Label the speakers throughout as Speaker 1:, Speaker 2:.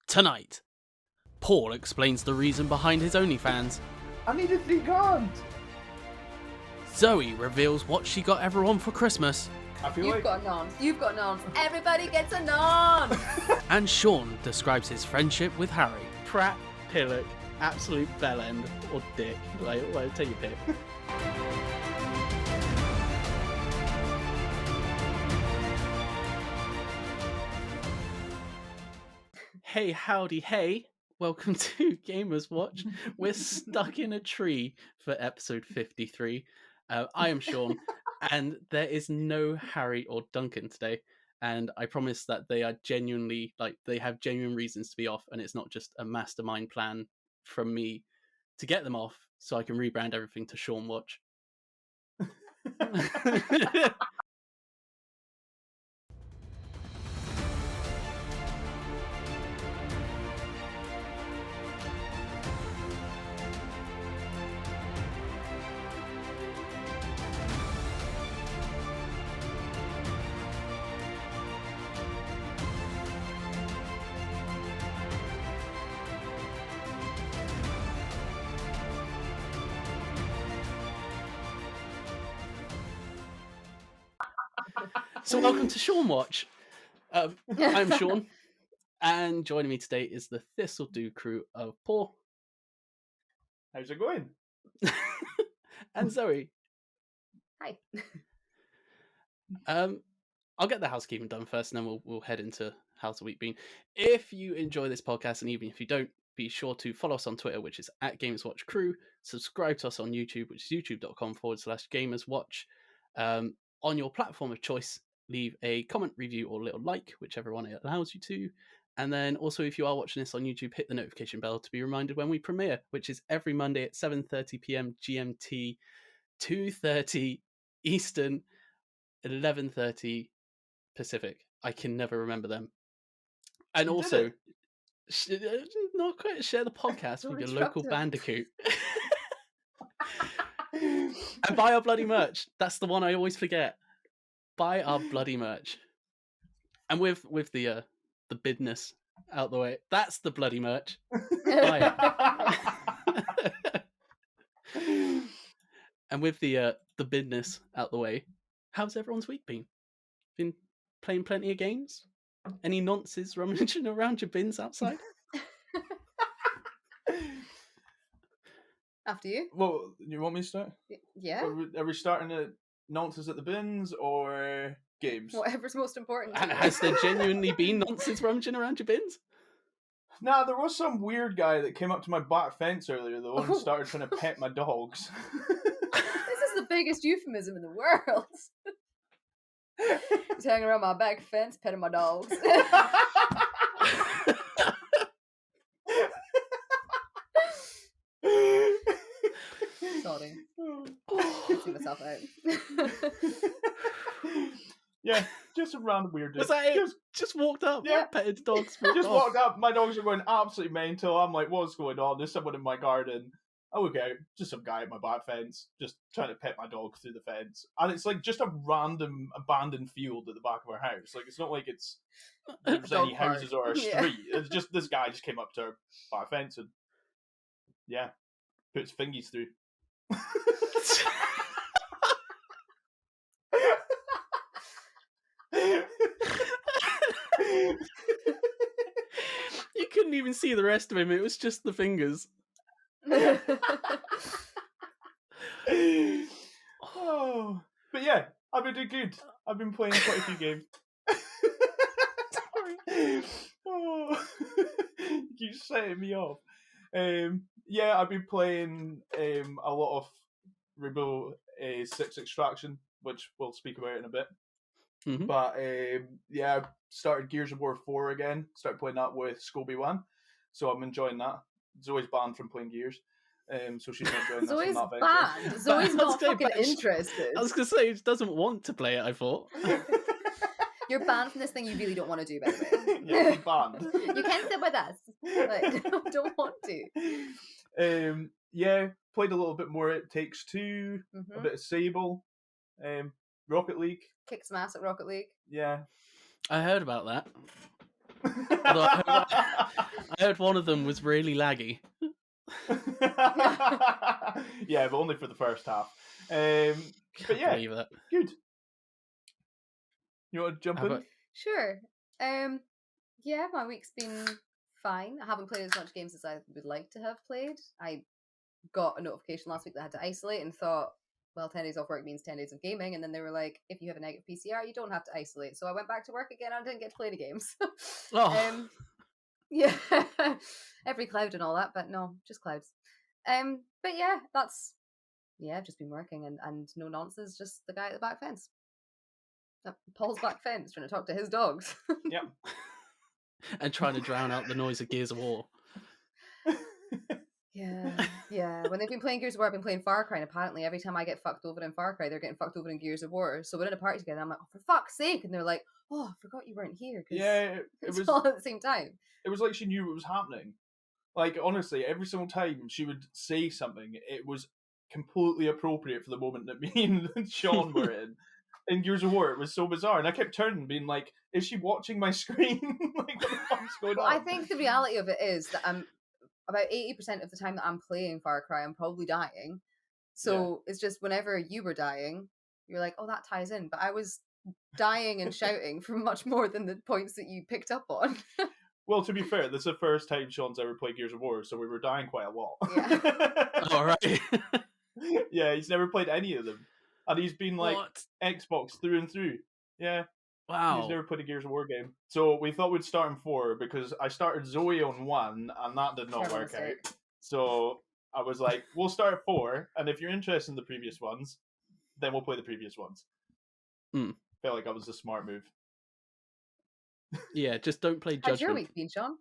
Speaker 1: Tonight, Paul explains the reason behind his OnlyFans.
Speaker 2: I needed $3,000.
Speaker 1: Zoe reveals what she got everyone for Christmas.
Speaker 2: I feel
Speaker 3: You've
Speaker 2: like
Speaker 3: got nonce. You've got nonce. Everybody gets a nonce.
Speaker 1: And Shaun describes his friendship with Harry.
Speaker 4: Prat, pillock, absolute bellend, or dick. Like, well, take your pick. Hey, howdy, hey. Welcome to Gamers Watch. We're stuck in a tree for episode 53. I am Shaun, and there is no Harry or Duncan today. And I promise that they are genuinely, they have genuine reasons to be off, and it's not just a mastermind plan from me to get them off so I can rebrand everything to Shaun Watch. So welcome to Shaun Watch. I'm Shaun, and joining me today is the Thistle Do crew of Paul
Speaker 2: how's it going?
Speaker 1: and Zoe.
Speaker 3: Hi.
Speaker 1: I'll get the housekeeping done first, and then we'll head into how's the week been. If you enjoy this podcast, and even if you don't, be sure to follow us on Twitter, which is @GamersWatchCrew. Subscribe to us on YouTube, which is youtube.com/GamersWatch. On your platform of choice, leave a comment, review, or little like, whichever one it allows you to. And then also, if you are watching this on YouTube, hit the notification bell to be reminded when we premiere, which is every Monday at 7:30 p.m. GMT, 2:30 Eastern, 11:30 Pacific. I can never remember them. And
Speaker 2: You
Speaker 1: also,
Speaker 2: did
Speaker 1: not quite share the podcast
Speaker 3: Don't
Speaker 1: with your
Speaker 3: interrupt
Speaker 1: local
Speaker 3: him.
Speaker 1: bandicoot. And buy our bloody merch. That's the one I always forget. Buy our bloody merch. And with the bidness out the way, that's the bloody merch. Buy it. And with the bidness out the way, how's everyone's week been? Been playing plenty of games? Any nonces rummaging around your bins outside?
Speaker 3: After you.
Speaker 2: Well, you want me to start?
Speaker 3: Yeah.
Speaker 2: Are we starting at nonsense at the bins or games?
Speaker 3: Whatever's most important to you.
Speaker 1: Has there genuinely been nonsense rummaging around your bins?
Speaker 2: Nah, there was some weird guy that came up to my back fence earlier though and
Speaker 3: Oh.
Speaker 2: started trying to pet my dogs.
Speaker 3: This is the biggest euphemism in the world. He's hanging around my back fence, petting my dogs. Sorry. See myself out.
Speaker 2: Yeah, just some random weird dude.
Speaker 1: Was that it? Just walked up,
Speaker 2: Yeah.
Speaker 1: petted dogs.
Speaker 2: Just walked up, my dogs are going absolutely mental. I'm like, what's going on? There's someone in my garden. I look out, just some guy at my back fence, just trying to pet my dog through the fence. And it's like just a random abandoned field at the back of our house. Like, it's not like there's
Speaker 3: Dog
Speaker 2: any
Speaker 3: park.
Speaker 2: houses or a
Speaker 3: Yeah.
Speaker 2: street. It's just this guy just came up to our back fence and, yeah, put his fingies through.
Speaker 1: You couldn't even see the rest of him. It was just the fingers.
Speaker 2: Oh, but yeah, I've been doing good. I've been playing quite a few games. Sorry. Oh, you keep setting me off. Yeah, I've been playing a lot of Rainbow Six Extraction, which we'll speak about in a bit.
Speaker 1: Mhm.
Speaker 2: But yeah, I started Gears of War 4 again. Started playing that with Scobie1, so I'm enjoying that. Zoe's banned from playing Gears, so she's not joining us on
Speaker 3: Zoe's
Speaker 2: that venture.
Speaker 3: banned. Zoe's not
Speaker 1: But-
Speaker 3: fucking interested.
Speaker 1: I was going to say, he doesn't want to play it, I thought.
Speaker 3: You're banned from this thing you really don't want to do, by the way.
Speaker 2: Yeah, he's banned.
Speaker 3: You can't sit with us. Like, I don't want to.
Speaker 2: Yeah, played a little bit more It Takes Two, a
Speaker 3: Mhm.
Speaker 2: bit of Sable, Rocket League.
Speaker 3: Kick some ass at Rocket League.
Speaker 2: Yeah,
Speaker 1: I heard about that. Although I heard one of them was really laggy.
Speaker 2: Yeah, but only for the first half.
Speaker 1: Can't
Speaker 2: But yeah,
Speaker 1: believe that.
Speaker 2: good. You want to jump
Speaker 1: How
Speaker 2: in?
Speaker 1: about-
Speaker 3: Sure. Yeah, my week's been fine. I haven't played as much games as I would like to have played. I got a notification last week that I had to isolate and thought, well, 10 days off work means 10 days of gaming. And then they were like, if you have a negative PCR, you don't have to isolate. So I went back to work again and I didn't get to play the games.
Speaker 1: Oh.
Speaker 3: Yeah, every cloud and all that, but no, just clouds. But yeah, I've just been working and no nonsense, just the guy at the back fence. Paul's back fence trying to talk to his dogs.
Speaker 2: Yep.
Speaker 1: And trying to drown out the noise of Gears of War.
Speaker 3: Yeah. When they've been playing Gears of War, I've been playing Far Cry, and apparently every time I get fucked over in Far Cry, they're getting fucked over in Gears of War. So we're in a party together, and I'm like, oh, for fuck's sake! And they're like, oh, I forgot you weren't here.
Speaker 2: Yeah,
Speaker 3: it was all at the same time.
Speaker 2: It was like she knew what was happening. Like, honestly, every single time she would say something, it was completely appropriate for the moment that me and Shaun were in Gears of War. It was so bizarre. And I kept turning, being like, is she watching my screen? Like, what the fuck's going on?
Speaker 3: I think the reality of it is that I'm about 80% of the time that I'm playing Far Cry, I'm probably dying. So it's just whenever you were dying, you're like, oh, that ties in. But I was dying and shouting for much more than the points that you picked up on.
Speaker 2: Well, to be fair, this is the first time Shaun's ever played Gears of War, so we were dying quite a lot.
Speaker 3: Yeah.
Speaker 1: All right.
Speaker 2: Yeah, he's never played any of them. And he's been like
Speaker 1: What?
Speaker 2: Xbox through and through. Yeah.
Speaker 1: Wow.
Speaker 2: He's never played a Gears of War game. So we thought we'd start in 4 because I started Zoe on 1 and that did not
Speaker 3: Terrible
Speaker 2: work
Speaker 3: mistake.
Speaker 2: out. So I was like, we'll start at 4, and if you're interested in the previous ones, then we'll play the previous ones. Felt like that was a smart move.
Speaker 1: Yeah, just don't play
Speaker 3: How's your
Speaker 1: Judgment.
Speaker 3: week been, Shaun?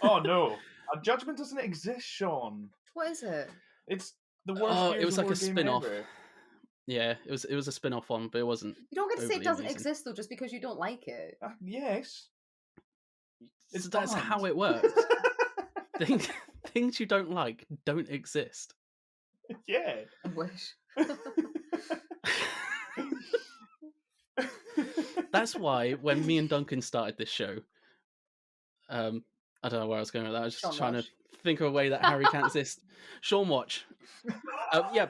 Speaker 2: Oh no. Judgment doesn't exist, Shaun.
Speaker 3: What is it?
Speaker 2: It's the worst
Speaker 1: Oh,
Speaker 2: Gears
Speaker 1: it was
Speaker 2: of
Speaker 1: like
Speaker 2: War
Speaker 1: a
Speaker 2: game
Speaker 1: spin-off.
Speaker 2: ever.
Speaker 1: Yeah, it was a spin-off one, but it wasn't.
Speaker 3: You don't get to say it
Speaker 1: overly
Speaker 3: doesn't
Speaker 1: amazing.
Speaker 3: exist, though, just because you don't like it.
Speaker 2: Yes.
Speaker 1: So that's
Speaker 2: banned.
Speaker 1: how it works. Things you don't like don't exist.
Speaker 2: Yeah.
Speaker 3: I wish.
Speaker 1: That's why when me and Duncan started this show, I don't know where I was going with that. I was just
Speaker 3: Shaun
Speaker 1: trying
Speaker 3: Watch.
Speaker 1: to think of a way that Harry can't exist. Shaun Watch. Yeah.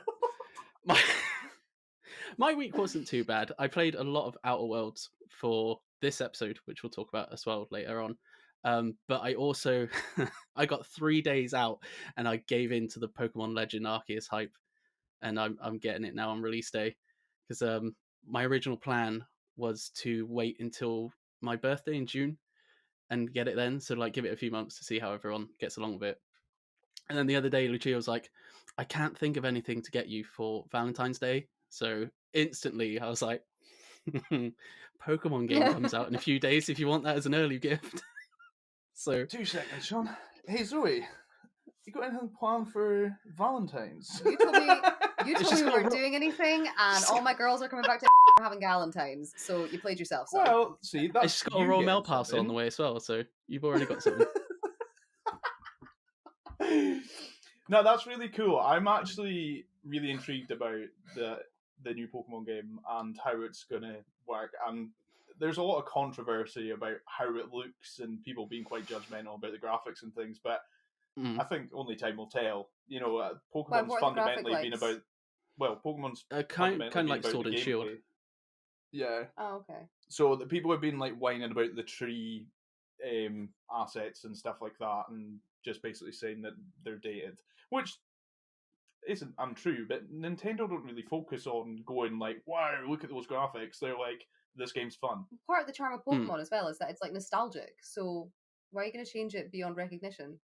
Speaker 1: My week wasn't too bad. I played a lot of Outer Worlds for this episode, which we'll talk about as well later on. But I also I got 3 days out and I gave in to the Pokemon Legend Arceus hype, and I'm getting it now on release day because my original plan was to wait until my birthday in June and get it then, so like give it a few months to see how everyone gets along with it. And then the other day, Lucia was like, I can't think of anything to get you for Valentine's Day. So instantly I was like, Pokemon game comes out in a few days if you want that as an early gift. So
Speaker 2: 2 seconds, Shaun. Hey, Zoe. You got anything planned for Valentine's?
Speaker 3: You told me
Speaker 1: It's
Speaker 3: we
Speaker 1: just
Speaker 3: weren't
Speaker 1: got-
Speaker 3: doing anything, and all my girls are coming back to having Galentines. So you played yourself. So.
Speaker 2: Well, see, that's
Speaker 1: I just got a
Speaker 2: you
Speaker 1: Royal
Speaker 2: getting
Speaker 1: Mail parcel on
Speaker 2: something.
Speaker 1: the way as well, so you've already got something.
Speaker 2: No, that's really cool. I'm actually really intrigued about the new Pokemon game and how it's going to work. And there's a lot of controversy about how it looks and people being quite judgmental about the graphics and things, but I think only time will tell. You know, Pokemon's
Speaker 3: what are the graphic
Speaker 2: fundamentally been
Speaker 3: likes?
Speaker 2: about... Well, Pokemon's
Speaker 1: kind
Speaker 2: fundamentally
Speaker 1: of
Speaker 2: been
Speaker 1: like
Speaker 2: about
Speaker 1: Sword
Speaker 2: the
Speaker 1: and Shield.
Speaker 2: gameplay. Yeah.
Speaker 3: Oh, okay.
Speaker 2: So the people have been like whining about the tree assets and stuff like that, and just basically saying that they're dated, which isn't untrue. But Nintendo don't really focus on going like, "Wow, look at those graphics." They're like, "This game's fun."
Speaker 3: Part of the charm of Pokemon as well is that it's like nostalgic. So why are you going to change it beyond recognition?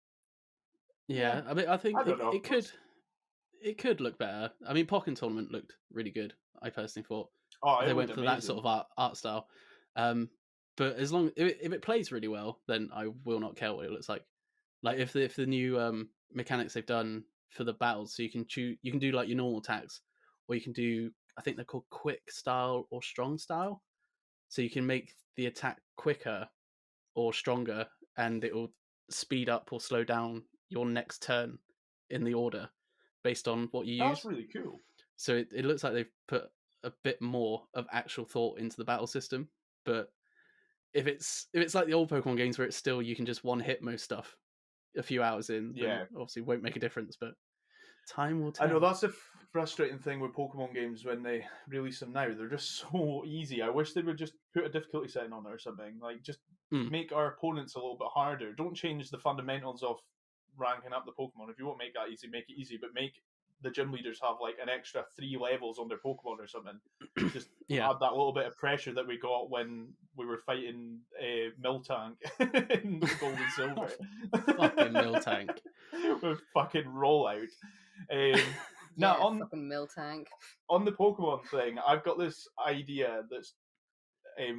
Speaker 1: Yeah, I mean, I think
Speaker 2: I don't know.
Speaker 1: it could look better. I mean, Pokken Tournament looked really good. I personally thought
Speaker 2: Oh,
Speaker 1: they
Speaker 2: it
Speaker 1: went
Speaker 2: looked
Speaker 1: for that
Speaker 2: amazing.
Speaker 1: sort of art style. But as long if it plays really well, then I will not care what it looks like. Like if the new mechanics they've done for the battles, so you can do like your normal attacks, or you can do, I think they're called quick style or strong style. So you can make the attack quicker or stronger, and it will speed up or slow down your next turn in the order based on what you use.
Speaker 2: That's really cool.
Speaker 1: So it looks like they've put a bit more of actual thought into the battle system, but if it's like the old Pokemon games where it's still you can just one hit most stuff a few hours in, then obviously won't make a difference. But time will tell.
Speaker 2: I know that's a frustrating thing with Pokemon games when they release them now. They're just so easy. I wish they would just put a difficulty setting on it or something. Like, just make our opponents a little bit harder. Don't change the fundamentals of ranking up the Pokemon. If you want to make that easy, make it easy. But make the gym leaders have like an extra 3 levels on their Pokemon or something. Just add that little bit of pressure that we got when we were fighting Miltank in Gold and Silver.
Speaker 1: Fucking Miltank.
Speaker 2: With fucking rollout. Now
Speaker 3: fucking Miltank.
Speaker 2: On the Pokemon thing, I've got this idea that's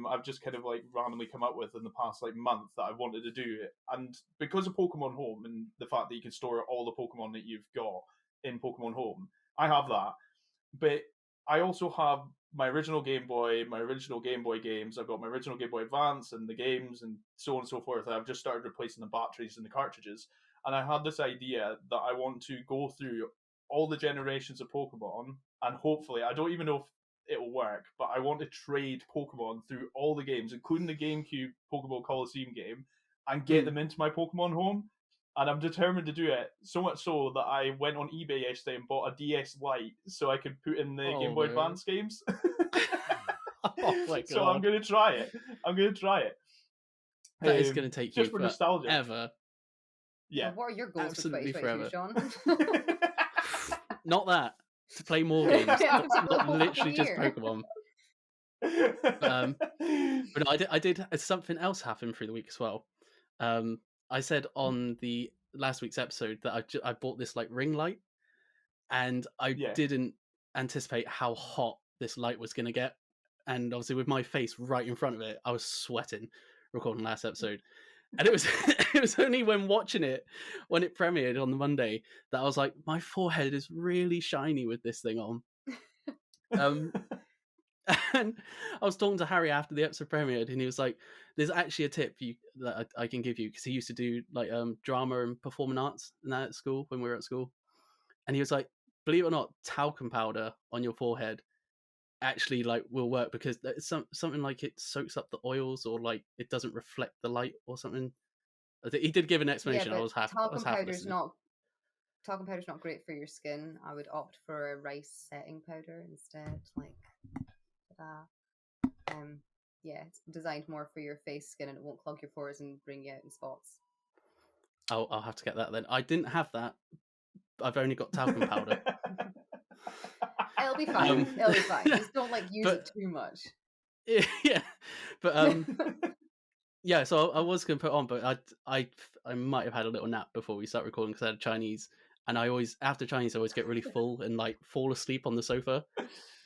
Speaker 2: I've just kind of like randomly come up with in the past like month that I wanted to do, and because of Pokemon Home and the fact that you can store all the Pokemon that you've got in Pokemon Home, I have that, but I also have my original Game Boy, my original Game Boy games. I've got my original Game Boy Advance and the games and so on and so forth. I've just started replacing the batteries and the cartridges, and I had this idea that I want to go through all the generations of Pokemon, and hopefully, I don't even know if it'll work, but I want to trade Pokemon through all the games, including the GameCube Pokemon Coliseum game, and get them into my Pokemon Home. And I'm determined to do it, so much so that I went on eBay yesterday and bought a DS Lite so I could put in the Game Boy Advance games.
Speaker 1: Oh my god.
Speaker 2: So I'm going to try it.
Speaker 1: That is going to take
Speaker 2: just
Speaker 1: you
Speaker 2: for nostalgia.
Speaker 1: Ever.
Speaker 2: Yeah.
Speaker 3: What are your goals
Speaker 1: Absolutely
Speaker 3: for
Speaker 1: forever.
Speaker 3: Shaun?
Speaker 1: Not that. To play more games. not literally just Pokemon. But I did something else happen through the week as well. I said on the last week's episode that I bought this like ring light, and I didn't anticipate how hot this light was going to get. And obviously with my face right in front of it, I was sweating recording last episode. And it was it was only when watching it, when it premiered on the Monday, that I was like, my forehead is really shiny with this thing on. And I was talking to Harry after the episode premiered, and he was like, there's actually a tip that I can give you, because he used to do like drama and performing arts and that at school when we were at school. And he was like, believe it or not, talcum powder on your forehead actually like will work, because it's something like it soaks up the oils, or like it doesn't reflect the light or something. He did give an explanation.
Speaker 3: Yeah,
Speaker 1: I was half
Speaker 3: talcum powder's
Speaker 1: listening.
Speaker 3: Talcum powder's not great for your skin. I would opt for a rice setting powder instead. Like, yeah, it's designed more for your face skin, and it won't clog your pores and bring you out in spots.
Speaker 1: I'll have to get that then. I didn't have that. I've only got talcum powder.
Speaker 3: It'll be fine. It'll be fine. Just don't like use it too much.
Speaker 1: Yeah, but yeah. So I was going to put on, but I might have had a little nap before we start recording, because I had Chinese, and I always after Chinese I always get really full and like fall asleep on the sofa.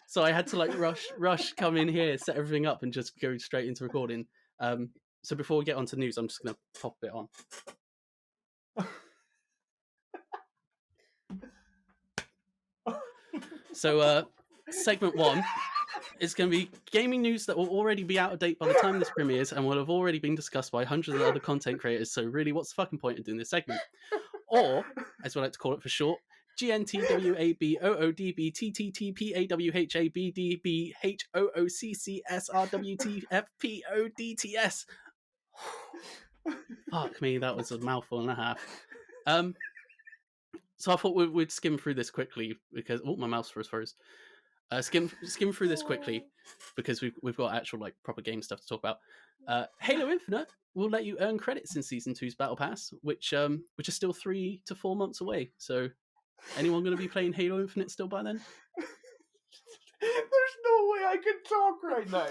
Speaker 1: So I had to like rush, come in here, set everything up, and just go straight into recording. So before we get on to news, I'm just going to pop it on. So segment 1 is going to be gaming news that will already be out of date by the time this premieres, and will have already been discussed by hundreds of other content creators. So really, what's the fucking point of doing this segment? Or, as we like to call it for short, GNTWABOODBTTTPAWHABDBHOOCCSRWTFPODTS. Fuck me, that was a mouthful and a half. So I thought we'd skim through this quickly, because my mouse froze. Skim through this quickly, because we've got actual like proper game stuff to talk about. Halo Infinite will let you earn credits in Season 2's Battle Pass, which is still 3 to 4 months away. So, anyone going to be playing Halo Infinite still by then?
Speaker 2: There's no way I can talk right now.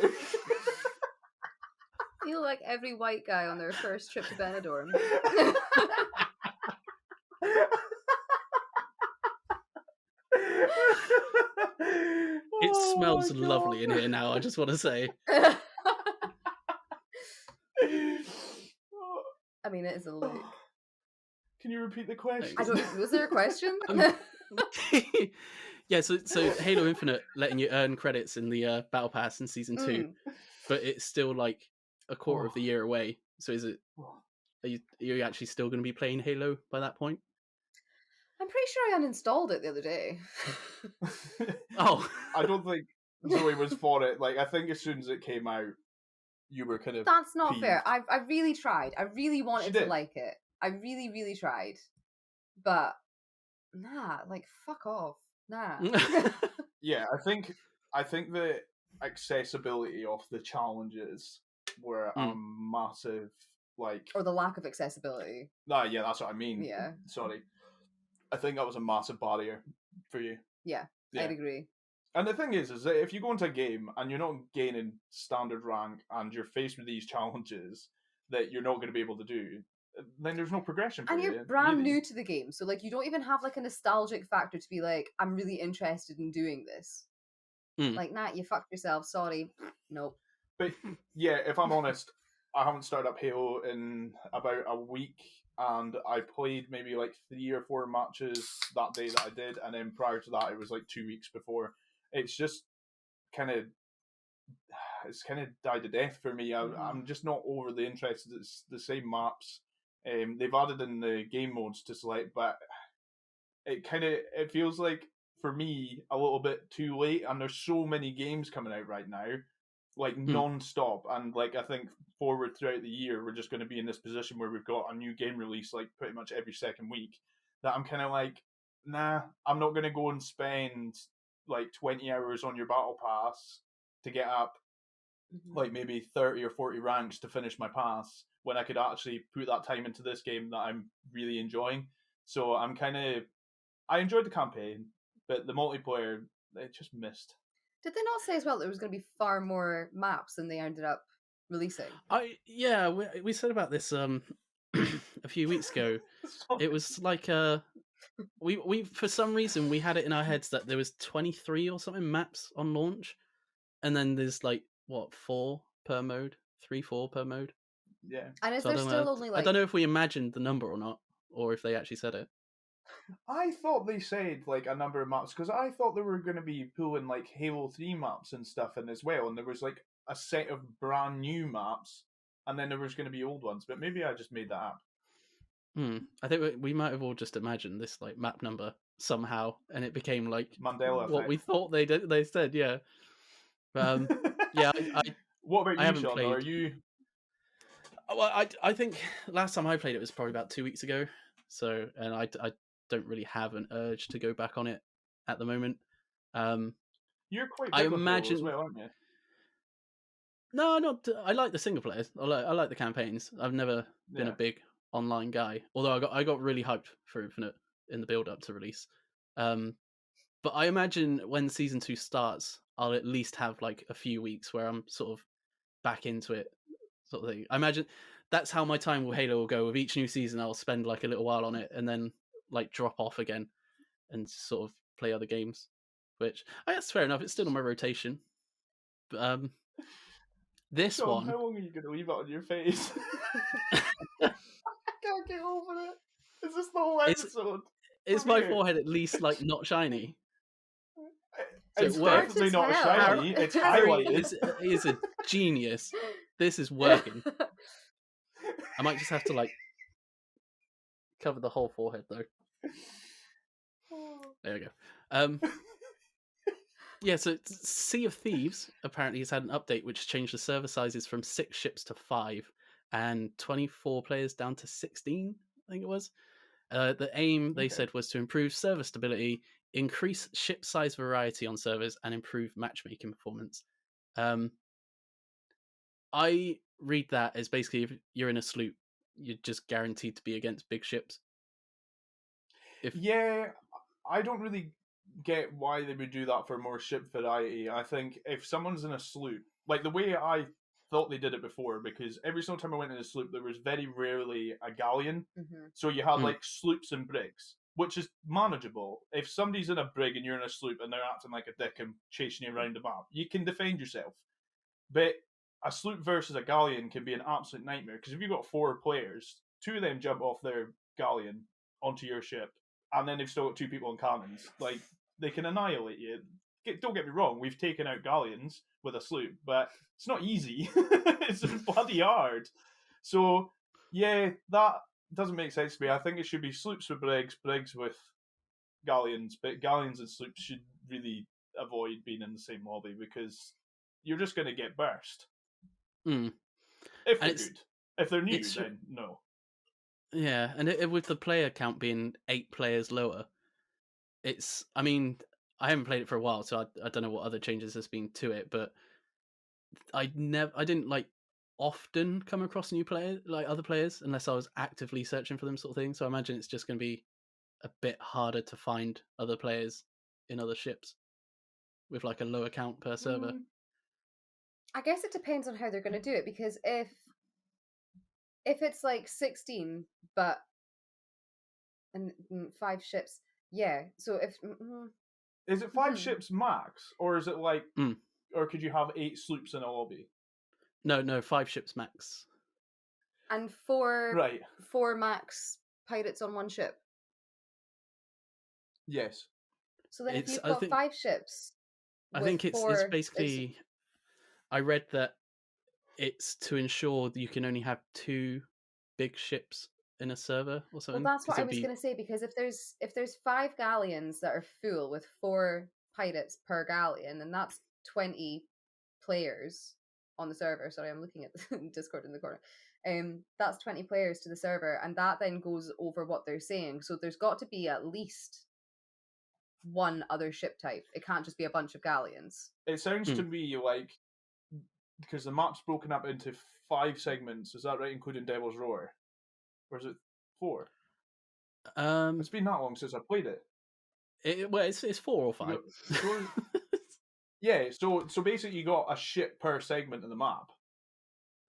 Speaker 3: You look like every white guy on their first trip to Benidorm.
Speaker 1: It smells lovely in here now, I just want to say.
Speaker 3: I mean, it is a look.
Speaker 2: Can you repeat the question?
Speaker 3: Was there a question?
Speaker 1: Yeah, so Halo Infinite letting you earn credits in the Battle Pass in Season 2, but it's still like a quarter of the year away. So are you actually still going to be playing Halo by that point?
Speaker 3: I'm pretty sure I uninstalled it the other day.
Speaker 1: Oh.
Speaker 2: I don't think Zoe was for it. Like, I think as soon as it came out, you were kind of
Speaker 3: That's not
Speaker 2: peeved.
Speaker 3: fair. I really tried. I really wanted to
Speaker 2: did.
Speaker 3: like it. I really, really tried. But nah, like fuck off. Nah.
Speaker 2: Yeah, I think the accessibility of the challenges were a massive, like,
Speaker 3: Or the lack of accessibility.
Speaker 2: yeah, that's what I mean.
Speaker 3: Yeah.
Speaker 2: Sorry. I think that was a massive barrier for you.
Speaker 3: Yeah,
Speaker 2: Yeah.
Speaker 3: I'd agree.
Speaker 2: And the thing is that if you go into a game and you're not gaining standard rank and you're faced with these challenges that you're not going to be able to do, then there's no progression for
Speaker 3: And
Speaker 2: you.
Speaker 3: you're brand
Speaker 2: really.
Speaker 3: new to the game, so like you don't even have like a nostalgic factor to be like, I'm really interested in doing this. Like, nah, you fucked yourself. Sorry. Nope.
Speaker 2: But yeah, if I'm honest, I haven't started up Halo in about a week, and I played maybe like 3 or 4 matches that day that I did, and then prior to that, it was like 2 weeks before. It's just kind of died to death for me. I'm just not overly interested. It's the same maps. They've added in the game modes to select, but it feels like, for me, a little bit too late. And there's so many games coming out right now, like non-stop, and like I think forward throughout the year we're just going to be in this position where we've got a new game release like pretty much every second week, that I'm kind of like, nah, I'm not going to go and spend like 20 hours on your battle pass to get up like maybe 30 or 40 ranks to finish my pass, when I could actually put that time into this game that I'm really enjoying. So I enjoyed the campaign, but the multiplayer, it just missed.
Speaker 3: Did they not say as well that there was going to be far more maps than they ended up releasing?
Speaker 4: We said about this a few weeks ago. It was like we for some reason we had it in our heads that there was 23 or something maps on launch, and then there's like what 4 per mode, 3-4 per mode.
Speaker 2: Yeah.
Speaker 3: And is there still only like,
Speaker 4: I don't know if we imagined the number or not, or if they actually said it.
Speaker 2: I thought they said like a number of maps, because I thought they were going to be pulling like Halo 3 maps and stuff in as well, and there was like a set of brand new maps, and then there was going to be old ones, but maybe I just made that up.
Speaker 4: I think we might have all just imagined this like map number somehow, and it became like
Speaker 2: Mandela
Speaker 4: what
Speaker 2: effect.
Speaker 4: we thought they did. They said, yeah. Yeah,
Speaker 2: What about
Speaker 4: I
Speaker 2: you,
Speaker 4: haven't
Speaker 2: Shaun?
Speaker 4: played.
Speaker 2: Are you?
Speaker 4: Well, I think last time I played it was probably about 2 weeks ago. So, and I don't really have an urge to go back on it at the moment.
Speaker 2: You're quite
Speaker 4: I
Speaker 2: big on Halo
Speaker 4: imagine
Speaker 2: as well, aren't you?
Speaker 4: No, not. I like the single players. I like the campaigns. I've never been a
Speaker 2: Yeah.
Speaker 4: big online guy. Although I got really hyped for Infinite in the build up to release. But I imagine when season 2 starts, I'll at least have like a few weeks where I'm sort of back into it, sort of thing. I imagine that's how my time with Halo will go. With each new season, I'll spend like a little while on it and then like drop off again and sort of play other games. Which that's fair enough. It's still on my rotation. But this
Speaker 2: Shaun,
Speaker 4: one.
Speaker 2: how long are you going to leave it on your face? I can't get over it. Is this the whole episode?
Speaker 4: Is my forehead at least like not shiny?
Speaker 2: It's definitely not shiny. It's highlighted.
Speaker 4: It is a genius. This is working. I might just have to like cover the whole forehead though. There we go. Yeah, so Sea of Thieves apparently has had an update which changed the server sizes from 6 ships to 5 and 24 players down to 16, I think it was. The aim, they said, was to improve server stability, increase ship size variety on servers, and improve matchmaking performance. I read that as basically if you're in a sloop, you're just guaranteed to be against big ships.
Speaker 2: Yeah, I don't really get why they would do that for more ship variety. I think if someone's in a sloop, like the way I thought they did it before, because every single time I went in a sloop, there was very rarely a galleon.
Speaker 3: Mm-hmm.
Speaker 2: So you had like sloops and brigs, which is manageable. If somebody's in a brig and you're in a sloop and they're acting like a dick and chasing you around the map, you can defend yourself. But a sloop versus a galleon can be an absolute nightmare, because if you've got 4 players, 2 of them jump off their galleon onto your ship, and then they've still got 2 people on cannons. Like, they can annihilate you. Don't get me wrong, we've taken out galleons with a sloop, but it's not easy. It's bloody hard. So, yeah, that doesn't make sense to me. I think it should be sloops with brigs, brigs with galleons, but galleons and sloops should really avoid being in the same lobby, because you're just going to get burst.
Speaker 1: Mm.
Speaker 2: If
Speaker 1: And
Speaker 2: they're good. If they're new,
Speaker 1: it's-
Speaker 2: then no.
Speaker 1: Yeah, and with the player count being 8 players lower, it's. I mean, I haven't played it for a while, so I don't know what other changes there's been to it, but I didn't like often come across new players, like other players, unless I was actively searching for them, sort of thing. So I imagine it's just going to be a bit harder to find other players in other ships with like a lower count per server.
Speaker 3: I guess it depends on how they're going to do it, because if it's like 16 but and 5 ships, yeah. So if
Speaker 2: Is it 5 ships max, or is it like, or could you have 8 sloops in a lobby?
Speaker 1: No, 5 ships max.
Speaker 3: And 4
Speaker 2: Right.
Speaker 3: 4 max pirates on one ship.
Speaker 2: Yes.
Speaker 3: So then if
Speaker 1: It's-
Speaker 3: you've
Speaker 1: I
Speaker 3: got
Speaker 1: think-
Speaker 3: 5 ships,
Speaker 1: I
Speaker 3: with
Speaker 1: think it's
Speaker 3: 4
Speaker 1: basically. I read that it's to ensure that you can only have 2 big ships in a server or
Speaker 3: Well,
Speaker 1: something.
Speaker 3: that's what
Speaker 1: 'cause
Speaker 3: I
Speaker 1: it'd
Speaker 3: was
Speaker 1: be-
Speaker 3: going to say, because if there's 5 galleons that are full with 4 pirates per galleon, then that's 20 players on the server. Sorry, I'm looking at the Discord in the corner. That's 20 players to the server, and that then goes over what they're saying. So there's got to be at least one other ship type. It can't just be a bunch of galleons.
Speaker 2: It sounds to me like, because the map's broken up into 5 segments, is that right, including Devil's Roar? Or is it 4? It's been that long since I played it.
Speaker 1: It's 4 or 5.
Speaker 2: Yeah, so basically you got a ship per segment of the map.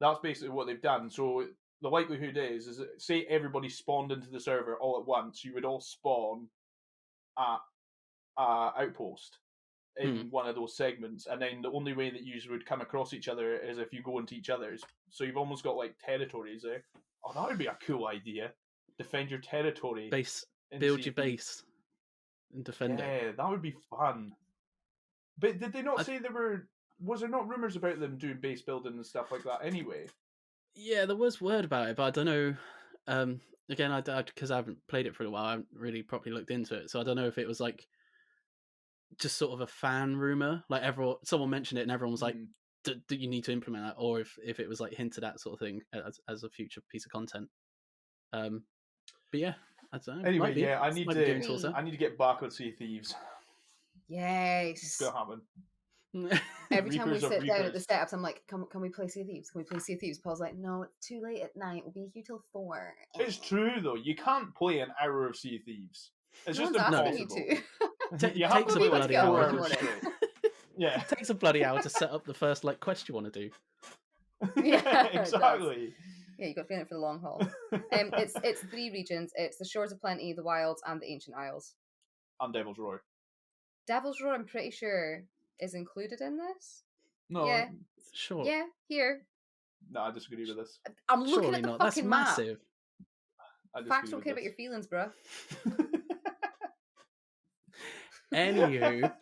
Speaker 2: That's basically what they've done. So the likelihood is that, say everybody spawned into the server all at once, you would all spawn at outpost in one of those segments, and then the only way that you would come across each other is if you go into each other's. So you've almost got like territories there. Oh, that would be a cool idea. Defend your territory.
Speaker 1: Build your base and defend it.
Speaker 2: Yeah, that would be fun. But did they not say there were? Was there not rumors about them doing base building and stuff like that anyway?
Speaker 1: Yeah, there was word about it, but I don't know. Again, because I haven't played it for a while, I haven't really properly looked into it, so I don't know if it was like just sort of a fan rumor, like someone mentioned it and everyone was like, "Do you need to implement that?" Or if it was like hinted at, sort of thing, as a future piece of content. But yeah, I don't know.
Speaker 2: Anyway, yeah, I need to get back on Sea Thieves.
Speaker 3: Yes,
Speaker 2: it's gonna happen.
Speaker 3: Every time we sit down at the setups, I'm like, can we play Sea of Thieves? Can we play Sea of Thieves? Paul's like, no, it's too late at night. We'll be here till 4.
Speaker 2: It's true though. You can't play an hour of Sea of Thieves. It's just impossible.
Speaker 1: You have to play like 4 hours straight.
Speaker 2: Yeah,
Speaker 1: it takes a bloody hour to set up the first like quest you want to do.
Speaker 3: Yeah,
Speaker 2: exactly.
Speaker 3: Yeah, you got to be in it for the long haul. It's 3 regions. It's the Shores of Plenty, the Wilds, and the Ancient Isles.
Speaker 2: And Devil's Roar.
Speaker 3: Devil's Roar, I'm pretty sure, is included in this.
Speaker 2: No.
Speaker 3: Yeah.
Speaker 1: Sure.
Speaker 3: Yeah, here.
Speaker 2: No, I disagree with this.
Speaker 3: I'm looking at the fucking map.
Speaker 1: That's massive.
Speaker 3: Facts don't care about your feelings, bro.
Speaker 1: Anywho.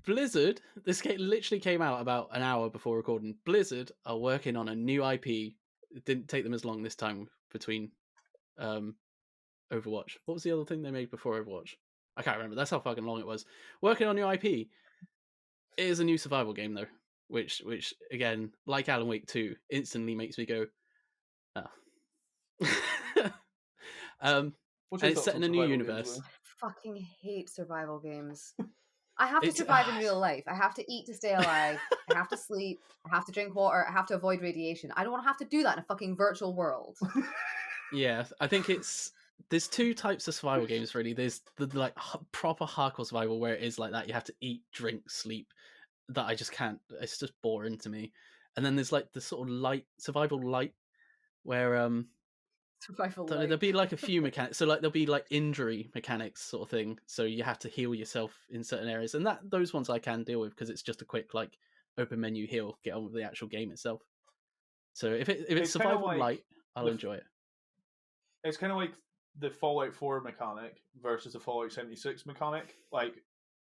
Speaker 1: Blizzard, this literally came out about an hour before recording. Blizzard are working on a new IP. It didn't take them as long this time between Overwatch. What was the other thing they made before Overwatch? I can't remember. That's how fucking long it was. Working on new IP. It is a new survival game though, which again, like Alan Wake 2, instantly makes me go, oh. And it's set in a new universe.
Speaker 3: I fucking hate survival games. I have to survive in real life. I have to eat to stay alive. I have to sleep. I have to drink water. I have to avoid radiation. I don't want to have to do that in a fucking virtual world.
Speaker 1: Yeah, I think there's 2 types of survival games really. There's the like proper hardcore survival where it is like that. You have to eat, drink, sleep. That I just can't. It's just boring to me. And then there's like the sort of survival light, where there'll be like a few mechanics. So like there'll be like injury mechanics sort of thing. So you have to heal yourself in certain areas, and those ones I can deal with because it's just a quick like open menu heal, get on with the actual game itself. So if it's survival like light, I'll enjoy it.
Speaker 2: It's kind of like the Fallout 4 mechanic versus the Fallout 76 mechanic. Like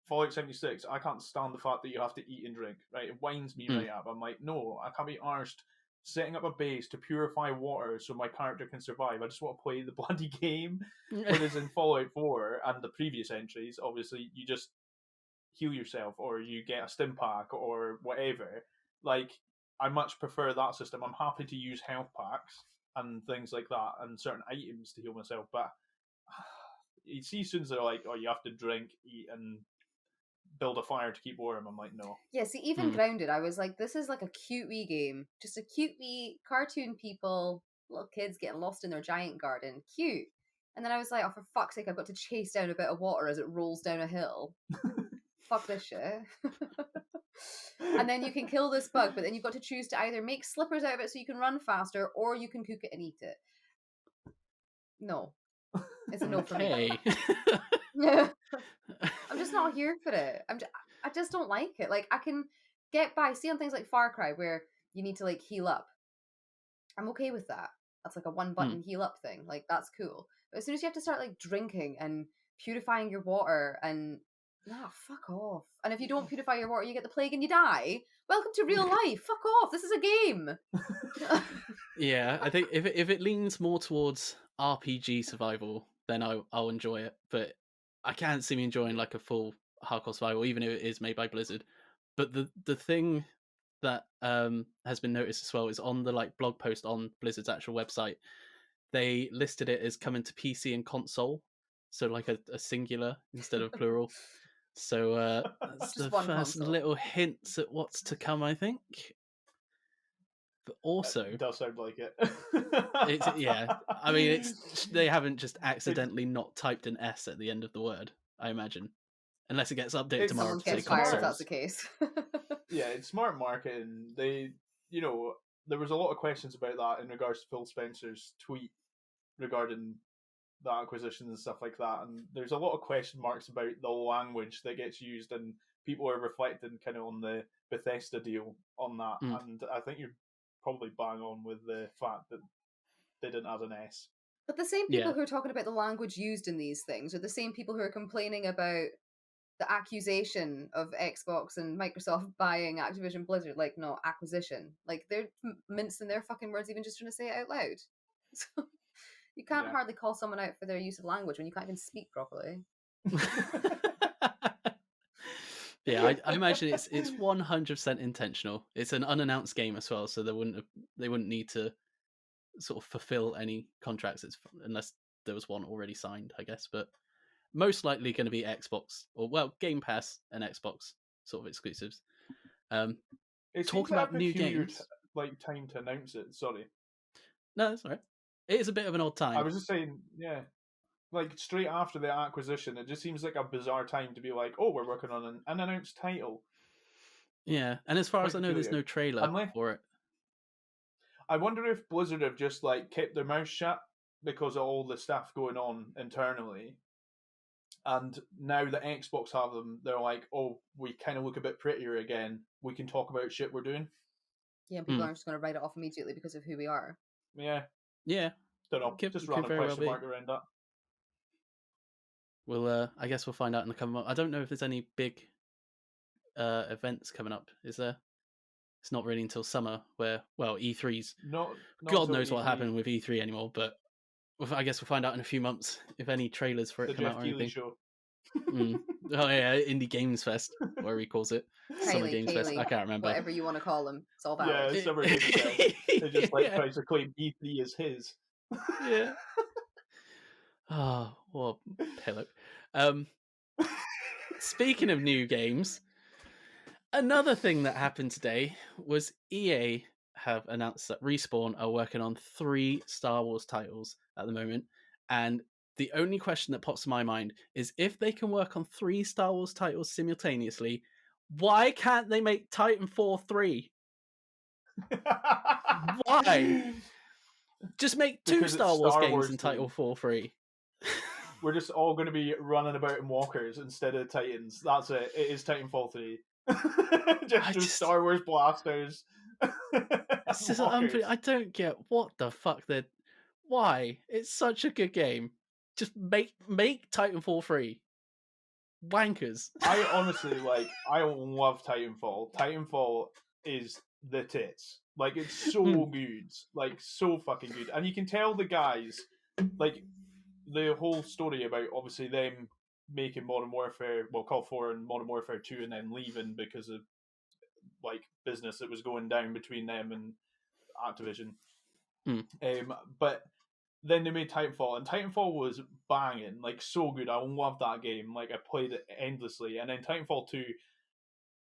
Speaker 2: Fallout 76, I can't stand the fact that you have to eat and drink. Right, it winds me right up. I'm like, no, I can't be arsed setting up a base to purify water so my character can survive. I just want to play the bloody game. Whereas in Fallout 4 and the previous entries, obviously, you just heal yourself, or you get a stim pack, or whatever. Like, I much prefer that system. I'm happy to use health packs and things like that, and certain items to heal myself. But you see, as soon as they're like, "Oh, you have to drink, eat, and build a fire to keep warm," I'm like, no.
Speaker 3: Yeah, see, even Grounded, I was like, this is like a cute wee game. Just a cute wee cartoon people, little kids getting lost in their giant garden. Cute. And then I was like, oh, for fuck's sake, I've got to chase down a bit of water as it rolls down a hill. Fuck this shit. And then you can kill this bug, but then you've got to choose to either make slippers out of it so you can run faster, or you can cook it and eat it. No. It's a no for me. I'm just not here for it. I just don't like it. Like, I can get by, see on things like Far Cry where you need to like heal up. I'm okay with that. That's like a one button heal up thing. Like, that's cool. But as soon as you have to start like drinking and purifying your water, and fuck off. And if you don't purify your water, you get the plague and you die. Welcome to real life. Fuck off. This is a game.
Speaker 1: Yeah, I think if it leans more towards RPG survival, then I'll enjoy it. But I can't see me enjoying like a full hardcore survival, even if it is made by Blizzard. But the thing that has been noticed as well is on the like blog post on Blizzard's actual website, they listed it as coming to PC and console, so like a singular instead of plural. So that's the first
Speaker 3: console.
Speaker 1: little hints at what's to come, I think. But also,
Speaker 2: it does sound like it.
Speaker 1: Yeah, I mean, they haven't just accidentally not typed an S at the end of the word, I imagine, unless it gets updated tomorrow to say
Speaker 3: fired if that's the case.
Speaker 2: Yeah, it's smart marketing. They, there was a lot of questions about that in regards to Phil Spencer's tweet regarding the acquisitions and stuff like that, and there's a lot of question marks about the language that gets used, and people are reflecting kind of on the Bethesda deal on that, and I think you're probably bang on with the fact that they didn't add an S.
Speaker 3: But the same people who are talking about the language used in these things are the same people who are complaining about the accusation of Xbox and Microsoft buying Activision Blizzard. Like, no, acquisition. Like, they're mincing their fucking words even just trying to say it out loud. So you can't hardly call someone out for their use of language when you can't even speak properly.
Speaker 1: Yeah, I imagine it's 100% intentional. It's an unannounced game as well, so they wouldn't need to sort of fulfill any contracts unless there was one already signed, I guess. But most likely going to be Xbox, or Game Pass and Xbox sort of exclusives. Talking about new games,
Speaker 2: like time to announce it. Sorry,
Speaker 1: no, that's all right. It is a bit of an odd time.
Speaker 2: I was just saying, yeah. Like, straight after the acquisition, it just seems like a bizarre time to be like, oh, we're working on an unannounced title.
Speaker 1: Yeah, and as far as I know, there's no trailer for it.
Speaker 2: I wonder if Blizzard have just, like, kept their mouth shut because of all the stuff going on internally. And now that Xbox have them, they're like, oh, we kind of look a bit prettier again. We can talk about shit we're doing.
Speaker 3: Yeah, and people aren't just going to write it off immediately because of who we are.
Speaker 2: Yeah.
Speaker 1: Yeah.
Speaker 2: Don't know. Just run a question mark around that.
Speaker 1: I guess we'll find out in the coming months. I don't know if there's any big events coming up. Is there? It's not really until summer where, E3's...
Speaker 2: Not
Speaker 1: God knows what happened with E3 anymore, but I guess we'll find out in a few months if any trailers for it come out or anything.
Speaker 2: Show.
Speaker 1: Oh yeah, Indie Games Fest, whatever he calls it. Summer Games Fest, I can't remember.
Speaker 3: Whatever you want to call them, it's all valid.
Speaker 2: Yeah, Summer Games Fest. They just tries to claim E3 as his.
Speaker 1: Yeah. Oh, what a pillow. Speaking of new games, another thing that happened today was EA have announced that Respawn are working on 3 Star Wars titles at the moment, and the only question that pops to my mind is if they can work on 3 Star Wars titles simultaneously, why can't they make Titanfall 3? Why? Just make 2 Star Wars games and Titanfall 3.
Speaker 2: We're just all going to be running about in walkers instead of Titans. That's it. It is Titanfall 3. just Star Wars blasters.
Speaker 1: It's just I don't get what the fuck they're... Why? It's such a good game. Just make Titanfall 3. Wankers.
Speaker 2: I honestly, I love Titanfall. Titanfall is the tits. Like, it's so good. Like, so fucking good. And you can tell the guys, like, the whole story about, obviously, them making Modern Warfare, Call 4 and Modern Warfare 2, and then leaving because of like business that was going down between them and Activision. But then they made Titanfall, and Titanfall was banging, like so good. I loved that game. Like I played it endlessly, and then Titanfall 2,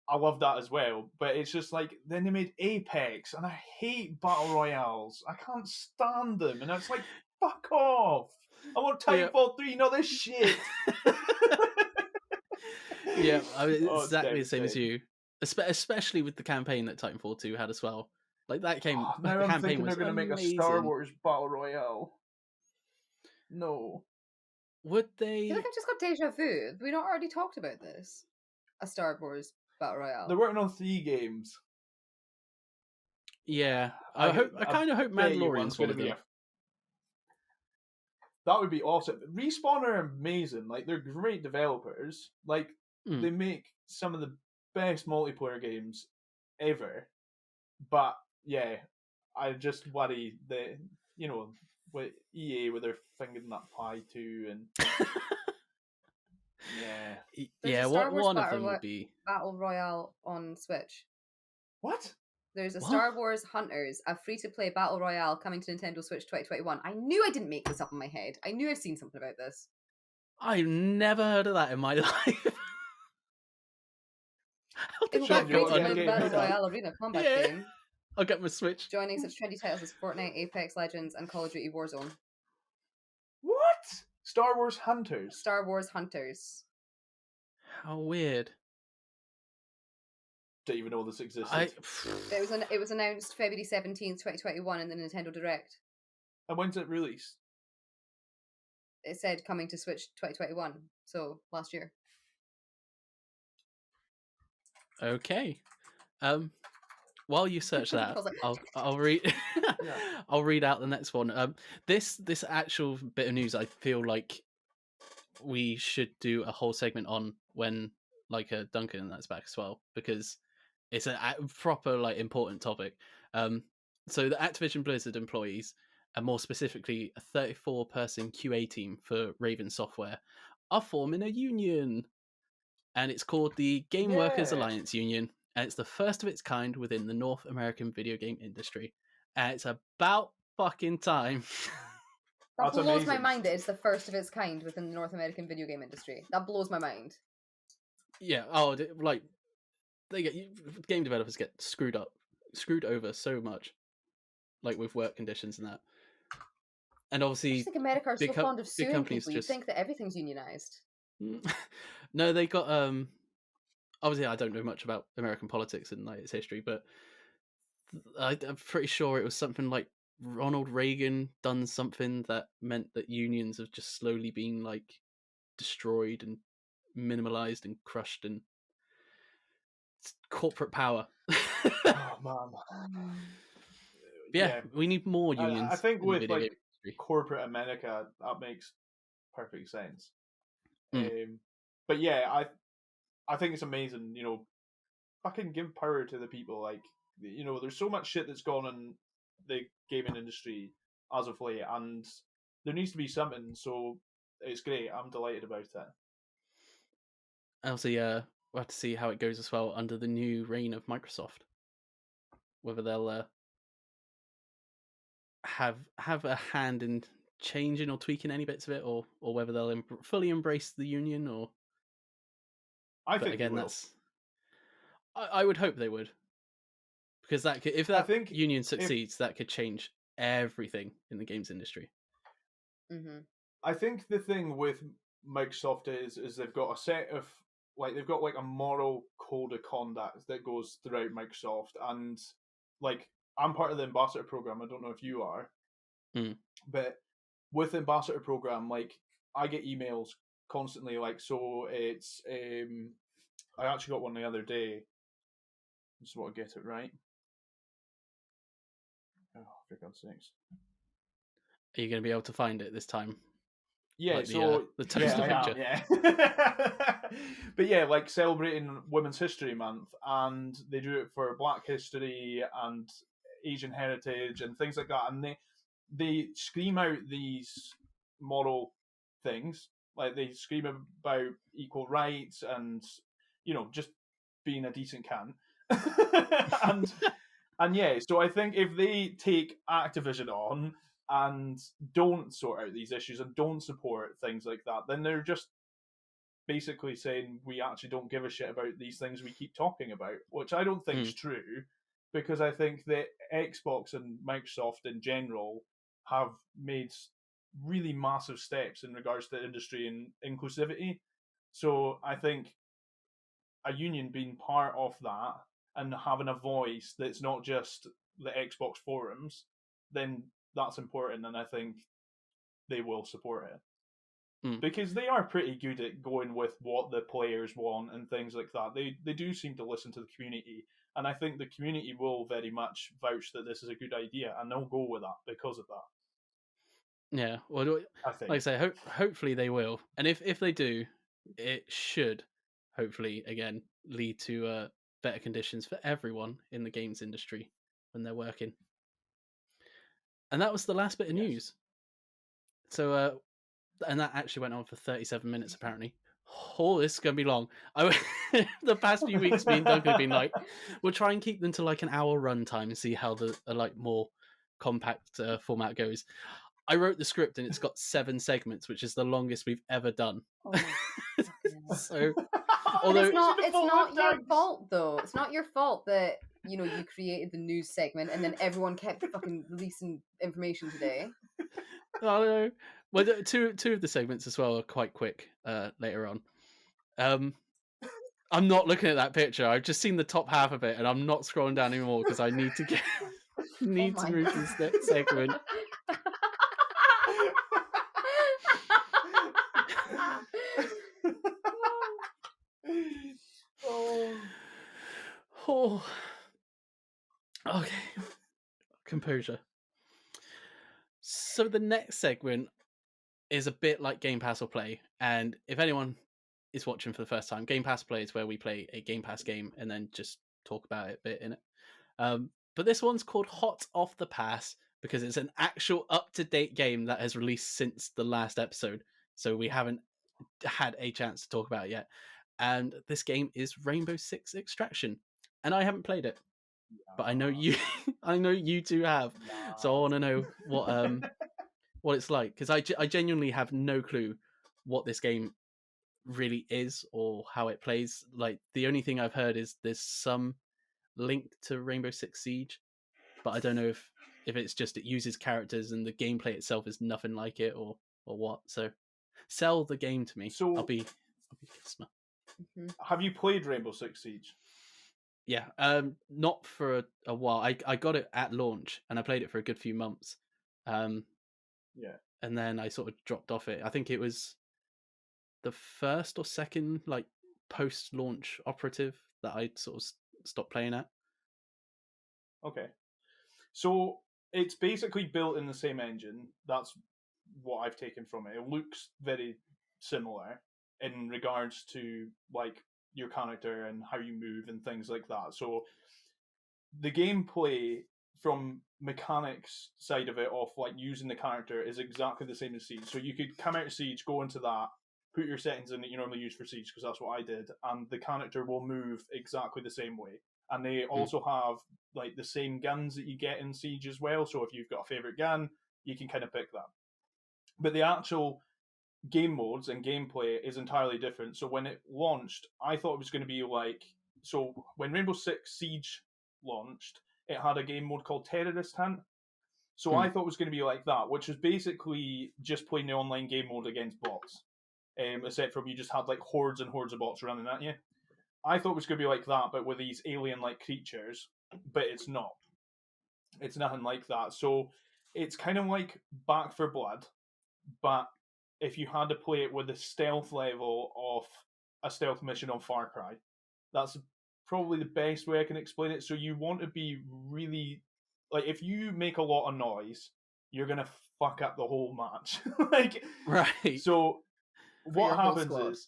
Speaker 2: I love that as well. But it's just like then they made Apex, and I hate battle royales. I can't stand them, and it's like fuck off. I want Titanfall 3, not this shit.
Speaker 1: Yeah, I mean, it's exactly the same as you. Especially with the campaign that Titanfall 2 had as well. Like that
Speaker 2: Now
Speaker 1: campaign
Speaker 2: I'm thinking
Speaker 1: was
Speaker 2: they're going to make a Star Wars battle royale. No.
Speaker 1: Would
Speaker 3: I
Speaker 1: they?
Speaker 3: feel like I've just got deja vu. Have we not already talked about this? A Star Wars battle royale.
Speaker 2: They're working on 3 games.
Speaker 1: Yeah, I kind of hope Mandalorian's one of them.
Speaker 2: That would be awesome. Respawn are amazing. Like they're great developers. Like they make some of the best multiplayer games ever. But yeah, I just worry that with EA with their finger in that pie too, and
Speaker 3: There's a Star Wars
Speaker 1: one of them would be
Speaker 3: Battle Royale on Switch.
Speaker 2: What?
Speaker 3: There's a Star Wars Hunters, a free-to-play Battle Royale coming to Nintendo Switch 2021. I knew I didn't make this up in my head. I knew I've seen something about this.
Speaker 1: I've never heard of that in my life.
Speaker 3: It'll be a free-to-play Battle Royale arena combat game.
Speaker 1: I'll get my Switch.
Speaker 3: Joining such trendy titles as Fortnite, Apex Legends, and Call of Duty Warzone.
Speaker 2: What? Star Wars Hunters?
Speaker 3: Star Wars Hunters.
Speaker 1: How weird.
Speaker 2: Don't even know this existed.
Speaker 3: It was announced February 17th, 2021 in the Nintendo Direct.
Speaker 2: And when's it released?
Speaker 3: It said coming to Switch 2021, so last year.
Speaker 1: Okay. While you search that, I'll read. I'll read out the next one. This actual bit of news, I feel like we should do a whole segment on when Duncan and that's back as well, because it's a proper important topic. So the Activision Blizzard employees, and more specifically a 34-person QA team for Raven Software, are forming a union, and it's called the Game Workers Alliance Union, and it's the first of its kind within the North American video game industry, and it's about fucking time.
Speaker 3: That blows my mind that it's the first of its kind within the North American video game industry. That blows my mind.
Speaker 1: Yeah, game developers get screwed over so much, with work conditions and that. And obviously,
Speaker 3: I just think America are so fond of suing people. You think that everything's unionized.
Speaker 1: No, they got obviously I don't know much about American politics and its history, but I'm pretty sure it was something like Ronald Reagan done something that meant that unions have just slowly been destroyed and minimalized and crushed, and corporate power.
Speaker 2: Oh man.
Speaker 1: Yeah, we need more unions.
Speaker 2: I think with corporate America, that makes perfect sense. But yeah, I think it's amazing. Fucking give power to the people. There's so much shit that's gone on the gaming industry as of late, and there needs to be something. So it's great. I'm delighted about it.
Speaker 1: Also, we'll have to see how it goes as well under the new reign of Microsoft. Whether they'll have a hand in changing or tweaking any bits of it, or whether they'll fully embrace the union, or.
Speaker 2: I think
Speaker 1: again, I would hope they would, because if that union succeeds, that could change everything in the games industry.
Speaker 3: Mm-hmm.
Speaker 2: I think the thing with Microsoft is they've got a set of they've got a moral code of conduct that goes throughout Microsoft, and I'm part of the ambassador program. I don't know if you are, but with the ambassador program, I get emails constantly. So it's I actually got one the other day. Just want to get it right. Oh, for God's sakes!
Speaker 1: Are you going to be able to find it this time?
Speaker 2: Yeah,
Speaker 1: the toaster picture.
Speaker 2: Yeah. But yeah, celebrating Women's History Month, and they do it for Black History and Asian heritage and things like that, and they scream out these moral things Like, they scream about equal rights and, just being a decent cunt. and yeah, so I think if they take Activision on and don't sort out these issues and don't support things like that, then they're just basically saying we actually don't give a shit about these things we keep talking about, which I don't think is true, because I think that Xbox and Microsoft in general have made really massive steps in regards to industry and inclusivity. So I think a union being part of that and having a voice that's not just the Xbox forums, then that's important, and I think they will support it. Because they are pretty good at going with what the players want and things like that. They do seem to listen to the community, and I think the community will very much vouch that this is a good idea, and they'll go with that because of that.
Speaker 1: Yeah, well,
Speaker 2: I think.
Speaker 1: like I say, hopefully they will, and if they do, it should hopefully again lead to better conditions for everyone in the games industry when they're working. And that was the last bit of news. So, and that actually went on for 37 minutes apparently. Oh, this is going to be long. The past few weeks me and Duncan have been like, we'll try and keep them to like an hour runtime and see how the like more compact format goes. I wrote the script and it's got 7 segments, which is the longest we've ever done. So, although
Speaker 3: it's not your fault though. It's not your fault that you created the news segment and then everyone kept fucking releasing information today.
Speaker 1: Oh, well, two of the segments as well are quite quick later on. I'm not looking at that picture. I've just seen the top half of it, and I'm not scrolling down anymore because I need to get to move to this next segment. Oh. Okay. Composure. So the next segment is a bit like Game Pass or Play, and if anyone is watching for the first time, Game Pass Play is where we play a Game Pass game and then just talk about it a bit in it. But this one's called Hot Off the Pass because it's an actual up-to-date game that has released since the last episode, so we haven't had a chance to talk about it yet. And this game is Rainbow Six Extraction, and I haven't played it, but I know you two have. So I want to know what it's like, because I genuinely have no clue what this game really is or how it plays. Like, the only thing I've heard is there's some link to Rainbow Six Siege, but I don't know if it's just it uses characters and the gameplay itself is nothing like it or what. So sell the game to me.
Speaker 2: So
Speaker 1: I'll be customer.
Speaker 2: Have you played Rainbow Six Siege?
Speaker 1: Yeah, not for a while. I got it at launch and I played it for a good few months.
Speaker 2: Yeah.
Speaker 1: And then I sort of dropped off it. I think it was the first or second like post-launch operative that I sort of stopped playing at.
Speaker 2: Okay. So it's basically built in the same engine. That's what I've taken from it. It looks very similar in regards to like your character and how you move and things like that. So the gameplay from mechanics side of it, of like using the character, is exactly the same as Siege. So you could come out of Siege, go into that, put your settings in that you normally use for Siege, because that's what I did, and the character will move exactly the same way. And they also have like the same guns that you get in Siege as well. So if you've got a favorite gun, you can kind of pick that. But the actual game modes and gameplay is entirely different. So when it launched, I thought it was going to be like, so when Rainbow Six Siege launched, it had a game mode called Terrorist Hunt. So I thought it was going to be like that, which was basically just playing the online game mode against bots. Except for you just had like hordes and hordes of bots running at you. I thought it was going to be like that, but with these alien-like creatures, but it's not. It's nothing like that. So it's kind of like Back 4 Blood, but if you had to play it with the stealth level of a stealth mission on Far Cry. That's probably the best way I can explain it. So you want to be really, like, if you make a lot of noise, you're going to fuck up the whole match. Like,
Speaker 1: right.
Speaker 2: So what happens is,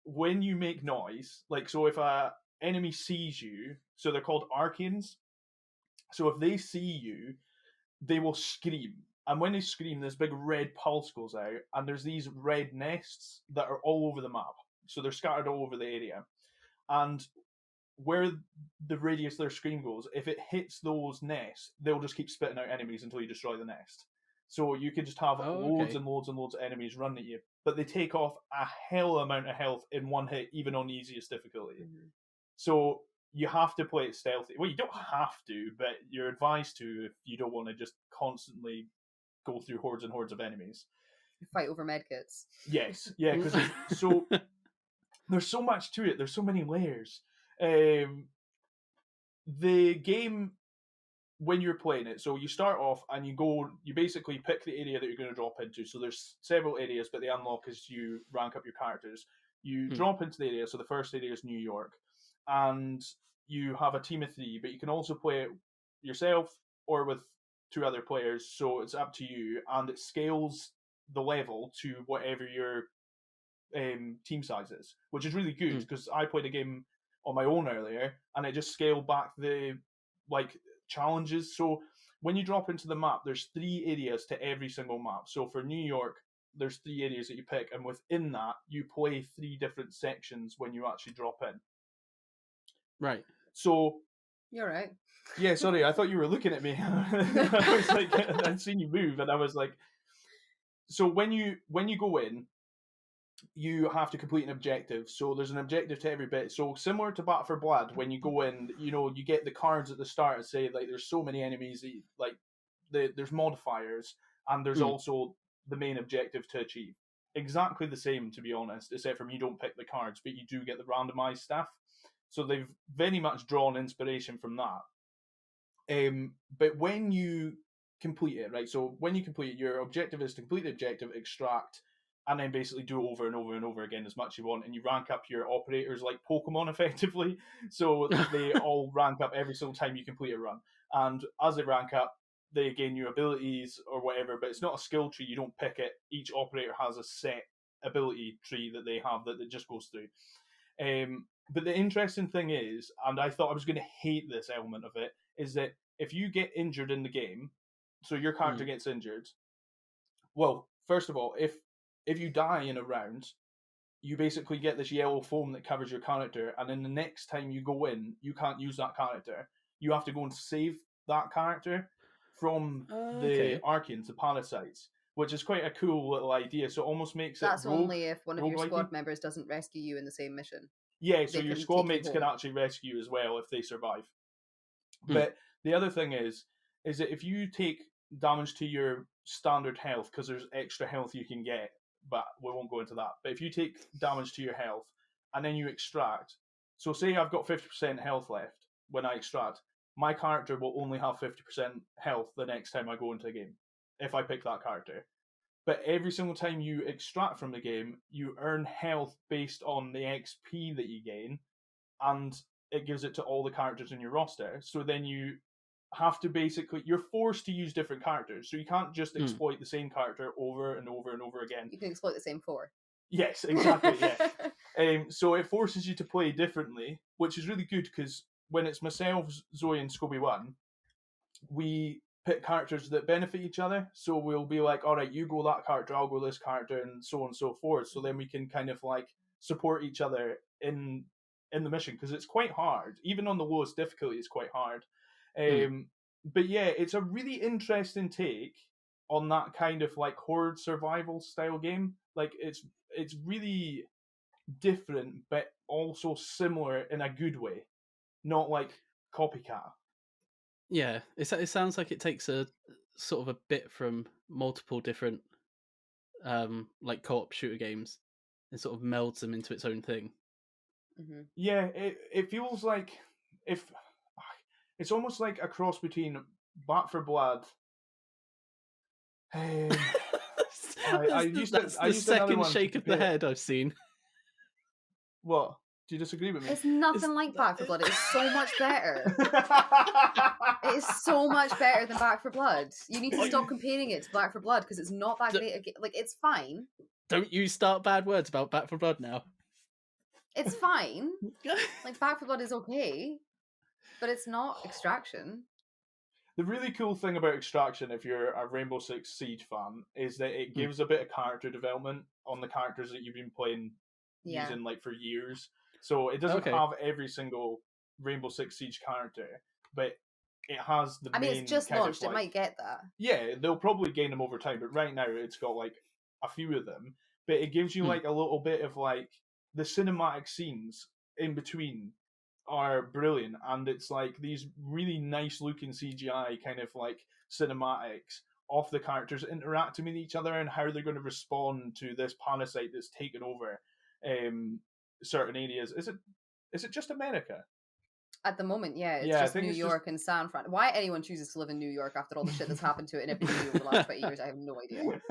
Speaker 2: when you make noise, like, so if a enemy sees you, so they're called Arcanes. So if they see you, they will scream. And when they scream, this big red pulse goes out, and there's these red nests that are all over the map. So they're scattered all over the area. And where the radius of their scream goes, if it hits those nests, they'll just keep spitting out enemies until you destroy the nest. So you can just have loads and loads and loads of enemies running at you, but they take off a hell amount of health in one hit, even on the easiest difficulty. Mm-hmm. So you have to play it stealthy. Well, you don't have to, but you're advised to if you don't want to just constantly go through hordes and hordes of enemies.
Speaker 3: You fight over medkits.
Speaker 2: Yes, yeah, because there's so much to it. There's so many layers. The game, when you're playing it, so you start off and you basically pick the area that you're going to drop into. So there's several areas, but they unlock as you rank up your characters. You drop into the area, so the first area is New York, and you have a team of 3, but you can also play it yourself or with 2 other players, so it's up to you, and it scales the level to whatever your team size is, which is really good, because I played a game on my own earlier, and it just scaled back the challenges. So when you drop into the map, there's 3 areas to every single map. So for New York, there's 3 areas that you pick, and within that, you play 3 different sections when you actually drop in.
Speaker 4: Right.
Speaker 2: So
Speaker 3: you're right.
Speaker 2: Yeah, sorry, I thought you were looking at me. I was like, I'd seen you move, and I was like, so when you go in, you have to complete an objective. So there's an objective to every bit. So similar to Back 4 Blood, when you go in, you get the cards at the start and say there's so many enemies, there's modifiers, and there's also the main objective to achieve. Exactly the same, to be honest, except from you don't pick the cards, but you do get the randomized stuff. So they've very much drawn inspiration from that. But when you complete it, right? So when you complete it, your objective is to complete the objective, extract, and then basically do it over and over and over again as much as you want, and you rank up your operators like Pokemon, effectively. So they all rank up every single time you complete a run. And as they rank up, they gain new abilities or whatever, but it's not a skill tree. You don't pick it. Each operator has a set ability tree that they have that just goes through. But the interesting thing is, and I thought I was going to hate this element of it, is that if you get injured in the game, so your character gets injured, well, first of all, if you die in a round, you basically get this yellow foam that covers your character, and then the next time you go in, you can't use that character. You have to go and save that character from the Archeans, the parasites, which is quite a cool little idea. So it almost makes it
Speaker 3: That's only if one of your squad members doesn't rescue you in the same mission.
Speaker 2: Yeah, so your squad mates can actually rescue you as well if they survive. But the other thing is that if you take damage to your standard health, because there's extra health you can get, but we won't go into that. But if you take damage to your health and then you extract, so say I've got 50% health left when I extract, my character will only have 50% health the next time I go into a game, if I pick that character. But every single time you extract from the game, you earn health based on the XP that you gain, and it gives it to all the characters in your roster. So then you have to you're forced to use different characters. So you can't just exploit the same character over and over and over again.
Speaker 3: You can exploit the same 4.
Speaker 2: Yes, exactly, yeah. So it forces you to play differently, which is really good, because when it's myself, Zoe, and Scooby-1, we pick characters that benefit each other. So we'll be like, all right, you go that character, I'll go this character, and so on and so forth. So then we can kind of support each other in the mission, because it's quite hard. Even on the lowest difficulty, it's quite hard. But yeah, it's a really interesting take on that kind of horde survival style game. It's really different, but also similar in a good way, not like copycat.
Speaker 4: Yeah, it sounds like it takes a sort of a bit from multiple different co-op shooter games and sort of melds them into its own thing.
Speaker 3: Mm-hmm.
Speaker 2: Yeah, it feels like it's almost like a cross between Back 4 Blood.
Speaker 4: That's the second shake of the head I've seen.
Speaker 2: What? Do you disagree with me?
Speaker 3: It's nothing like Back 4 Blood. It's so much better. It is so much better than Back 4 Blood. You need to stop comparing it to Back 4 Blood, because it's not that great. It's fine.
Speaker 4: Don't you start bad words about Back 4 Blood now.
Speaker 3: It's fine. Back 4 Blood is okay, but it's not Extraction.
Speaker 2: The really cool thing about Extraction, if you're a Rainbow Six Siege fan, is that it gives a bit of character development on the characters that you've been playing using like for years. So it doesn't have every single Rainbow Six Siege character, but it has the main.
Speaker 3: It's just launched. It might get that.
Speaker 2: Yeah, they'll probably gain them over time, but right now it's got like a few of them. But it gives you like a little bit of like the cinematic scenes in between are brilliant, and it's like these really nice looking CGI kind of like cinematics of the characters interacting with each other and how they're going to respond to this parasite that's taken over certain areas. Is it just America?
Speaker 3: At the moment, it's just New York and San Fran. Why anyone chooses to live in New York after all the shit that's happened to it in every movie over the last 20 years, I have no idea.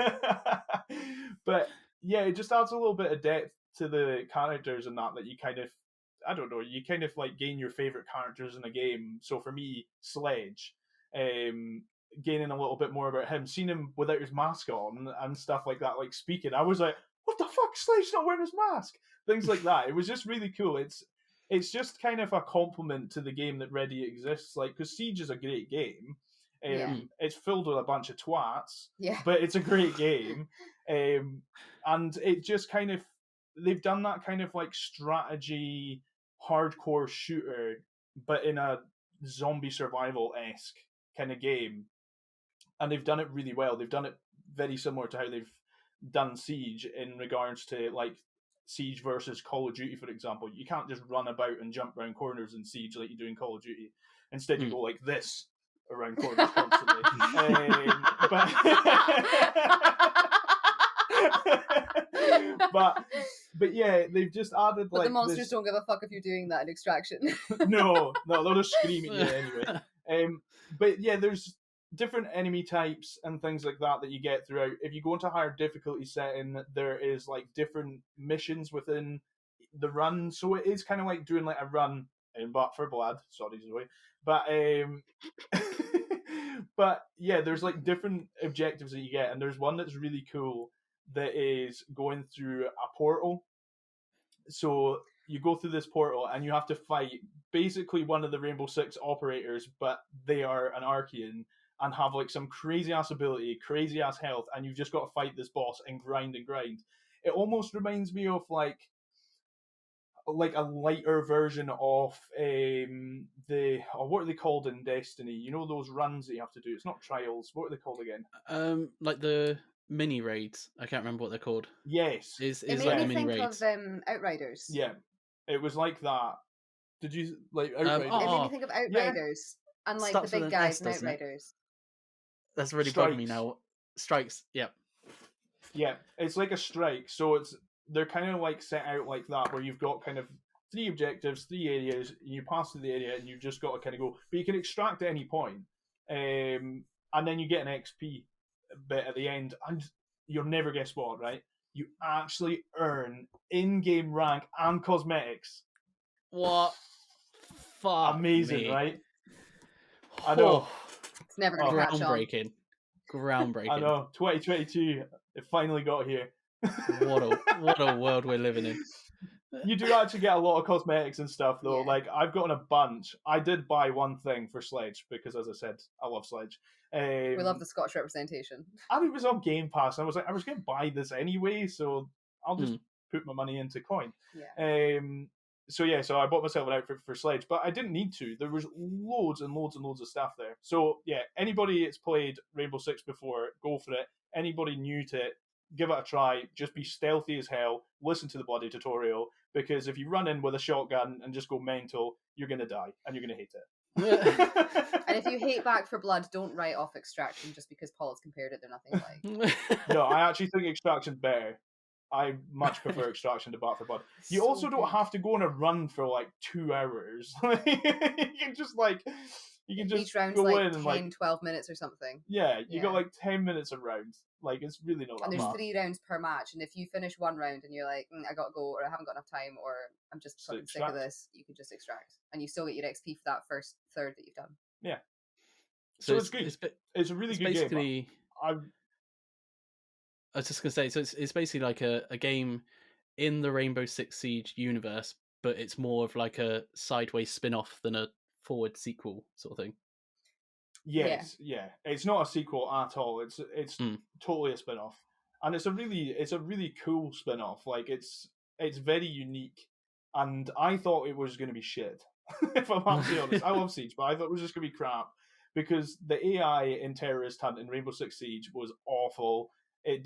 Speaker 2: But yeah, it just adds a little bit of depth to the characters and that you kind of, I don't know, you kind of like gain your favorite characters in a game. So for me, Sledge, gaining a little bit more about him, seeing him without his mask on and stuff like that, like speaking, I was like, what the fuck, Sledge's not wearing his mask? Things like that. It was just really cool. It's just kind of a compliment to the game that already exists, like, because Siege is a great game. It's filled with a bunch of twats, but it's a great game. And it just kind of, they've done that kind of like strategy, hardcore shooter, but in a zombie survival-esque kind of game. And they've done it really well. They've done it very similar to how they've done Siege in regards to like Siege versus Call of Duty, for example. You can't just run about and jump around corners in Siege like you do in Call of Duty. Instead, you go like this around corners constantly. But yeah, they've just added like.
Speaker 3: But the monsters don't give a fuck if you're doing that in Extraction.
Speaker 2: No, they'll just scream at you anyway. But yeah, there's different enemy types and things like that you get throughout. If you go into a higher difficulty setting, there is like different missions within the run, so it is kind of like doing like a run in Back for Blood. Sorry, Zoe, but but yeah, there's like different objectives that you get, and there's one that's really cool that is going through a portal. So you go through this portal and you have to fight basically one of the Rainbow Six operators, but they are an Archean and have like some crazy ass ability, crazy ass health, and you've just got to fight this boss and grind and grind. It almost reminds me of like a lighter version of what are they called in Destiny? You know those runs that you have to do. It's not trials. What are they called again?
Speaker 1: Like the mini raids. I can't remember what they're called.
Speaker 2: Yes,
Speaker 1: is
Speaker 3: it
Speaker 1: like
Speaker 3: made
Speaker 1: the
Speaker 3: me
Speaker 1: mini
Speaker 3: think
Speaker 1: raids.
Speaker 3: of Outriders.
Speaker 2: Yeah, it was like that. Did you like Outriders?
Speaker 3: It made me think of Outriders and like
Speaker 1: Starts
Speaker 3: the big
Speaker 1: with
Speaker 3: guys
Speaker 1: an S,
Speaker 3: in Outriders.
Speaker 1: That's really bugging me now. Strikes. Yep.
Speaker 2: Yeah, it's like a strike. So they're kind of like set out like that, where you've got kind of 3 objectives, 3 areas, and you pass through the area, and you've just got to kind of go. But you can extract at any point, and then you get an XP bit at the end, and you'll never guess what, right? You actually earn in-game rank and cosmetics.
Speaker 1: What? Fuck
Speaker 2: Amazing,
Speaker 1: me.
Speaker 2: right? I know.
Speaker 3: It's never going to catch on.
Speaker 1: Groundbreaking.
Speaker 2: I know. 2022, it finally got here.
Speaker 1: What a world we're living in.
Speaker 2: You do actually get a lot of cosmetics and stuff, though.
Speaker 3: Yeah.
Speaker 2: Like, I've gotten a bunch. I did buy one thing for Sledge, because, as I said, I love Sledge.
Speaker 3: We love the Scottish representation.
Speaker 2: And it was on Game Pass, and I was like, I was going to buy this anyway, so I'll just put my money into coin.
Speaker 3: Yeah.
Speaker 2: So I bought myself an outfit for Sledge, but I didn't need to. There was loads and loads and loads of stuff there. So yeah, anybody that's played Rainbow Six before, go for it. Anybody new to it, give it a try. Just be stealthy as hell. Listen to the bloody tutorial, because if you run in with a shotgun and just go mental, you're going to die, and you're going to hate it.
Speaker 3: And if you hate Back for Blood, don't write off Extraction just because Paul's compared it. They're nothing like.
Speaker 2: No, I actually think Extraction's better. I much prefer Extraction to Back for Blood. You
Speaker 3: So
Speaker 2: also don't have to go on a run for like 2 hours. You can just
Speaker 3: each round's
Speaker 2: go
Speaker 3: like
Speaker 2: in
Speaker 3: 10,
Speaker 2: and
Speaker 3: 12 minutes or something.
Speaker 2: Yeah, you got like 10 minutes a round. Like, it's really not that
Speaker 3: And there's
Speaker 2: much.
Speaker 3: 3 rounds per match, and if you finish one round and you're like, I gotta go, or I haven't got enough time, or I'm just fucking sick of this, you can just extract, and you still get your XP for that first third that you've done.
Speaker 2: Yeah. So it's good. It's a really good game. I
Speaker 1: was just gonna say, so it's basically like a game in the Rainbow Six Siege universe, but it's more of like a sideways spin-off than a forward sequel sort of thing.
Speaker 2: Yes, yeah. It's not a sequel at all. It's totally a spin-off. And it's a really cool spin-off. Like it's very unique. And I thought it was going to be shit. If I'm absolutely honest. I love Siege, but I thought it was just going to be crap. Because the AI in Terrorist Hunt and Rainbow Six Siege was awful. It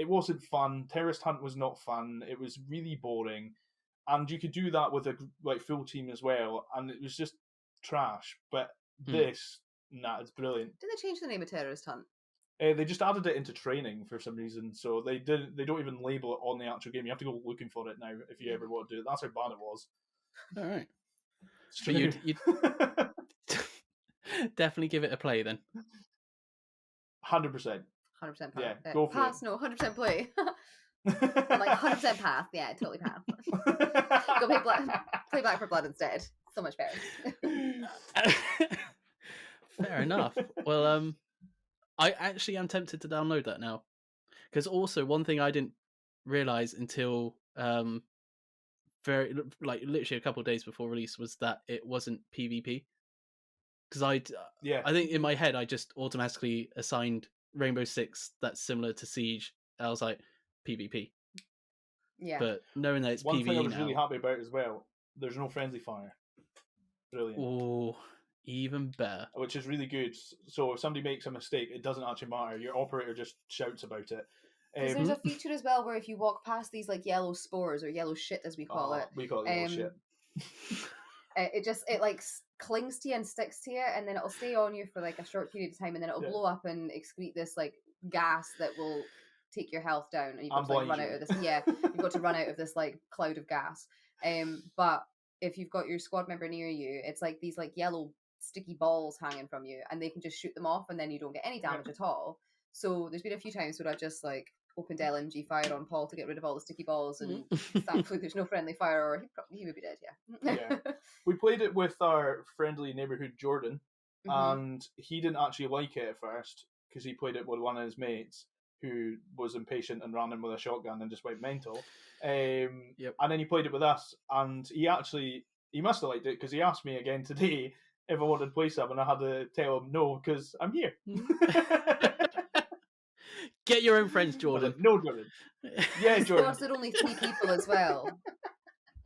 Speaker 2: wasn't fun. Terrorist Hunt was not fun. It was really boring. And you could do that with a full team as well, and it was just trash. But this, it's brilliant.
Speaker 3: Did they change the name of Terrorist Hunt?
Speaker 2: They just added it into training for some reason, so they don't even label it on the actual game. You have to go looking for it now if you ever want to do it. That's how bad it was.
Speaker 1: All right.
Speaker 2: So
Speaker 1: you'd definitely give it a play then.
Speaker 2: 100%.
Speaker 3: 100% pass.
Speaker 2: Yeah, go for
Speaker 3: pass,
Speaker 2: it.
Speaker 3: No, 100% play. I'm like 100% pass. Yeah, totally pass. Go play Back 4 Blood instead. So much better.
Speaker 1: Fair enough. Well, I actually am tempted to download that now, because also one thing I didn't realize until literally a couple of days before release was that it wasn't PvP. Because I think in my head I just automatically assigned Rainbow Six that's similar to Siege. I was like PvP.
Speaker 3: Yeah.
Speaker 1: But knowing that it's
Speaker 2: one
Speaker 1: PvE
Speaker 2: thing I was
Speaker 1: now,
Speaker 2: really happy about as well, there's no friendly fire. Brilliant.
Speaker 1: Oh, even better.
Speaker 2: Which is really good. So if somebody makes a mistake, it doesn't actually matter. Your operator just shouts about it.
Speaker 3: There's a feature as well where if you walk past these like yellow spores or yellow shit as we call it.
Speaker 2: We call it yellow shit.
Speaker 3: It like clings to you and sticks to you, and then it'll stay on you for like a short period of time, and then it'll blow up and excrete this like gas that will take your health down, and you've got to like, run out of this. Yeah, you've got to run out of this like cloud of gas. But if you've got your squad member near you, it's like these like yellow sticky balls hanging from you, and they can just shoot them off, and then you don't get any damage at all. So there's been a few times where I've just like opened LMG fire on Paul to get rid of all the sticky balls, and thankfully there's no friendly fire, or he would be dead.
Speaker 2: Yeah. We played it with our friendly neighborhood Jordan, and he didn't actually like it at first because he played it with one of his mates who was impatient and ran in with a shotgun and just went mental. And then he played it with us, and he must have liked it because he asked me again today if I wanted to play some, and I had to tell him no because I'm here.
Speaker 1: Get your own friends, Jordan.
Speaker 2: No, Jordan. Yeah, Jordan.
Speaker 3: The squads are only 3 people as well.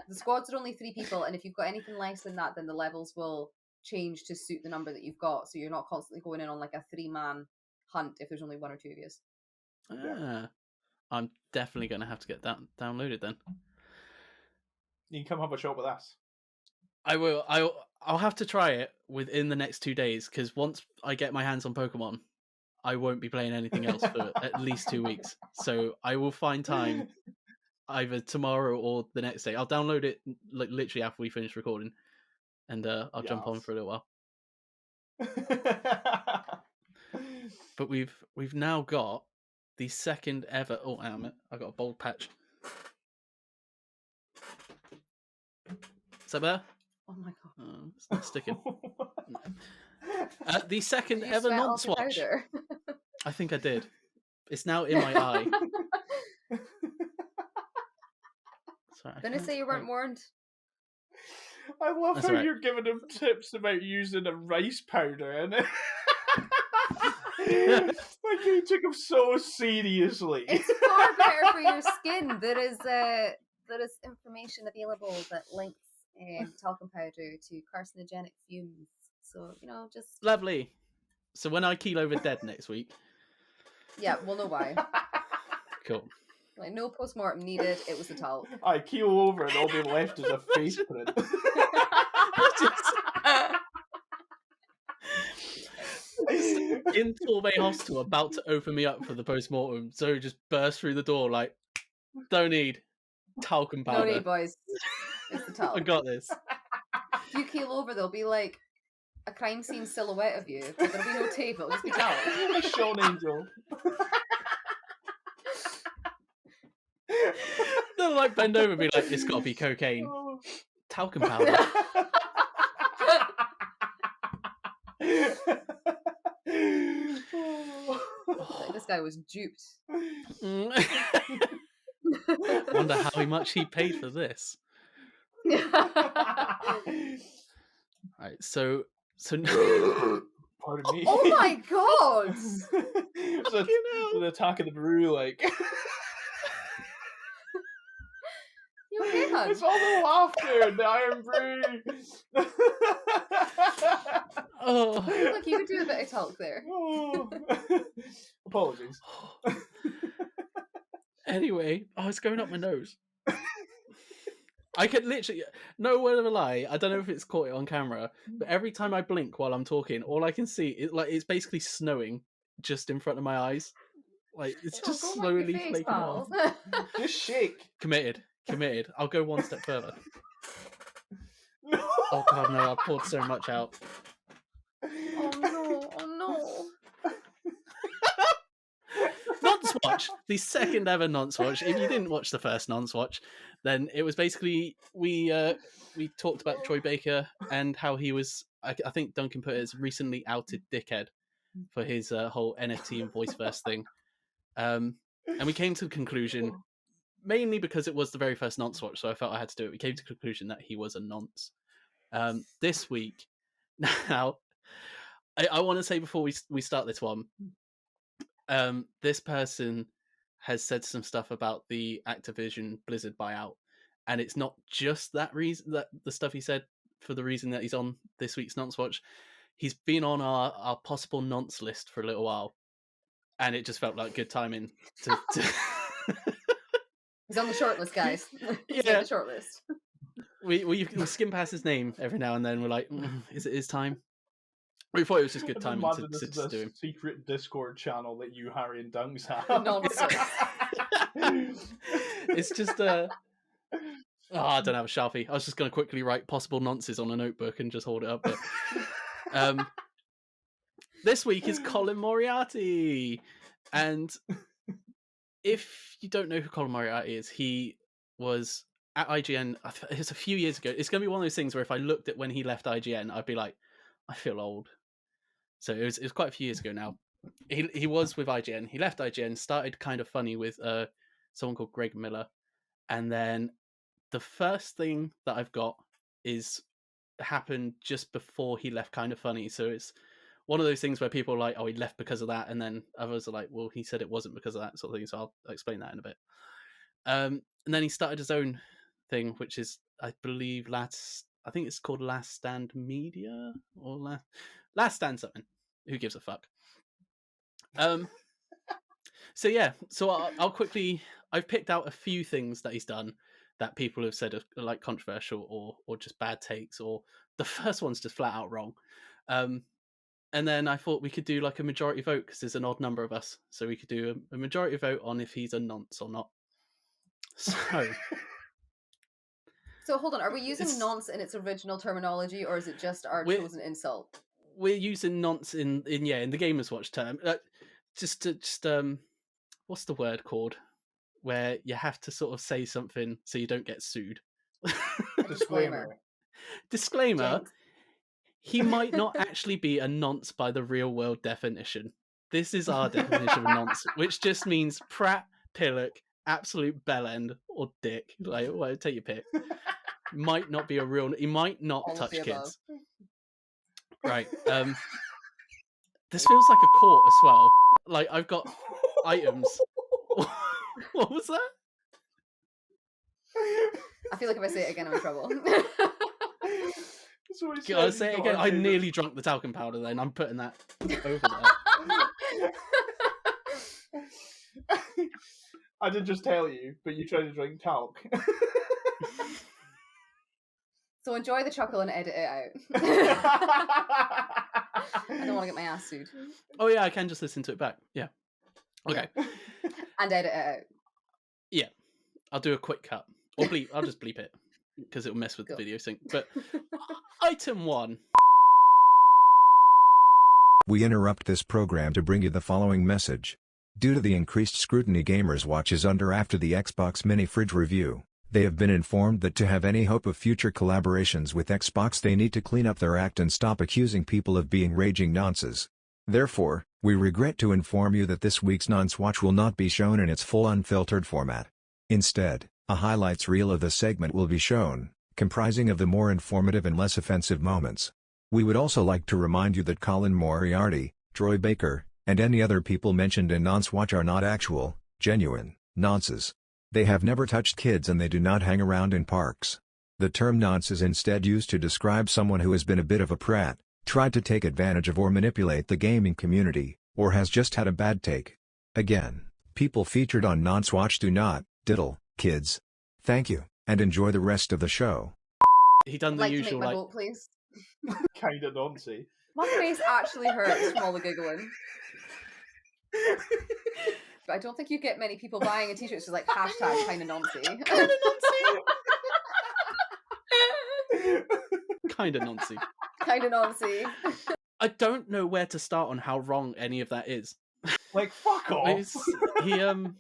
Speaker 3: The squads are only 3 people, and if you've got anything less than that, then the levels will change to suit the number that you've got, so you're not constantly going in on like a 3-man hunt if there's only 1 or 2 of you.
Speaker 1: I'm definitely going to have to get that downloaded then.
Speaker 2: You can come have a shot with us.
Speaker 1: I will. I'll have to try it within the next 2 days, because once I get my hands on Pokemon, I won't be playing anything else for at least 2 weeks. So I will find time either tomorrow or the next day. I'll download it like literally after we finish recording, and I'll jump on for a little while. But we've now got the second ever. Oh, hang on a minute. I got a bold patch. Is that better?
Speaker 3: Oh my god!
Speaker 1: Oh, it's not sticking. The second ever
Speaker 3: sweat
Speaker 1: Nonce
Speaker 3: all the
Speaker 1: Watch.
Speaker 3: powder?
Speaker 1: I think I did. It's now in my eye. Sorry,
Speaker 3: Didn't say you weren't warned.
Speaker 2: I love
Speaker 1: That's
Speaker 2: how
Speaker 1: right.
Speaker 2: you're giving him tips about using a rice powder, and like you took him so seriously.
Speaker 3: It's far better for your skin. There is information available that links talcum powder to carcinogenic fumes. So just
Speaker 1: Lovely. So when I keel over dead next week.
Speaker 3: Yeah, we'll know why.
Speaker 1: Cool.
Speaker 3: Like no postmortem needed. It was the talc.
Speaker 2: I keel over and all be left is a face print.
Speaker 1: In Torbay Hospital, about to open me up for the post-mortem, so just burst through the door like, don't need talcum powder.
Speaker 3: No need, boys. It's the talc.
Speaker 1: I got this.
Speaker 3: If you keel over, there'll be like a crime scene silhouette of you, but there'll be no tape. It'll just be talc.
Speaker 2: A Shaun Angel.
Speaker 1: They'll like bend over and be like, it's got to be cocaine. Talcum powder.
Speaker 3: Like, this guy was duped.
Speaker 1: Wonder how much he paid for this. Right, so
Speaker 2: Pardon me.
Speaker 3: Oh my god!
Speaker 2: It's an attack of the brew, like.
Speaker 3: You okay, hon?
Speaker 2: It's all the laughter and the Iron Brew.
Speaker 4: Oh.
Speaker 3: I feel like you could do a bit of talk there.
Speaker 2: Oh. Apologies.
Speaker 4: Anyway, it's going up my nose. I could literally, no word of a lie, I don't know if it's caught it on camera, but every time I blink while I'm talking, all I can see is it's basically snowing just in front of my eyes. Like it's just
Speaker 3: go
Speaker 4: slowly
Speaker 3: wipe your face,
Speaker 4: flaking
Speaker 3: pal.
Speaker 4: off.
Speaker 2: Just shake.
Speaker 4: Committed. I'll go one step further.
Speaker 2: No.
Speaker 4: Oh god, no! I poured so much out.
Speaker 3: Oh no!
Speaker 4: Nonce Watch, the second ever Nonce Watch. If you didn't watch the first Nonce Watch, then it was basically we talked about Troy Baker and how he was. I think Duncan put it as recently outed dickhead for his whole NFT and voiceverse thing. And we came to the conclusion, mainly because it was the very first Nonce Watch, so I felt I had to do it. We came to the conclusion that he was a nonce. This week, now, I want to say before we start this one, this person has said some stuff about the Activision Blizzard buyout, and it's not just that reason, that the stuff he said for the reason that he's on this week's Nonce Watch. He's been on our possible nonce list for a little while, and it just felt like good timing to...
Speaker 3: He's on the shortlist, guys. He's
Speaker 4: Yeah.
Speaker 3: on the shortlist.
Speaker 4: We skim past his name every now and then. We're like, is it his time? We thought it was just good timing
Speaker 2: Imagine
Speaker 4: to
Speaker 2: this is
Speaker 4: do
Speaker 2: a
Speaker 4: him.
Speaker 2: secret Discord channel that you, Harry, and Dunks have.
Speaker 3: Nonsense.
Speaker 4: It's just I don't have a Sharpie. I was just going to quickly write possible nonces on a notebook and just hold it up. But this week is Colin Moriarty, and if you don't know who Colin Moriarty is, he was at IGN. It was a few years ago. It's going to be one of those things where if I looked at when he left IGN, I'd be like, I feel old. So it was quite a few years ago now. He was with IGN. He left IGN, started Kind of Funny with someone called Greg Miller, and then the first thing that I've got is happened just before he left Kind of Funny. So it's one of those things where people are like, oh, he left because of that, and then others are like, well, he said it wasn't because of that sort of thing. So I'll explain that in a bit. And then he started his own thing, which is, I believe, I think it's called Last Stand Media or Last Stand something. Who gives a fuck? So yeah, so I'll quickly. I've picked out a few things that he's done that people have said are like controversial or just bad takes, or the first one's just flat out wrong. And then I thought we could do like a majority vote because there's an odd number of us, so we could do a majority vote on if he's a nonce or not.
Speaker 3: So hold on, are we using nonce in its original terminology, or is it just our chosen insult?
Speaker 4: We're using nonce in the Gamers Watch term. Just what's the word called? Where you have to sort of say something so you don't get sued.
Speaker 3: Disclaimer.
Speaker 4: Disclaimer. He might not actually be a nonce by the real world definition. This is our definition of nonce, which just means prat, pillock, absolute bellend, or dick. Like, well, take your pick. Might not be a real. He might not
Speaker 3: All
Speaker 4: touch
Speaker 3: of the
Speaker 4: kids.
Speaker 3: above.
Speaker 4: Right. This feels like a court as well. Like I've got items. What was that?
Speaker 3: I feel like if I say it again, I'm in trouble.
Speaker 4: I'll say it again. I nearly drunk the talcum powder. Then I'm putting that over there.
Speaker 2: I did just tell you, but you tried to drink talc.
Speaker 3: So enjoy the chuckle and edit it out. I don't want to get my ass sued.
Speaker 4: Oh yeah, I can just listen to it back. Yeah. Okay.
Speaker 3: And edit it out.
Speaker 4: Yeah, I'll do a quick cut or bleep. I'll just bleep it because it'll mess with the video sync. But item 1.
Speaker 5: We interrupt this program to bring you the following message. Due to the increased scrutiny Gamers Watch is under after the Xbox Mini Fridge review, they have been informed that to have any hope of future collaborations with Xbox they need to clean up their act and stop accusing people of being raging nonces. Therefore, we regret to inform you that this week's Nonce Watch will not be shown in its full unfiltered format. Instead, a highlights reel of the segment will be shown, comprising of the more informative and less offensive moments. We would also like to remind you that Colin Moriarty, Troy Baker, and any other people mentioned in Nonce Watch are not actual, genuine, nonces. They have never touched kids and they do not hang around in parks. The term nonce is instead used to describe someone who has been a bit of a prat, tried to take advantage of or manipulate the gaming community, or has just had a bad take. Again, people featured on Nonce Watch do not diddle kids. Thank you, and enjoy the rest of the show.
Speaker 1: He done
Speaker 3: I'd
Speaker 1: the
Speaker 3: like
Speaker 1: usual
Speaker 3: to make my
Speaker 1: like.
Speaker 3: vote, please.
Speaker 2: Kind of noncy.
Speaker 3: My face actually hurts from all the giggling. But I don't think you get many people buying a t-shirt that's just like hashtag kind of noncy.
Speaker 1: Kind of noncy.
Speaker 3: Kind of noncy.
Speaker 1: I don't know where to start on how wrong any of that is.
Speaker 2: Like, fuck off.
Speaker 1: He
Speaker 3: What an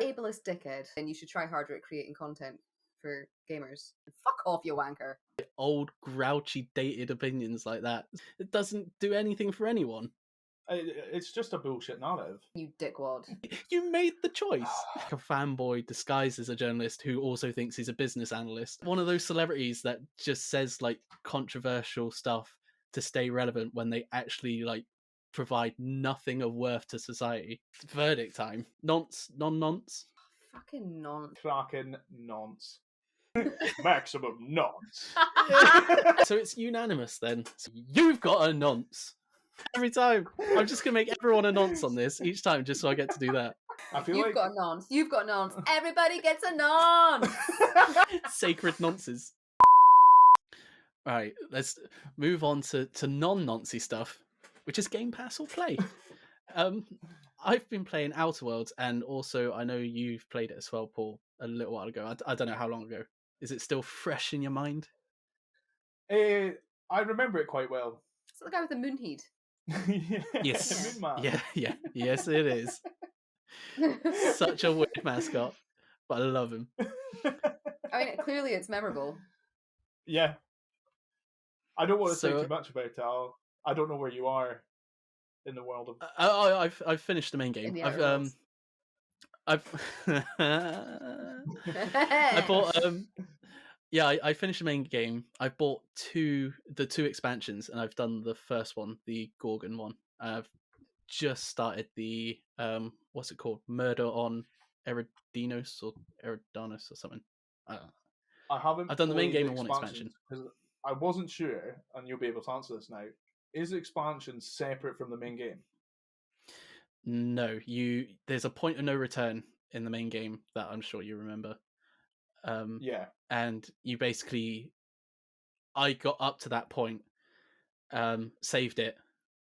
Speaker 3: ableist dickhead. And you should try harder at creating content for gamers. Fuck off, you wanker.
Speaker 1: old grouchy dated opinions like that. It doesn't do anything for anyone.
Speaker 2: It's just a bullshit narrative.
Speaker 3: You dickwad.
Speaker 1: You made the choice. Like a fanboy disguised as a journalist who also thinks he's a business analyst. One of those celebrities that just says like controversial stuff to stay relevant when they actually like provide nothing of worth to society. Verdict time. Nonce, non-nonce.
Speaker 3: Fucking nonce.
Speaker 2: Cracking nonce. Maximum nonce.
Speaker 1: So it's unanimous then. So you've got a nonce. Every time. I'm just going to make everyone a nonce on this each time just so I get to do that.
Speaker 2: I feel
Speaker 3: You've
Speaker 2: like
Speaker 3: got a nonce. You've got a nonce. Everybody gets a nonce.
Speaker 1: Sacred nonces. Right, let's move on to non-noncy stuff, which is Game Pass or Play. I've been playing Outer Worlds, and also I know you've played it as well, Paul, a little while ago. I don't know how long ago. Is it still fresh in your mind?
Speaker 2: I remember it quite well.
Speaker 3: Is that the guy with the moon heat?
Speaker 1: Yes.
Speaker 2: Moon Man.
Speaker 1: Yeah. Yes, it is. Such a weird mascot, but I love him.
Speaker 3: I mean, clearly it's memorable.
Speaker 2: Yeah. I don't want to say
Speaker 1: So-
Speaker 2: too much about it. I don't know where you are in the world of.
Speaker 1: I've finished the main
Speaker 3: In
Speaker 1: game.
Speaker 3: the
Speaker 1: I've
Speaker 3: Outer Worlds.
Speaker 1: I bought I finished the main game. I bought the two expansions, and I've done the first one, the Gorgon one. I've just started the what's it called? Murder on Eridanos or Eridanos or something.
Speaker 2: I haven't.
Speaker 1: I've done the main
Speaker 2: played
Speaker 1: game and one expansion.
Speaker 2: because I wasn't sure, and you'll be able to answer this now. Is the expansion separate from the main game?
Speaker 1: No, there's a point of no return in the main game that I'm sure you remember.
Speaker 2: Yeah.
Speaker 1: And you basically, I got up to that point, saved it,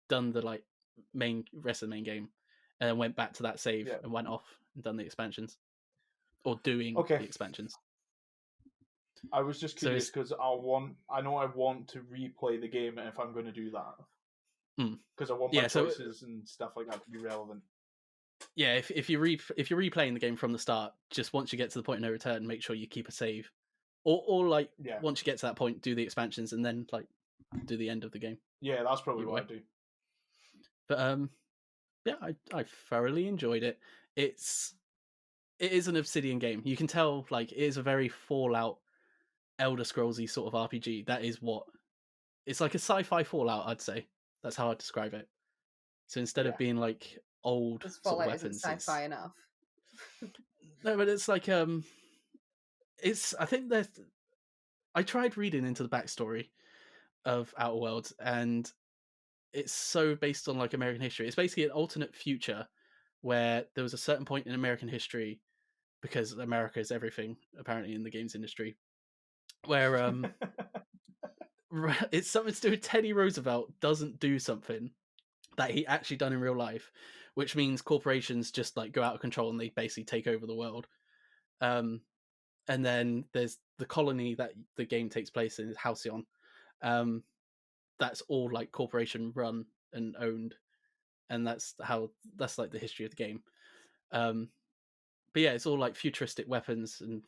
Speaker 1: done the like rest of the main game, and then went back to that save and went off and done the expansions, or doing the expansions.
Speaker 2: I was just
Speaker 1: So
Speaker 2: curious because I know I want to replay the game if I'm going to do that. Because I want my choices and stuff like that to be relevant.
Speaker 1: Yeah, if you're replaying the game from the start, just once you get to the point of no return, make sure you keep a save, or like once you get to that point, do the expansions and then like do the end of the game.
Speaker 2: Yeah, that's probably what I do.
Speaker 1: But yeah, I thoroughly enjoyed it. It is an Obsidian game. You can tell like it is a very Fallout, Elder Scrollsy sort of RPG. That is what it's like, a sci-fi Fallout, I'd say. That's how I'd describe it. So instead of being like old
Speaker 3: This
Speaker 1: sort of
Speaker 3: Fallout
Speaker 1: weapons,
Speaker 3: isn't sci-fi enough.
Speaker 1: no, but it's like it's I think that I tried reading into the backstory of Outer Worlds, and it's so based on like American history. It's basically an alternate future where there was a certain point in American history, because America is everything apparently in the games industry, where it's something to do with Teddy Roosevelt doesn't do something that he actually done in real life, which means corporations just like go out of control and they basically take over the world. And then there's the colony that the game takes place in, is Halcyon. That's all like corporation run and owned, and that's like the history of the game. But yeah, it's all like futuristic weapons and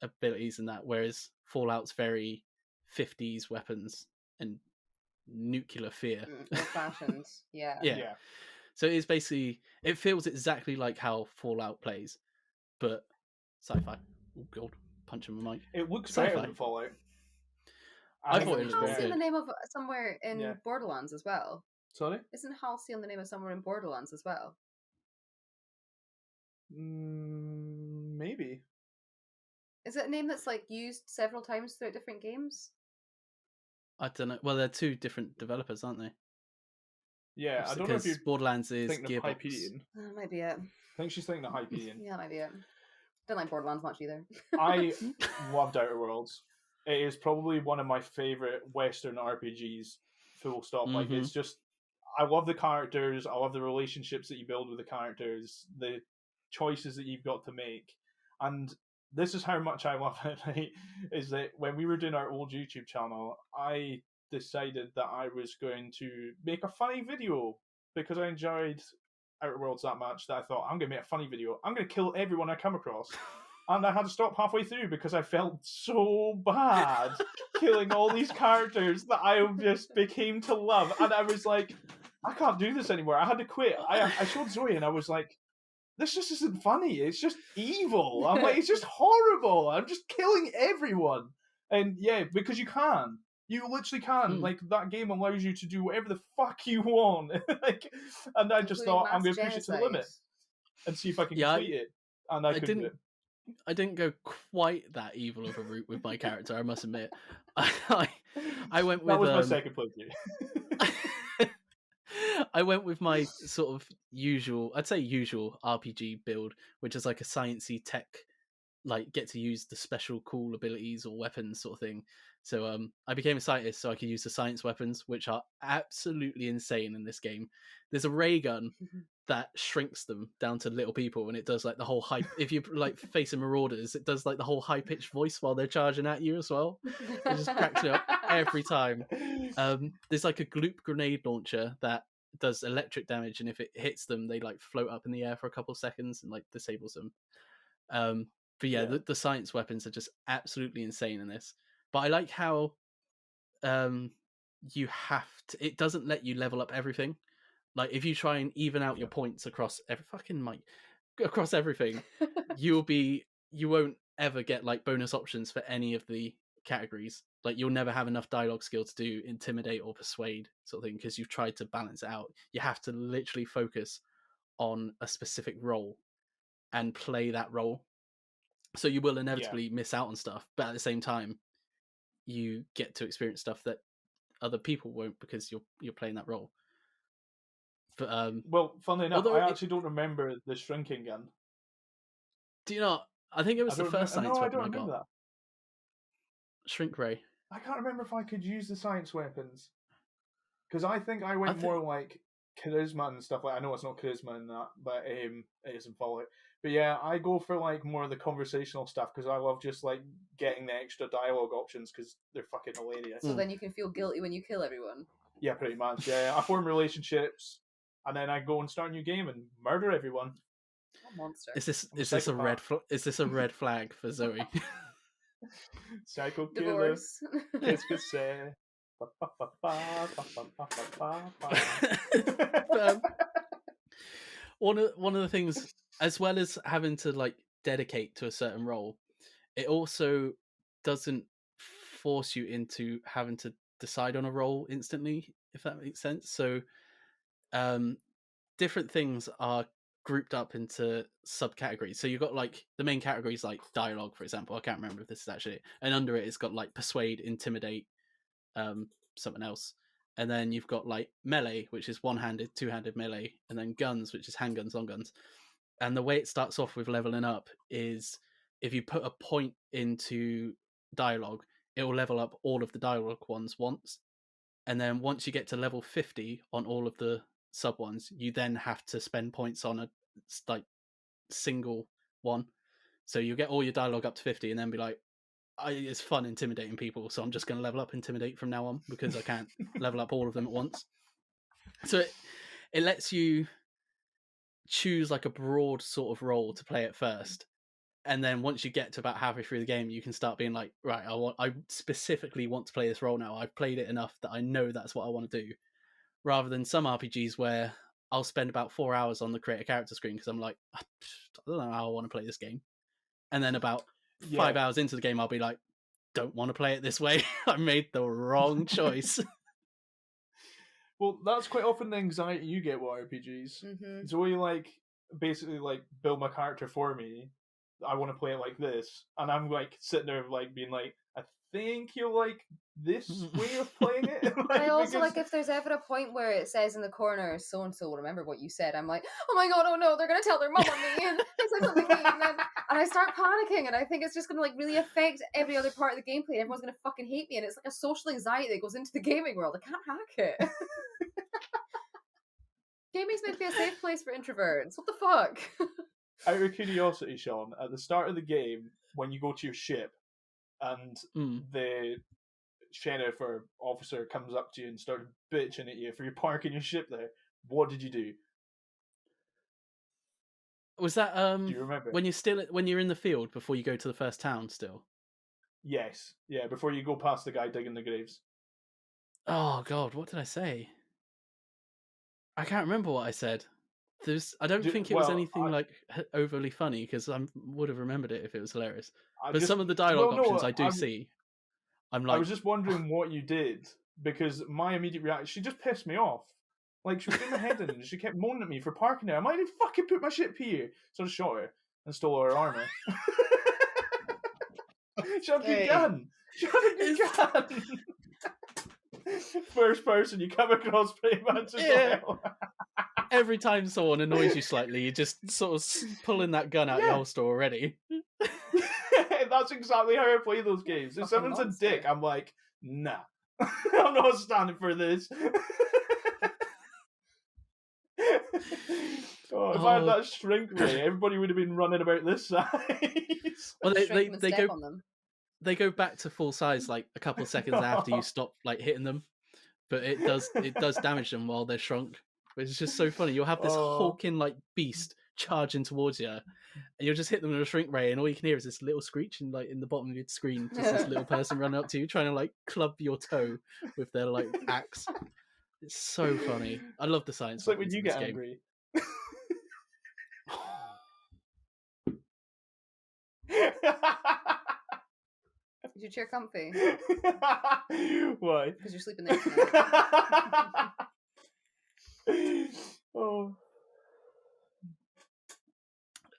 Speaker 1: abilities and that, whereas Fallout's very 50s weapons and nuclear fear.
Speaker 3: Old-fashioned, yeah.
Speaker 1: Yeah. So it's basically, it feels exactly like how Fallout plays, but sci-fi. Oh god, punching my mic.
Speaker 2: It looks
Speaker 1: Sci-fi.
Speaker 2: better than Fallout.
Speaker 1: I thought it
Speaker 3: Isn't
Speaker 1: was very
Speaker 3: Halcyon
Speaker 1: good.
Speaker 3: the name of somewhere in
Speaker 2: Yeah.
Speaker 3: Borderlands as well?
Speaker 2: Sorry?
Speaker 3: Isn't Halcyon the name of somewhere in Borderlands as well?
Speaker 2: Maybe.
Speaker 3: Is it a name that's like used several times throughout different games?
Speaker 1: I don't know. Well, they're two different developers, aren't they?
Speaker 2: Yeah, I don't know if
Speaker 1: Because
Speaker 2: you're
Speaker 1: Borderlands is
Speaker 2: thinking of
Speaker 1: Gearbox.
Speaker 2: Hyperion.
Speaker 3: That might be it.
Speaker 2: I think she's thinking of Hyperion.
Speaker 3: Yeah, that might be it. Don't like Borderlands much either.
Speaker 2: I loved Outer Worlds. It is probably one of my favorite Western RPGs. Full stop. Like
Speaker 1: Mhm.
Speaker 2: it's just, I love the characters. I love the relationships that you build with the characters. The choices that you've got to make, and this is how much I love it. Right? Is that when we were doing our old YouTube channel, I decided that I was going to make a funny video because I enjoyed Outer Worlds that much that I thought I'm going to make a funny video. I'm going to kill everyone I come across. And I had to stop halfway through because I felt so bad killing all these characters that I just became to love. And I was like, I can't do this anymore. I had to quit. I showed Zoe and I was like, this just isn't funny. It's just evil. I'm like, it's just horrible. I'm just killing everyone. And yeah, because you can. You literally can. Like, that game allows you to do whatever the fuck you want. Like, and I just thought, I'm going to push it to the limit and see if I can complete it. And I couldn't do it.
Speaker 1: I didn't go quite that evil of a route with my character, I must admit. I went with...
Speaker 2: That was my second playthrough.
Speaker 1: I went with my sort of usual, I'd say usual RPG build, which is like a sciencey tech, like get to use the special cool abilities or weapons sort of thing. So I became a scientist so I could use the science weapons, which are absolutely insane in this game. There's a ray gun that shrinks them down to little people, and it does like the whole high. If you like facing marauders, it does like the whole high pitched voice while they're charging at you as well. It just cracks me up every time. There's like a gloop grenade launcher that does electric damage, and if it hits them, they like float up in the air for a couple of seconds and like disables them. But yeah, the science weapons are just absolutely insane in this. But I like how you have to. It doesn't let you level up everything. Like if you try and even out your points across across everything, you won't ever get like bonus options for any of the categories. Like you'll never have enough dialogue skill to do intimidate or persuade sort of thing because you've tried to balance it out. You have to literally focus on a specific role and play that role. So you will inevitably miss out on stuff, but at the same time, you get to experience stuff that other people won't because you're playing that role. But
Speaker 2: well, funnily enough, I actually don't remember the shrinking gun.
Speaker 1: Do you not? I think it was the first science weapon
Speaker 2: I got. That.
Speaker 1: Shrink ray.
Speaker 2: I can't remember if I could use the science weapons because I think I went more like charisma and stuff. Like I know it's not charisma in that, but it is in Fallout. But yeah, I go for like more of the conversational stuff because I love just like getting the extra dialogue options because they're fucking hilarious.
Speaker 3: So then you can feel guilty when you kill everyone.
Speaker 2: Yeah, pretty much. Yeah, I form relationships. And then I go and start a new game and murder everyone.
Speaker 3: What monster?
Speaker 1: Is this a red is this a red flag for Zoe?
Speaker 2: Psycho killer.
Speaker 3: Divorce.
Speaker 1: One of the things, as well as having to like dedicate to a certain role, it also doesn't force you into having to decide on a role instantly, if that makes sense. So different things are grouped up into subcategories. So you've got like the main categories like dialogue, for example. I can't remember if this is actually it. And under it, it's got like persuade, intimidate, something else. And then you've got like melee, which is one-handed, two-handed melee, and then guns, which is handguns, long guns. And the way it starts off with leveling up is if you put a point into dialogue, it will level up all of the dialogue ones once. And then once you get to level 50 on all of the sub ones, you then have to spend points on a like single one. So you get all your dialogue up to 50 and then be like, it's fun intimidating people, so I'm just going to level up intimidate from now on because I can't level up all of them at once. So it lets you choose like a broad sort of role to play at first. And then once you get to about halfway through the game, you can start being like, right, I specifically want to play this role now. I've played it enough that I know that's what I want to do. Rather than some RPGs where I'll spend about 4 hours on the create a character screen because I'm like, I don't know how I want to play this game. And then about 5 hours into the game, I'll be like,
Speaker 4: don't want to play it this way. I made the wrong choice.
Speaker 2: Well, that's quite often the anxiety you get with RPGs.
Speaker 3: Mm-hmm.
Speaker 2: It's where you like basically like build my character for me. I want to play it like this, and I'm like sitting there like being like, I think you'll like this way of playing it.
Speaker 3: I also
Speaker 2: because...
Speaker 3: like if there's ever a point where it says in the corner, so and so will remember what you said. I'm like, oh my god, oh no, they're gonna tell their mum on me, and they said something mean, and I start panicking, and I think it's just gonna like really affect every other part of the gameplay. And everyone's gonna fucking hate me, and it's like a social anxiety that goes into the gaming world. I can't hack it. Gaming's meant to be a safe place for introverts. What the fuck?
Speaker 2: Out of curiosity, Shaun, at the start of the game, when you go to your ship, and the sheriff or officer comes up to you and starts bitching at you for you parking your ship there, what did you do?
Speaker 4: Was that
Speaker 2: do you remember?
Speaker 4: when you're in the field before you go to the first town still?
Speaker 2: Yes. Yeah, before you go past the guy digging the graves.
Speaker 4: Oh god, what did I say? I can't remember what I said. I don't think it was anything like overly funny, because I would have remembered it if it was hilarious. But some of the dialogue options I do see. I'm like,
Speaker 2: I was just wondering what you did, because my immediate reaction, she just pissed me off. Like, she was doing my head in, and she kept moaning at me for parking there. I might have fucking put my ship here. So I just shot her and stole her armor. She had a good gun. She had a good gun. First person you come across pretty much as well.
Speaker 4: Every time someone annoys you slightly, you just sort of pulling that gun out your holster already.
Speaker 2: That's exactly how I play those games. If someone's a dick, I'm like, nah. I'm not standing for this. If I had that shrink ray, everybody would have been running about this size.
Speaker 4: Well, they go back to full size like a couple of seconds after you stop like hitting them, but it does damage them while they're shrunk. But it's just so funny. You'll have this hulking like beast charging towards you, and you'll just hit them with a shrink ray, and all you can hear is this little screech in the bottom of your screen. Just this little person running up to you, trying to like club your toe with their like axe. It's so funny. I love the science.
Speaker 2: It's like when you get angry.
Speaker 3: Is your chair comfy?
Speaker 2: Why?
Speaker 3: Because you're sleeping there.
Speaker 2: Oh.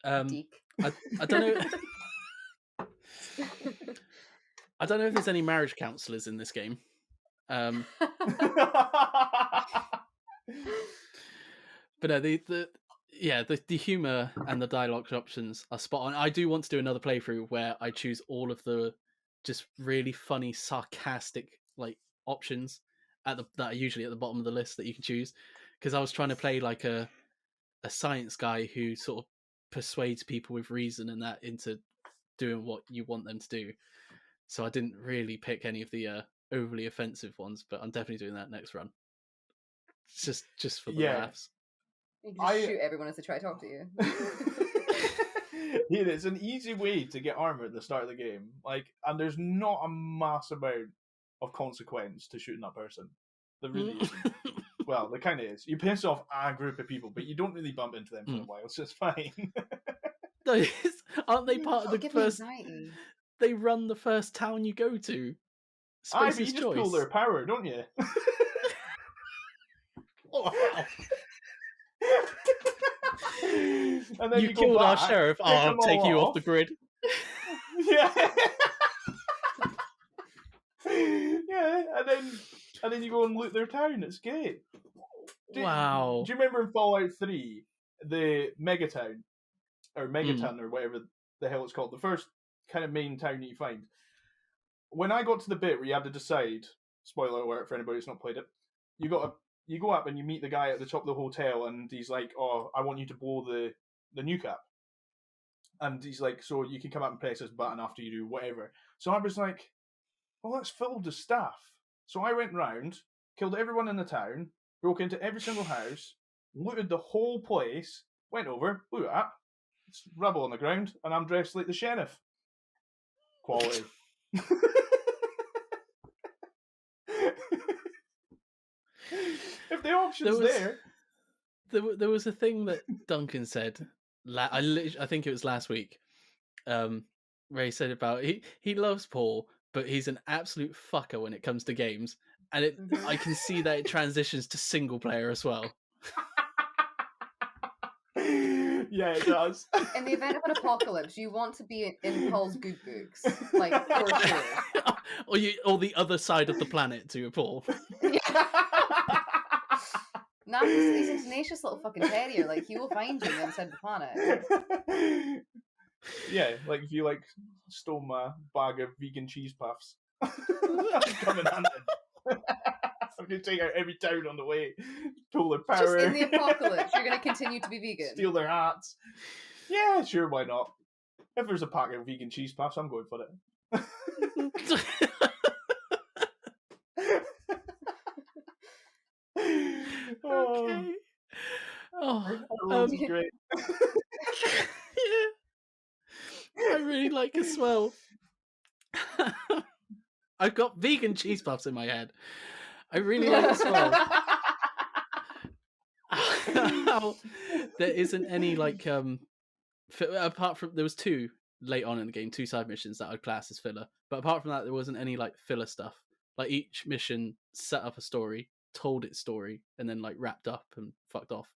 Speaker 4: I don't know. I don't know if there's any marriage counselors in this game. But no, the humor and the dialogue options are spot on. I do want to do another playthrough where I choose all of the just really funny, sarcastic like options that are usually at the bottom of the list that you can choose. Because I was trying to play like a science guy who sort of persuades people with reason and that into doing what you want them to do. So I didn't really pick any of the overly offensive ones, but I'm definitely doing that next run. It's just for the laughs.
Speaker 3: You can just shoot everyone as they try to talk to you.
Speaker 2: Yeah, it's an easy way to get armor at the start of the game. Like, and there's not a mass amount of consequence to shooting that person. There really isn't. Well, there kind of is. You piss off a group of people, but you don't really bump into them for a while, so it's fine.
Speaker 4: Aren't they part of the first?
Speaker 3: Anxiety.
Speaker 4: They run the first town you go to.
Speaker 2: But you just pull their power, don't you?
Speaker 4: Oh,
Speaker 2: and then
Speaker 4: you killed our sheriff. I'll take you off the grid.
Speaker 2: Yeah. Yeah, and then you go and loot their town. It's great.
Speaker 4: Wow.
Speaker 2: Do you remember in Fallout 3, the Megatown, or Megaton, or whatever the hell it's called, the first kind of main town that you find? When I got to the bit where you had to decide, spoiler alert for anybody who's not played it, you go up and you meet the guy at the top of the hotel, and he's like, "Oh, I want you to blow the nuke up." And he's like, "So you can come up and press this button after you do whatever." So I was like, "Well, that's filled with stuff." So I went round, killed everyone in the town, broke into every single house, looted the whole place, went over, blew it up, it's rubble on the ground, and I'm dressed like the sheriff. Quality. If the option's
Speaker 4: there was a thing that Duncan said. I think it was last week, where he said about he loves Paul, but he's an absolute fucker when it comes to games. And I can see that it transitions to single player as well.
Speaker 2: Yeah, it does.
Speaker 3: In the event of an apocalypse, you want to be in Paul's good books, like for sure.
Speaker 4: or the other side of the planet to Paul.
Speaker 3: Nah, he's a tenacious little fucking terrier. Like, he will find you on the other side of the planet.
Speaker 2: Yeah, like if you like stole my bag of vegan cheese puffs, I'm coming hunting. I'm gonna take out every town on the way, pull their power.
Speaker 3: Just in the apocalypse, you're gonna continue to be vegan.
Speaker 2: Steal their hats. Yeah, sure, why not? If there's a pack of vegan cheese puffs, I'm going for it.
Speaker 4: Okay.
Speaker 2: That's great.
Speaker 4: Yeah. I really like as well. I've got vegan cheese puffs in my head. I really like as well how there isn't any like apart from there was two late on in the game, two side missions that I'd class as filler, but apart from that there wasn't any like filler stuff. Like each mission set up a story, told its story, and then like wrapped up and fucked off.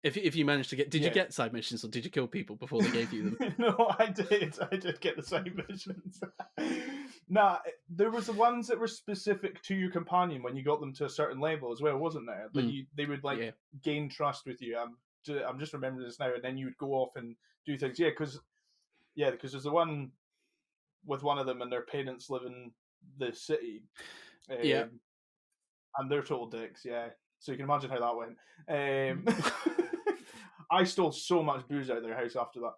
Speaker 4: If you managed to get, did you get side missions or did you kill people before they gave you them?
Speaker 2: No, I did get the side missions. Nah, there was the ones that were specific to your companion when you got them to a certain level as well, wasn't there? That they would like gain trust with you. I'm just remembering this now, and then you would go off and do things. Yeah, because there's the one with one of them and their parents live in the city. And they're total dicks. Yeah, so you can imagine how that went. I stole so much booze out of their house after that.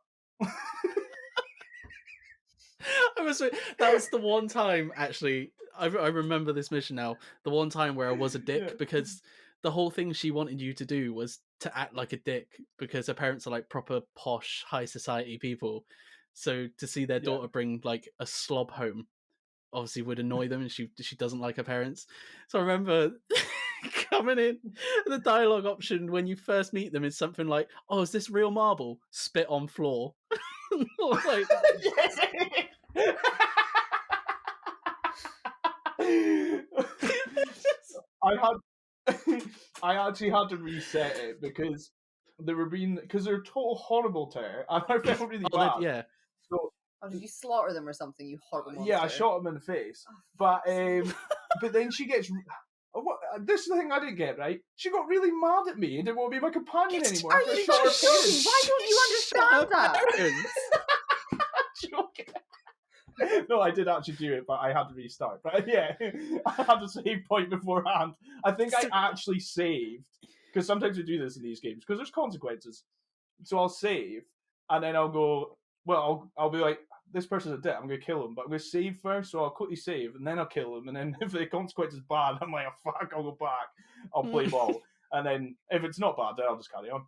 Speaker 4: That was the one time, actually, I remember this mission now, the one time where I was a dick, because the whole thing she wanted you to do was to act like a dick, because her parents are like proper posh, high society people. So to see their daughter bring like a slob home obviously would annoy them, and she doesn't like her parents. So I remember coming in, the dialogue option when you first meet them is something like, "Oh, is this real marble? Spit on floor." Like,
Speaker 2: I actually had to reset it because they're total horrible to her, and I felt really bad. So,
Speaker 3: did you slaughter them or something? You horrible monster.
Speaker 2: Yeah, I shot him in the face, but then she gets. This is the thing I didn't get, right? She got really mad at me and didn't want to be my companion anymore.
Speaker 3: Are you joking? Why don't you understand that?
Speaker 2: I'm joking. No, I did actually do it, but I had to restart. But yeah, I had a save point beforehand. I think I actually saved, because sometimes we do this in these games, because there's consequences. So I'll save, and then I'll go, well, I'll be like, this person's a dick, I'm going to kill him, but I'm going to save first, so I'll quickly save, and then I'll kill him, and then if the consequence is bad, I'm like, oh, fuck, I'll go back, I'll play ball, and then if it's not bad, then I'll just carry on.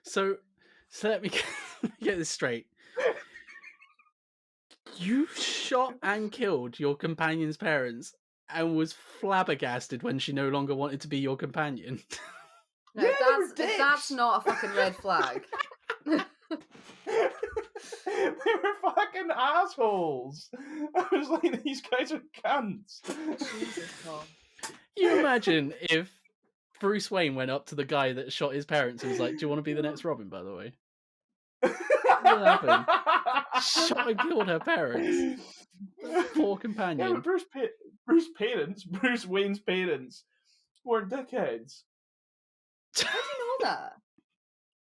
Speaker 4: So let me get this straight. You shot and killed your companion's parents and was flabbergasted when she no longer wanted to be your companion.
Speaker 3: No, if that's not a fucking red flag.
Speaker 2: They were fucking assholes. I was like, these guys are cunts.
Speaker 3: Jesus, God.
Speaker 4: You imagine if Bruce Wayne went up to the guy that shot his parents and was like, "Do you want to be the next Robin, by the way?" What happened? Shot and killed her parents. Poor companion.
Speaker 2: Yeah, but Bruce Wayne's parents weren't dickheads.
Speaker 3: How do you know that?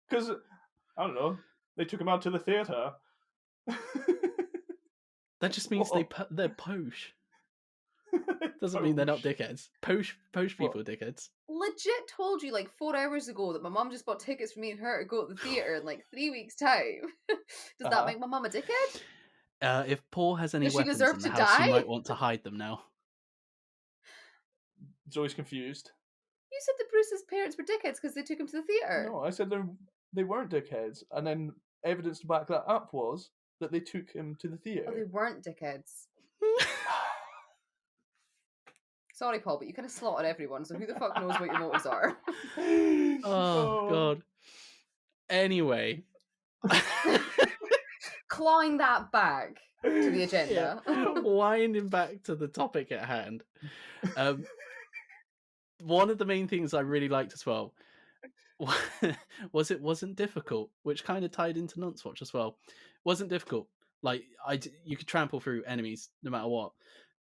Speaker 2: Because, I don't know, they took him out to the theatre.
Speaker 4: That just means they're posh. Doesn't mean they're not dickheads. Posh people are dickheads.
Speaker 3: Legit told you like 4 hours ago that my mum just bought tickets for me and her to go to the theatre in like 3 weeks' time. Does that make my mum a dickhead?
Speaker 4: If Paul has any weapons in the house,
Speaker 3: die?
Speaker 4: you might want to hide them now.
Speaker 2: Zoe's confused.
Speaker 3: You said that Bruce's parents were dickheads because they took him to the theatre.
Speaker 2: No, I said they weren't dickheads, and then evidence to back that up was that they took him to the theatre.
Speaker 3: Oh, they weren't dickheads. Sorry, Paul, but you kind of slaughtered everyone, so who the fuck knows what your motives are?
Speaker 4: Oh, God. Anyway.
Speaker 3: clawing that back to the agenda.
Speaker 4: Winding back to the topic at hand. One of the main things I really liked as well was it wasn't difficult, which kind of tied into Nonce Watch as well. Wasn't difficult. Like you could trample through enemies no matter what.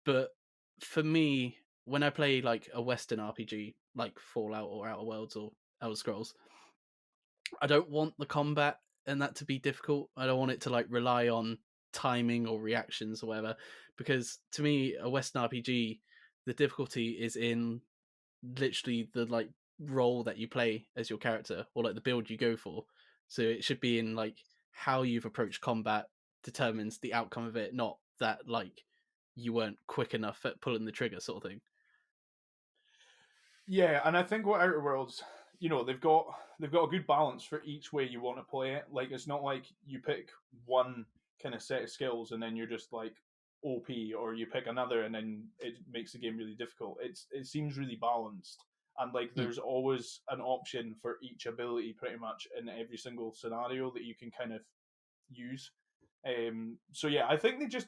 Speaker 4: But for me, when I play like a Western RPG, like Fallout or Outer Worlds or Elder Scrolls, I don't want the combat and that to be difficult. I don't want it to like rely on timing or reactions or whatever. Because to me, a Western RPG, the difficulty is in literally the like role that you play as your character or like the build you go for. So it should be in like how you've approached combat determines the outcome of it, not that like you weren't quick enough at pulling the trigger sort of thing.
Speaker 2: Yeah, and I think what Outer Worlds, they've got a good balance for each way you want to play it. Like, it's not like you pick one kind of set of skills and then you're just like OP, or you pick another and then it makes the game really difficult. It seems really balanced, and like there's always an option for each ability pretty much in every single scenario that you can kind of use. So yeah, I think they just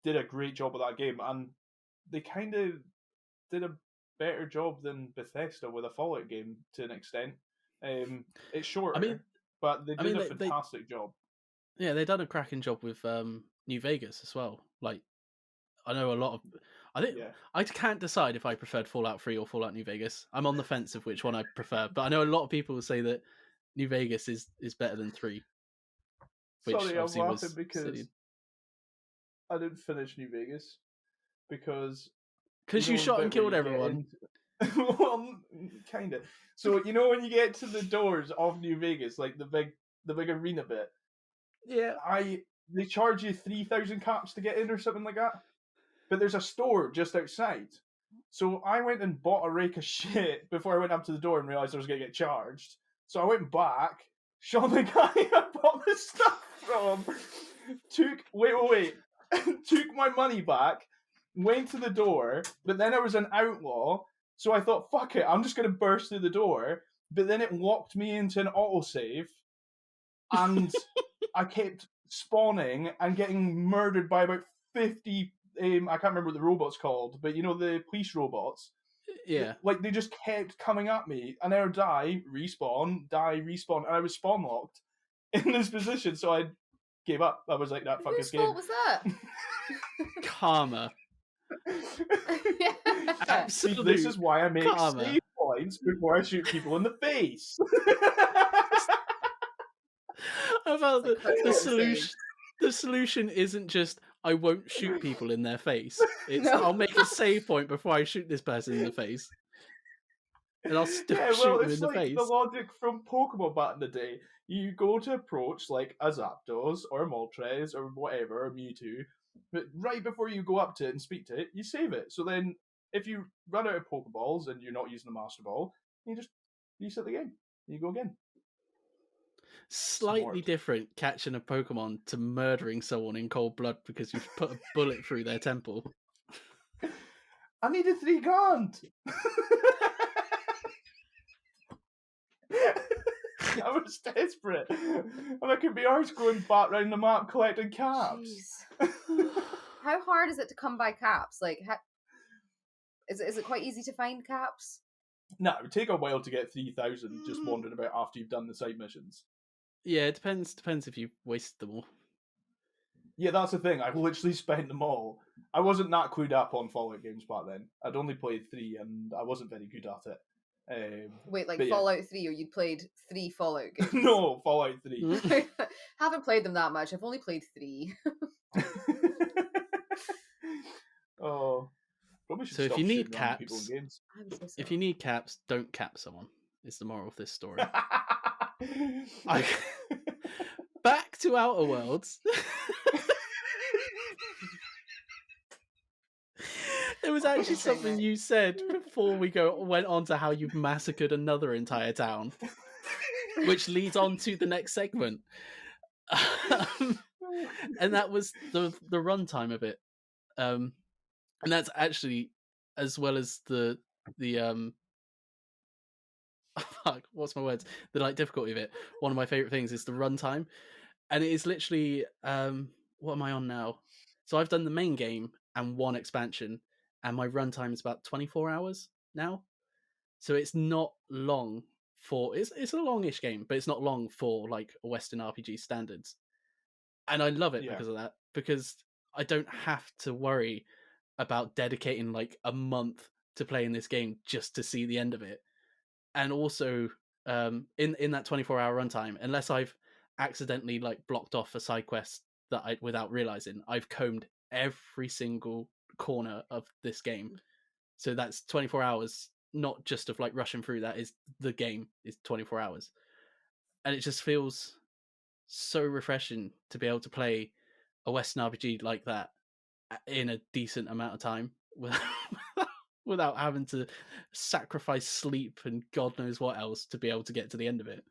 Speaker 2: did a great job of that game, and they kind of did a better job than Bethesda with a Fallout game to an extent. It's shorter, but they did a fantastic job.
Speaker 4: Yeah, they've done a cracking job with New Vegas as well. Like, I know a lot of... I can't decide if I preferred Fallout 3 or Fallout New Vegas. I'm on the fence of which one I prefer, but I know a lot of people say that New Vegas is better than 3.
Speaker 2: Sorry, I'm laughing because I didn't finish New Vegas because
Speaker 4: you shot and killed everyone.
Speaker 2: Well, kind of. So when you get to the doors of New Vegas, like the big arena bit, they charge you 3,000 caps to get in or something like that. But there's a store just outside. So I went and bought a rake of shit before I went up to the door and realised I was going to get charged. So I went back, shot the guy I bought the stuff from, took my money back, went to the door, but then I was an outlaw, so I thought, fuck it, I'm just going to burst through the door, but then it locked me into an autosave, and I kept spawning and getting murdered by about 50, I can't remember what the robot's called, but the police robots.
Speaker 4: Yeah.
Speaker 2: Like, they just kept coming at me, and I would die, respawn, and I was spawn locked in this position, so I gave up. I was like, that fucking game.
Speaker 3: Whose fault was that?
Speaker 4: Karma.
Speaker 3: Yeah.
Speaker 4: Absolutely.
Speaker 2: This is why I make save points before I shoot people in the face.
Speaker 4: I felt that the solution. The solution isn't just I won't shoot people in their face. It's I'll make a save point before I shoot this person in the face, and I'll still shoot them in the face.
Speaker 2: The logic from Pokemon back in the day. You go to approach like a Zapdos or a Moltres or whatever, or Mewtwo, but right before you go up to it and speak to it, you save it. So then, if you run out of Pokeballs and you're not using the Master Ball, you just reset the game. You go again.
Speaker 4: Slightly different catching a Pokemon to murdering someone in cold blood because you've put a bullet through their temple.
Speaker 2: I needed 3 grand. I was desperate, and I could be ours going back round the map collecting caps.
Speaker 3: How hard is it to come by caps? Like, is it quite easy to find caps?
Speaker 2: No, it would take a while to get 3,000 just wandering about after you've done the side missions.
Speaker 4: Yeah, it depends if you've wasted them all.
Speaker 2: Yeah, that's the thing. I've literally spent them all. I wasn't that clued up on Fallout games back then. I'd only played 3, and I wasn't very good at it.
Speaker 3: Wait, like Fallout 3, or you'd played 3 Fallout games?
Speaker 2: No, Fallout 3.
Speaker 3: Haven't played them that much. I've only played 3.
Speaker 2: Oh, probably should.
Speaker 4: So if you need caps,
Speaker 2: people in games.
Speaker 4: If you need caps, don't cap someone. Is the moral of this story. Back to Outer Worlds. There was actually something you said before we went on to how you've massacred another entire town, which leads on to the next segment, and that was the runtime of it, and that's actually as well as the fuck, what's my words? The like difficulty of it. One of my favorite things is the runtime,
Speaker 1: And it is literally what am I on now? So I've done the main game and one expansion, and my runtime is about 24 hours now. So it's not long for it's a longish game, but it's not long for like a Western RPG standards. And I love it
Speaker 2: Yeah.
Speaker 1: because of that, because I don't have to worry about dedicating like a month to playing this game just to see the end of it. And also in that 24-hour runtime, unless I've accidentally like blocked off a side quest that I without realizing, I've combed every single corner of this game. So that's 24 hours, not just of like rushing through. That is the game is 24 hours, and it just feels so refreshing to be able to play a Western RPG like that in a decent amount of time without having to sacrifice sleep and God knows what else to be able to get to the end of it.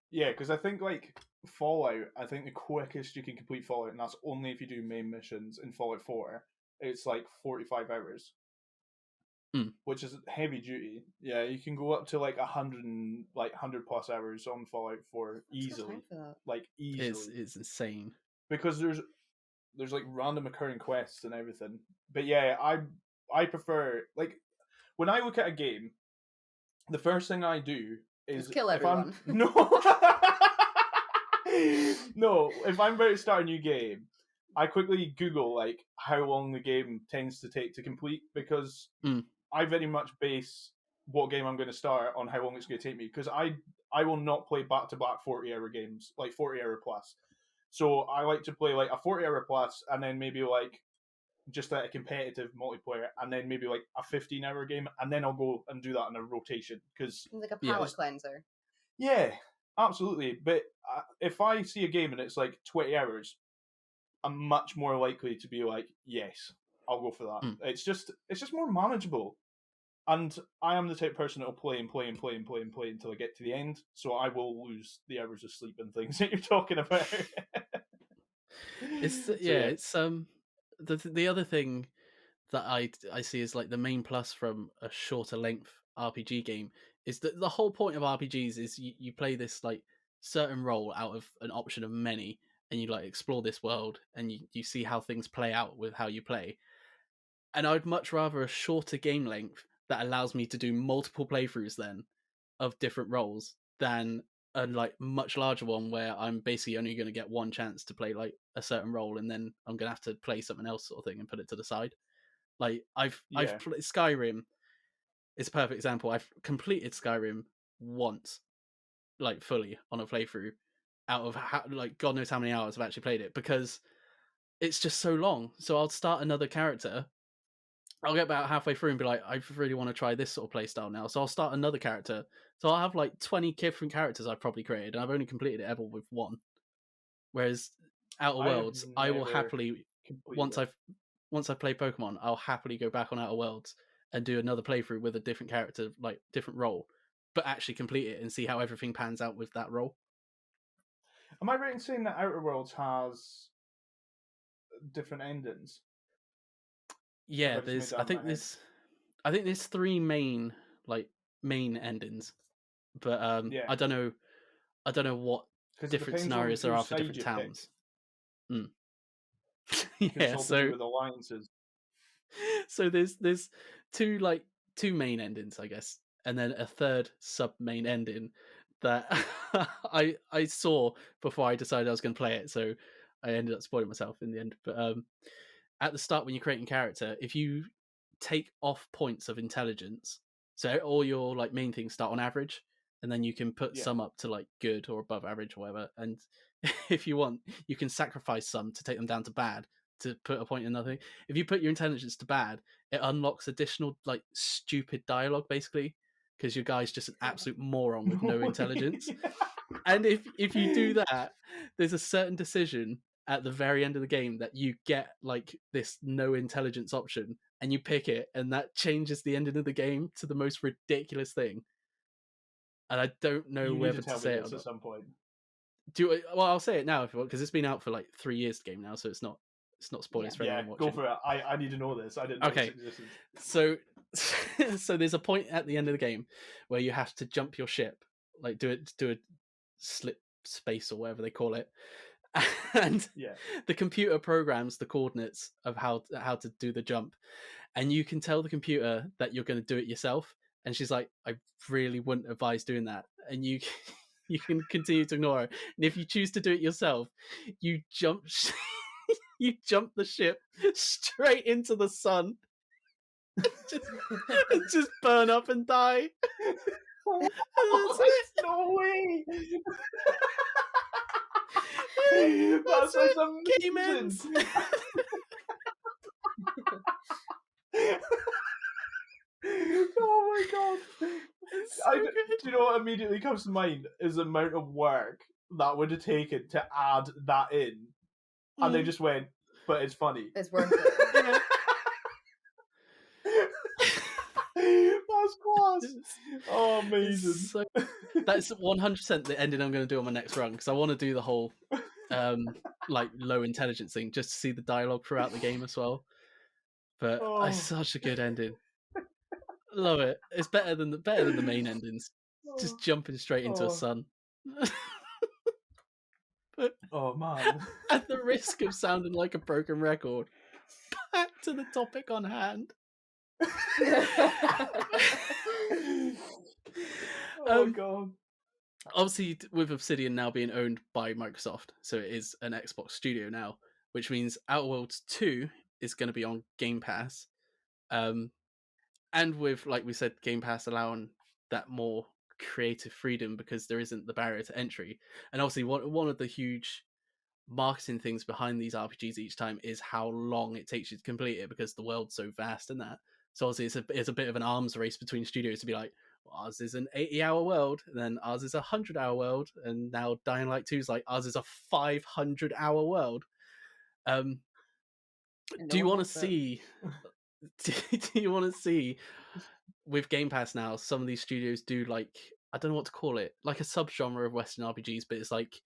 Speaker 2: Yeah, because I think like Fallout, I think the quickest you can complete Fallout, and that's only if you do main missions in Fallout 4, it's like 45 hours. Which is heavy duty. Yeah, you can go up to like 100 plus hours on Fallout 4 easily. Like easily.
Speaker 1: It's insane.
Speaker 2: Because there's like random occurring quests and everything. But yeah, I prefer, like, when I look at a game, the first thing I do is
Speaker 3: just kill everyone.
Speaker 2: No, if I'm about to start a new game, I quickly Google like how long the game tends to take to complete, because I very much base what game I'm going to start on how long it's going to take me, because I will not play back-to-back 40-hour games, like 40-hour plus. So I like to play like a 40-hour plus, and then maybe like just like a competitive multiplayer, and then maybe like a 15-hour game, and then I'll go and do that in a rotation. Because
Speaker 3: like a palate cleanser.
Speaker 2: Yeah, absolutely. But if I see a game and it's like 20 hours, I'm much more likely to be like, yes, I'll go for that. It's just more manageable. And I am the type of person that will play and play and play and play and play until I get to the end. So I will lose the hours of sleep and things that you're talking about.
Speaker 1: It's the other thing that I see is like the main plus from a shorter length RPG game is that the whole point of RPGs is you play this like certain role out of an option of many, and you like explore this world and you see how things play out with how you play. And I'd much rather a shorter game length that allows me to do multiple playthroughs then of different roles than a like much larger one where I'm basically only going to get one chance to play like a certain role, and then I'm going to have to play something else sort of thing and put it to the side. Like I've played Skyrim. It's a perfect example. I've completed Skyrim once, like fully on a playthrough, out of like God knows how many hours I've actually played it, because it's just so long. So I'll start another character. I'll get about halfway through and be like, I really want to try this sort of playstyle now. So I'll start another character. So I'll have like 20 different characters I've probably created, and I've only completed it ever with one. Whereas Outer Worlds, I will happily, once I've played Pokemon, I'll happily go back on Outer Worlds and do another playthrough with a different character, like different role, but actually complete it and see how everything pans out with that role.
Speaker 2: Am I right in saying that Outer Worlds has different endings?
Speaker 1: Yeah, I think there's three main endings, but I don't know what different scenarios there are for different towns. Yeah, so
Speaker 2: with alliances.
Speaker 1: So there's two main endings, I guess, and then a third sub main ending that I saw before I decided I was going to play it, so I ended up spoiling myself in the end. But at the start, when you're creating character, if you take off points of intelligence, so all your like main things start on average, and then you can put some up to like good or above average or whatever, and if you want, you can sacrifice some to take them down to bad to put a point in another thing. If you put your intelligence to bad, it unlocks additional like stupid dialogue, basically, because your guy's just an absolute moron with no intelligence. And if you do that, there's a certain decision at the very end of the game that you get like this no intelligence option, and you pick it, and that changes the ending of the game to the most ridiculous thing. And I don't know whether to say it
Speaker 2: at some point.
Speaker 1: I'll say it now if you want, because it's been out for like 3 years, the game now, so it's not spoilers for anyone watching.
Speaker 2: Go for it. I need to know this. I didn't know this existed.
Speaker 1: So there's a point at the end of the game where you have to jump your ship, like do a space or whatever they call it, and
Speaker 2: Yeah.
Speaker 1: the computer programs the coordinates of how to do the jump, and you can tell the computer that you're going to do it yourself, and she's like, I really wouldn't advise doing that, and you you can continue to ignore her. And if you choose to do it yourself, you jump you jump the ship straight into the sun. just burn up and die. And that's it.
Speaker 2: No way!
Speaker 1: That's
Speaker 2: That
Speaker 1: it.
Speaker 2: sounds
Speaker 1: Game
Speaker 2: amazing.
Speaker 1: ends.
Speaker 2: Oh my god!
Speaker 1: It's so good.
Speaker 2: Do you know what immediately comes to mind is the amount of work that would have taken to add that in, and they just went, but it's funny.
Speaker 3: It's worth it.
Speaker 2: That's class. Oh, amazing.
Speaker 1: So, that's 100% the ending I'm going to do on my next run, because I want to do the whole like low intelligence thing just to see the dialogue throughout the game as well. But it's such a good ending. Love it. It's better than the main endings. Just jumping straight into a sun. But
Speaker 2: oh man!
Speaker 1: At the risk of sounding like a broken record, back to the topic on hand.
Speaker 2: Oh god!
Speaker 1: Obviously, with Obsidian now being owned by Microsoft, so it is an Xbox studio now, which means Outer Worlds 2 is going to be on Game Pass. And with, like we said, Game Pass allowing that more creative freedom because there isn't the barrier to entry. And obviously, one of the huge marketing things behind these RPGs each time is how long it takes you to complete it, because the world's so vast and that. So obviously, it's a bit of an arms race between studios to be like, well, ours is an 80-hour world, and then ours is a 100-hour world, and now Dying Light 2 is like, ours is a 500-hour world. Do you want to see? Do you want to see with Game Pass now? Some of these studios do, like, I don't know what to call it, like a subgenre of Western RPGs, but it's like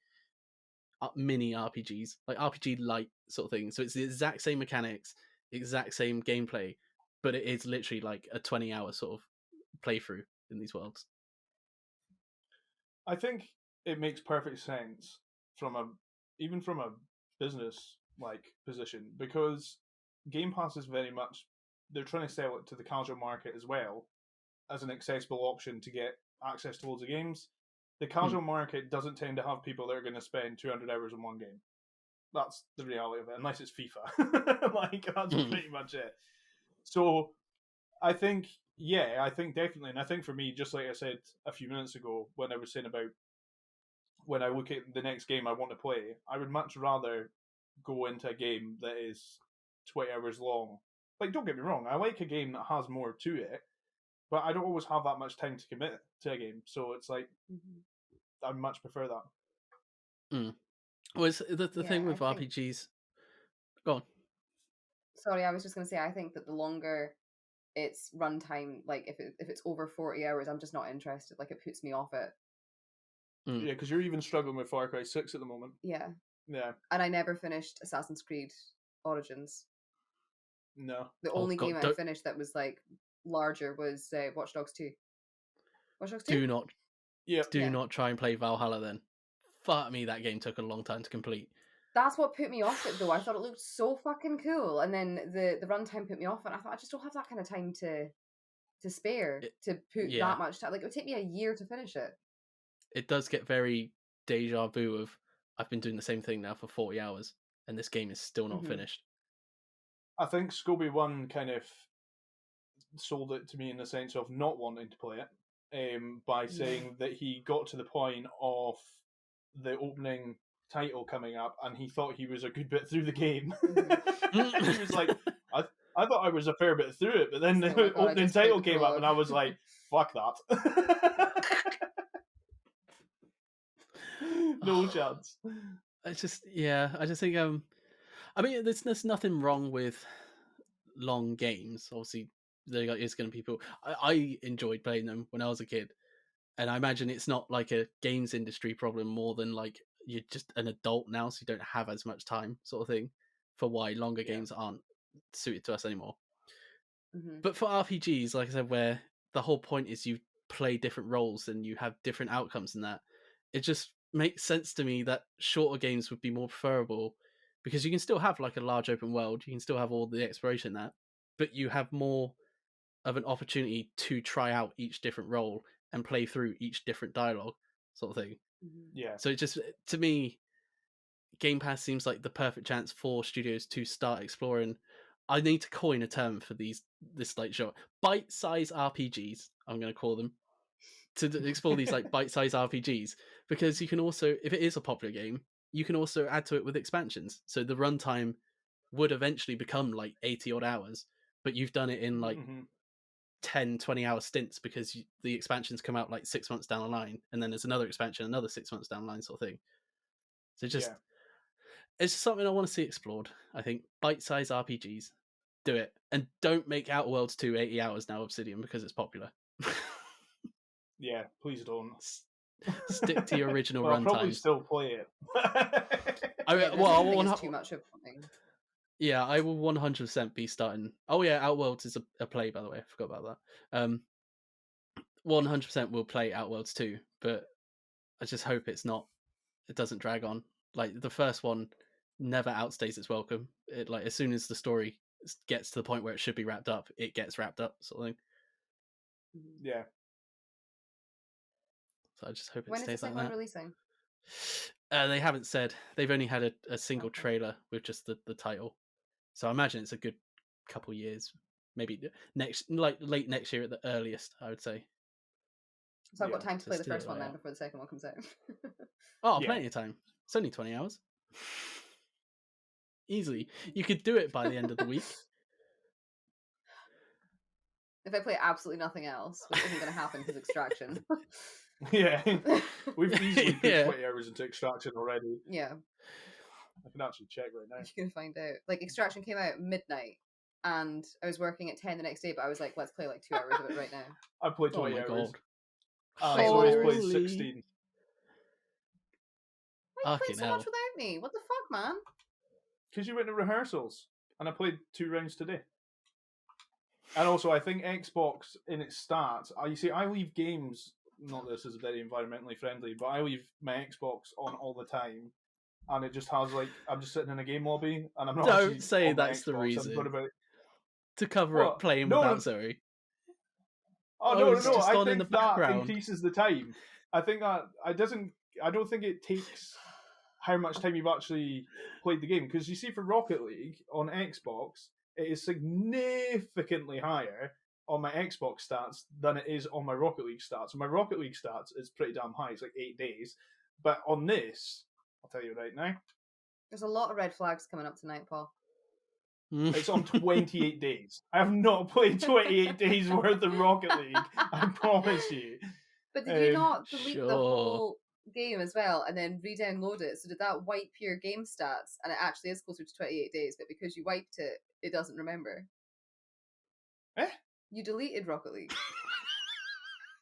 Speaker 1: mini RPGs, like RPG light sort of thing. So it's the exact same mechanics, exact same gameplay, but it is literally like a 20-hour sort of playthrough in these worlds.
Speaker 2: I think it makes perfect sense even from a business like position, because Game Pass is very much, they're trying to sell it to the casual market as well as an accessible option to get access to loads of games. The casual market doesn't tend to have people that are going to spend 200 hours on one game. That's the reality of it, unless it's FIFA. Like, that's pretty much it. So, I think definitely, and I think for me, just like I said a few minutes ago, when I was saying about when I look at the next game I want to play, I would much rather go into a game that is 20 hours long. Like, don't get me wrong, I like a game that has more to it, but I don't always have that much time to commit to a game. So it's like, I much prefer that.
Speaker 1: Well, it's the thing with RPGs. Go on.
Speaker 3: Sorry, I was just going to say, I think that the longer its runtime, like if it's over 40 hours, I'm just not interested. Like, it puts me off it.
Speaker 2: Yeah, because you're even struggling with Far Cry 6 at the moment.
Speaker 3: Yeah.
Speaker 2: Yeah.
Speaker 3: And I never finished Assassin's Creed Origins.
Speaker 2: No.
Speaker 3: The only game I finished that was like larger was Watch Dogs 2. Watch Dogs 2?
Speaker 1: Do not try and play Valhalla then. Fuck me, that game took a long time to complete.
Speaker 3: That's what put me off it, though. I thought it looked so fucking cool, and then the runtime put me off, and I thought I just don't have that kind of time to spare to put that much time. Like, it would take me a year to finish it.
Speaker 1: It does get very deja vu of, I've been doing the same thing now for 40 hours, and this game is still not finished.
Speaker 2: I think Scobie 1 kind of sold it to me in the sense of not wanting to play it, by saying that he got to the point of the opening title coming up and he thought he was a good bit through the game. He was like, I thought I was a fair bit through it, but then the opening title came up and I was like, fuck that. No chance.
Speaker 1: I just think I mean, there's nothing wrong with long games. Obviously, there is going to be people. I enjoyed playing them when I was a kid, and I imagine it's not like a games industry problem more than like you're just an adult now, so you don't have as much time, sort of thing, for why longer games aren't suited to us anymore. But for RPGs, like I said, where the whole point is you play different roles and you have different outcomes in that, it just makes sense to me that shorter games would be more preferable, because you can still have like a large open world, you can still have all the exploration there, but you have more of an opportunity to try out each different role and play through each different dialogue, sort of thing.
Speaker 2: Yeah.
Speaker 1: So it just, to me, Game Pass seems like the perfect chance for studios to start exploring. I need to coin a term for this like short bite-sized RPGs, I'm going to call them, to explore these like bite-sized RPGs, because you can also, if it is a popular game, you can also add to it with expansions. So the runtime would eventually become like 80 odd hours, but you've done it in like 10-20 hour stints, because the expansions come out like 6 months down the line, and then there's another expansion another 6 months down the line, sort of thing. So just it's something I want to see explored. I think bite-sized RPGs, do it, and don't make Outer Worlds 2 80 hours now, Obsidian, because it's popular.
Speaker 2: Yeah, please don't.
Speaker 1: Stick to your original
Speaker 2: Well, I'll probably
Speaker 1: runtimes.
Speaker 2: still play it.
Speaker 3: I want too much of something.
Speaker 1: Yeah, I will 100% be starting. Oh yeah, Outworlds is a play, by the way. I forgot about that. 100% will play Outworlds 2, but I just hope it doesn't drag on. Like the first one never outstays its welcome. It, like, as soon as the story gets to the point where it should be wrapped up, it gets wrapped up, sort of thing.
Speaker 2: Yeah.
Speaker 1: So I just hope it
Speaker 3: When is the
Speaker 1: stays like
Speaker 3: second one
Speaker 1: that.
Speaker 3: releasing?
Speaker 1: They haven't said. They've only had a single trailer with just the title. So I imagine it's a good couple years, maybe late next year at the earliest, I would say.
Speaker 3: So I've got time to play the
Speaker 1: steal
Speaker 3: first
Speaker 1: it
Speaker 3: one then
Speaker 1: out.
Speaker 3: before the second one comes out.
Speaker 1: Oh, plenty of time. It's only 20 hours. Easily. You could do it by the end of the week.
Speaker 3: If I play absolutely nothing else, which isn't going to happen because Extraction.
Speaker 2: Yeah. We've easily put
Speaker 1: Yeah.
Speaker 2: 20 hours into Extraction already.
Speaker 3: Yeah.
Speaker 2: I can actually check right now.
Speaker 3: You're going to find out. Like, Extraction came out at midnight, and I was working at 10 the next day, but I was like, let's play like 2 hours of it right now.
Speaker 2: I played
Speaker 1: Oh
Speaker 2: 20
Speaker 1: my
Speaker 2: hours.
Speaker 1: god.
Speaker 2: I've always
Speaker 3: Holy.
Speaker 2: played 16.
Speaker 3: Why are you
Speaker 1: Fucking
Speaker 3: playing so
Speaker 1: hell.
Speaker 3: much without me? What the fuck, man?
Speaker 2: Because you went to rehearsals, and I played 2 rounds today. And also, I think Xbox, in its stats, you see, I leave games, not that this is very environmentally friendly, but I leave my Xbox on all the time, and it just has, like, I'm just sitting in a game lobby, and I'm not
Speaker 1: Don't
Speaker 2: actually
Speaker 1: say
Speaker 2: on my
Speaker 1: that's the
Speaker 2: Xbox, I'm
Speaker 1: reason.
Speaker 2: going about...
Speaker 1: To cover
Speaker 2: What?
Speaker 1: up playing
Speaker 2: No,
Speaker 1: without
Speaker 2: no.
Speaker 1: Zoe.
Speaker 2: Oh,
Speaker 1: Oh,
Speaker 2: no,
Speaker 1: it's
Speaker 2: no,
Speaker 1: just
Speaker 2: I
Speaker 1: on in
Speaker 2: think
Speaker 1: the
Speaker 2: that
Speaker 1: background.
Speaker 2: increases the time. I think that I don't think it takes how much time you've actually played the game. Because you see, for Rocket League on Xbox, it is significantly higher on my Xbox stats than it is on my Rocket League stats. My Rocket League stats is pretty damn high. It's like 8 days. But on this, I'll tell you right now,
Speaker 3: There's a lot of red flags coming up tonight, Paul.
Speaker 2: it's on 28 days. I have not played 28 days worth of Rocket League. I promise you.
Speaker 3: But did you not delete
Speaker 1: Sure.
Speaker 3: the whole game as well and then re-download it? So did that wipe your game stats? And it actually is closer to 28 days, but because you wiped it, it doesn't remember.
Speaker 2: Eh?
Speaker 3: You deleted Rocket League.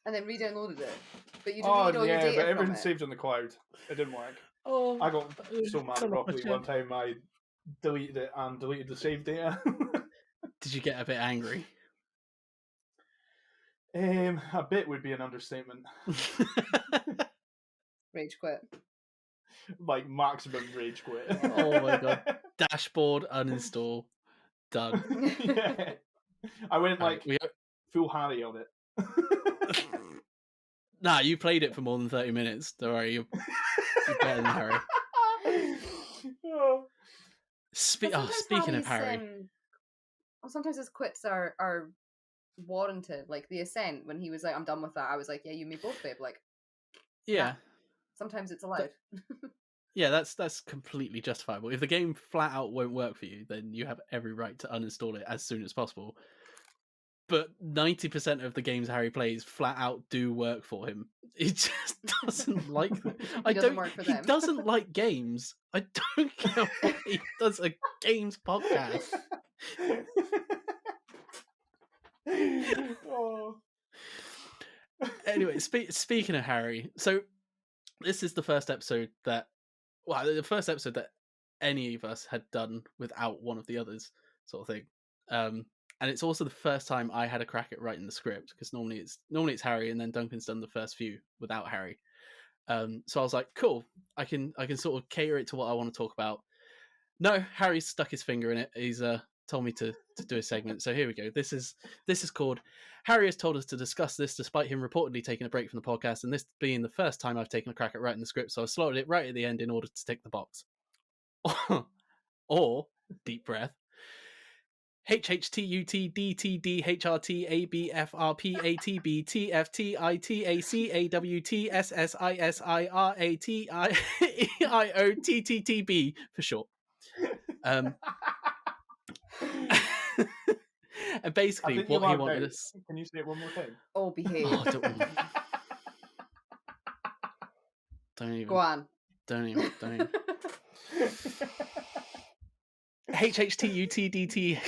Speaker 3: And then re-downloaded it. But you
Speaker 2: Oh,
Speaker 3: deleted all your
Speaker 2: yeah,
Speaker 3: data
Speaker 2: but
Speaker 3: from
Speaker 2: everything's
Speaker 3: it.
Speaker 2: saved on the cloud. It didn't work.
Speaker 1: Oh,
Speaker 2: I got so mad at Rocket League one time, I deleted it and deleted the save data.
Speaker 1: Did you get a bit angry?
Speaker 2: A bit would be an understatement.
Speaker 3: Rage quit.
Speaker 2: Like, maximum rage quit.
Speaker 1: Oh my god. Dashboard uninstall. Done.
Speaker 2: Yeah. I went, like,
Speaker 1: We
Speaker 2: full Harry on it.
Speaker 1: Nah, you played it for more than 30 minutes. Don't worry, you're better than Harry.
Speaker 2: Oh.
Speaker 1: Speaking of Harry.
Speaker 3: Sometimes his quits are warranted. Like the Ascent, when he was like, I'm done with that, I was like, yeah, you may both, babe. Like,
Speaker 1: Yeah.
Speaker 3: sometimes it's allowed.
Speaker 1: Yeah, that's completely justifiable. If the game flat out won't work for you, then you have every right to uninstall it as soon as possible. But 90% of the games Harry plays flat out do work for him. He just doesn't like them. He doesn't like games. I don't care why he does a games podcast.
Speaker 2: Oh.
Speaker 1: Anyway, speaking of Harry, so this is the first episode that any of us had done without one of the others, sort of thing. And it's also the first time I had a crack at writing the script, because normally it's Harry, and then Duncan's done the first few without Harry. So I was like, cool, I can sort of cater it to what I want to talk about. No, Harry's stuck his finger in it. He's told me to do a segment. So here we go. This is called Harry has told us to discuss this despite him reportedly taking a break from the podcast, and this being the first time I've taken a crack at writing the script, so I slotted it right at the end in order to tick the box. Or, deep breath, HHTUTDTDHRTABFRPATBTFTITACAWATIEIOTTTB for short. And basically, what he wanted us.
Speaker 2: Can you say it one more time?
Speaker 3: Oh, behave.
Speaker 1: Oh, don't even.
Speaker 3: Go on.
Speaker 1: Don't even. HHTUTDT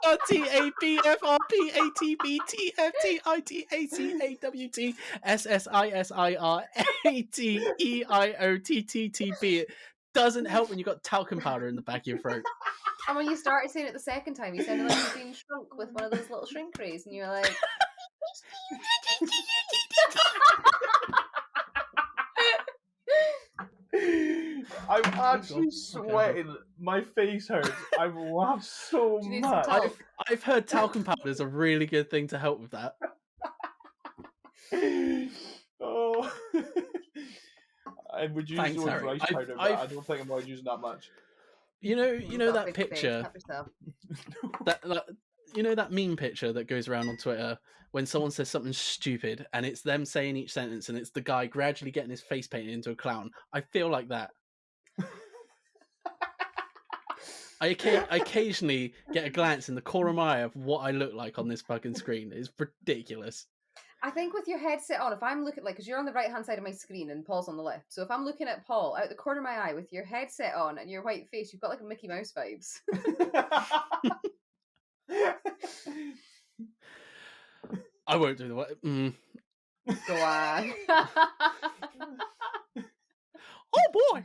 Speaker 1: HRTABFRPATBTFTITACAWATIEIOTTTB. It doesn't help when you've got talcum powder in the back of your throat.
Speaker 3: And when you started saying it the second time, you sounded like you've been shrunk with one of those little shrink rays, and you were like,
Speaker 2: I'm actually sweating. My face hurts. I've laughed so
Speaker 3: Do you need some
Speaker 2: much.
Speaker 3: talc?
Speaker 1: I've heard talcum powder is a really good thing to help with that.
Speaker 2: Oh. I would use
Speaker 1: Thanks,
Speaker 2: the word
Speaker 1: Harry.
Speaker 2: rice powder, but I don't think I'm going to use that much.
Speaker 1: You know
Speaker 3: Stop
Speaker 1: that
Speaker 3: face,
Speaker 1: picture,
Speaker 3: help yourself.
Speaker 1: that you know that meme picture that goes around on Twitter when someone says something stupid and it's them saying each sentence and it's the guy gradually getting his face painted into a clown. I feel like that. I occasionally get a glance in the corner of my eye of what I look like on this fucking screen. It's ridiculous.
Speaker 3: I think with your headset on, if I'm looking, like, because you're on the right hand side of my screen and Paul's on the left, so if I'm looking at Paul out the corner of my eye with your headset on and your white face, you've got like a Mickey Mouse vibes.
Speaker 1: I won't do the
Speaker 3: Go on.
Speaker 1: Oh boy!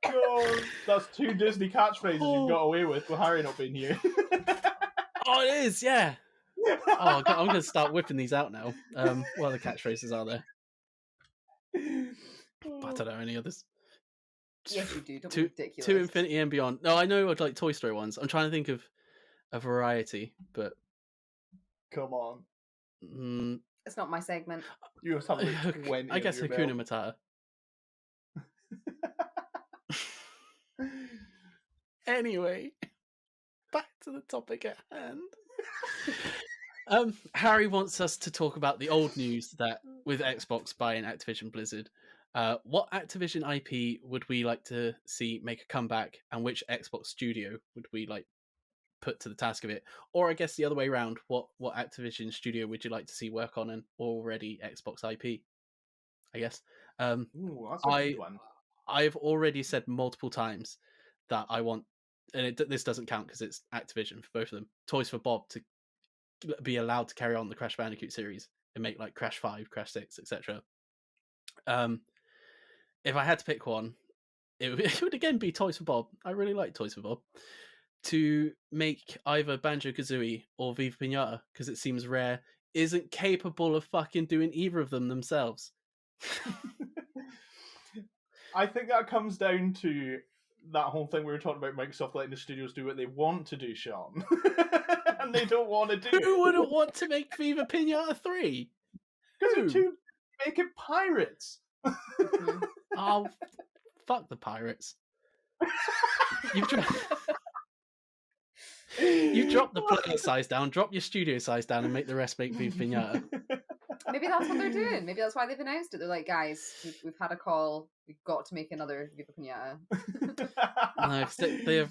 Speaker 2: God, that's 2 Disney catchphrases you've got away with Harry not being here.
Speaker 1: Oh, it is, yeah. Oh, God, I'm going to start whipping these out now. What other catchphrases are there? I don't know any others.
Speaker 3: Yes, you do. Don't be ridiculous.
Speaker 1: To Infinity and Beyond. No, I know I'd like Toy Story ones. I'm trying to think of a variety, but
Speaker 2: Come on.
Speaker 3: It's not my segment.
Speaker 2: You have something like 20
Speaker 1: I guess
Speaker 2: under your
Speaker 1: Hakuna
Speaker 2: belt.
Speaker 1: Matata. Anyway, back to the topic at hand. Harry wants us to talk about the old news that with Xbox buying Activision Blizzard, what Activision IP would we like to see make a comeback, and which Xbox studio would we like put to the task of it? Or I guess the other way around, what Activision studio would you like to see work on an already Xbox IP? I guess.
Speaker 2: Ooh, that's a good one.
Speaker 1: I've already said multiple times that I want, and this doesn't count because it's Activision for both of them, Toys for Bob to be allowed to carry on the Crash Bandicoot series and make like Crash 5, Crash 6, etc. If I had to pick one, it would again be Toys for Bob. I really like Toys for Bob. To make either Banjo-Kazooie or Viva Pinata, because it seems Rare isn't capable of fucking doing either of them themselves.
Speaker 2: I think that comes down to that whole thing we were talking about, Microsoft letting the studios do what they want to do, Shaun. And they don't want to do it.
Speaker 1: Who wouldn't want to make Viva Pinata 3?
Speaker 2: Because they're too making pirates.
Speaker 1: Oh, fuck the pirates. You've dropped the player size down, drop your studio size down, and make the rest make Viva Pinata.
Speaker 3: Maybe that's what they're doing. Maybe that's why they've announced it. They're like, guys, we've had a call. We've got to make another Viva Pinata.
Speaker 1: No, 'cause they're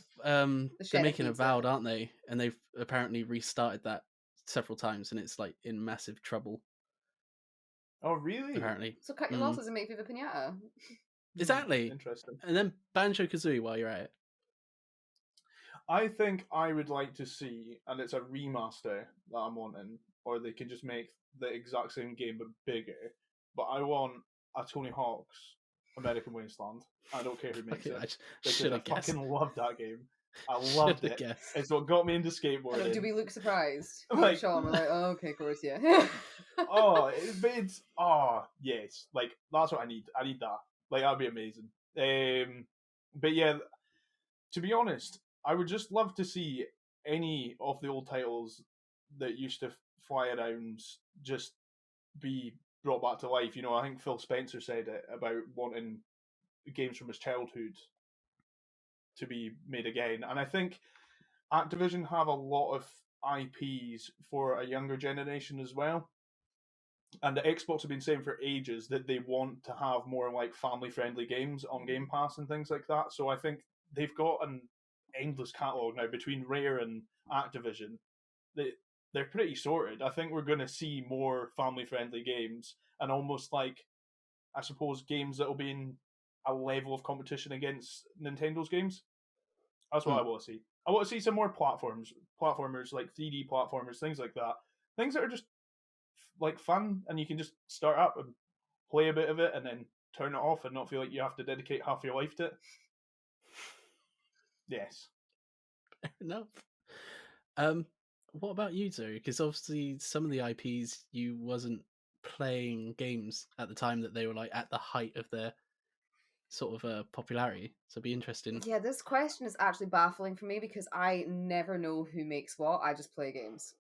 Speaker 1: making Avowed, aren't they? And they've apparently restarted that several times, and it's like in massive trouble.
Speaker 2: Oh, really?
Speaker 1: Apparently.
Speaker 3: So cut your losses and make Viva Pinata.
Speaker 1: Exactly.
Speaker 2: Interesting.
Speaker 1: And then Banjo-Kazooie while you're at it.
Speaker 2: I think I would like to see, and it's a remaster that I'm wanting, or they can just make the exact same game but bigger. But I want a Tony Hawk's American Wasteland. I don't care who makes it.
Speaker 1: Should
Speaker 2: I
Speaker 1: have guessed.
Speaker 2: fucking love that game. I loved
Speaker 1: Should've
Speaker 2: it.
Speaker 1: guessed.
Speaker 2: It's what got me into
Speaker 3: I know,
Speaker 2: skateboarding.
Speaker 3: do we look surprised?
Speaker 2: Like-
Speaker 3: Sean, we're like, oh, okay, of course, yeah.
Speaker 2: Yes, like that's what I need. I need that. Like that'd be amazing. But yeah, to be honest, I would just love to see any of the old titles that used to fly around just be brought back to life. You know, I think Phil Spencer said it about wanting games from his childhood to be made again, and I think Activision have a lot of IPs for a younger generation as well. And the Xbox have been saying for ages that they want to have more like family-friendly games on Game Pass and things like that. So I think they've got an endless catalogue now between Rare and Activision. They're pretty sorted. I think we're going to see more family-friendly games and almost like, I suppose, games that will be in a level of competition against Nintendo's games. That's what I want to see. I want to see some more platformers like 3D platformers, things like that. Things that are just like fun, and you can just start up and play a bit of it, and then turn it off, and not feel like you have to dedicate half your life to it. Yes.
Speaker 1: Fair enough. What about you, Zoe? Because obviously some of the IPs you wasn't playing games at the time that they were like at the height of their sort of popularity. So it'd be interesting.
Speaker 3: Yeah, this question is actually baffling for me because I never know who makes what. I just play games.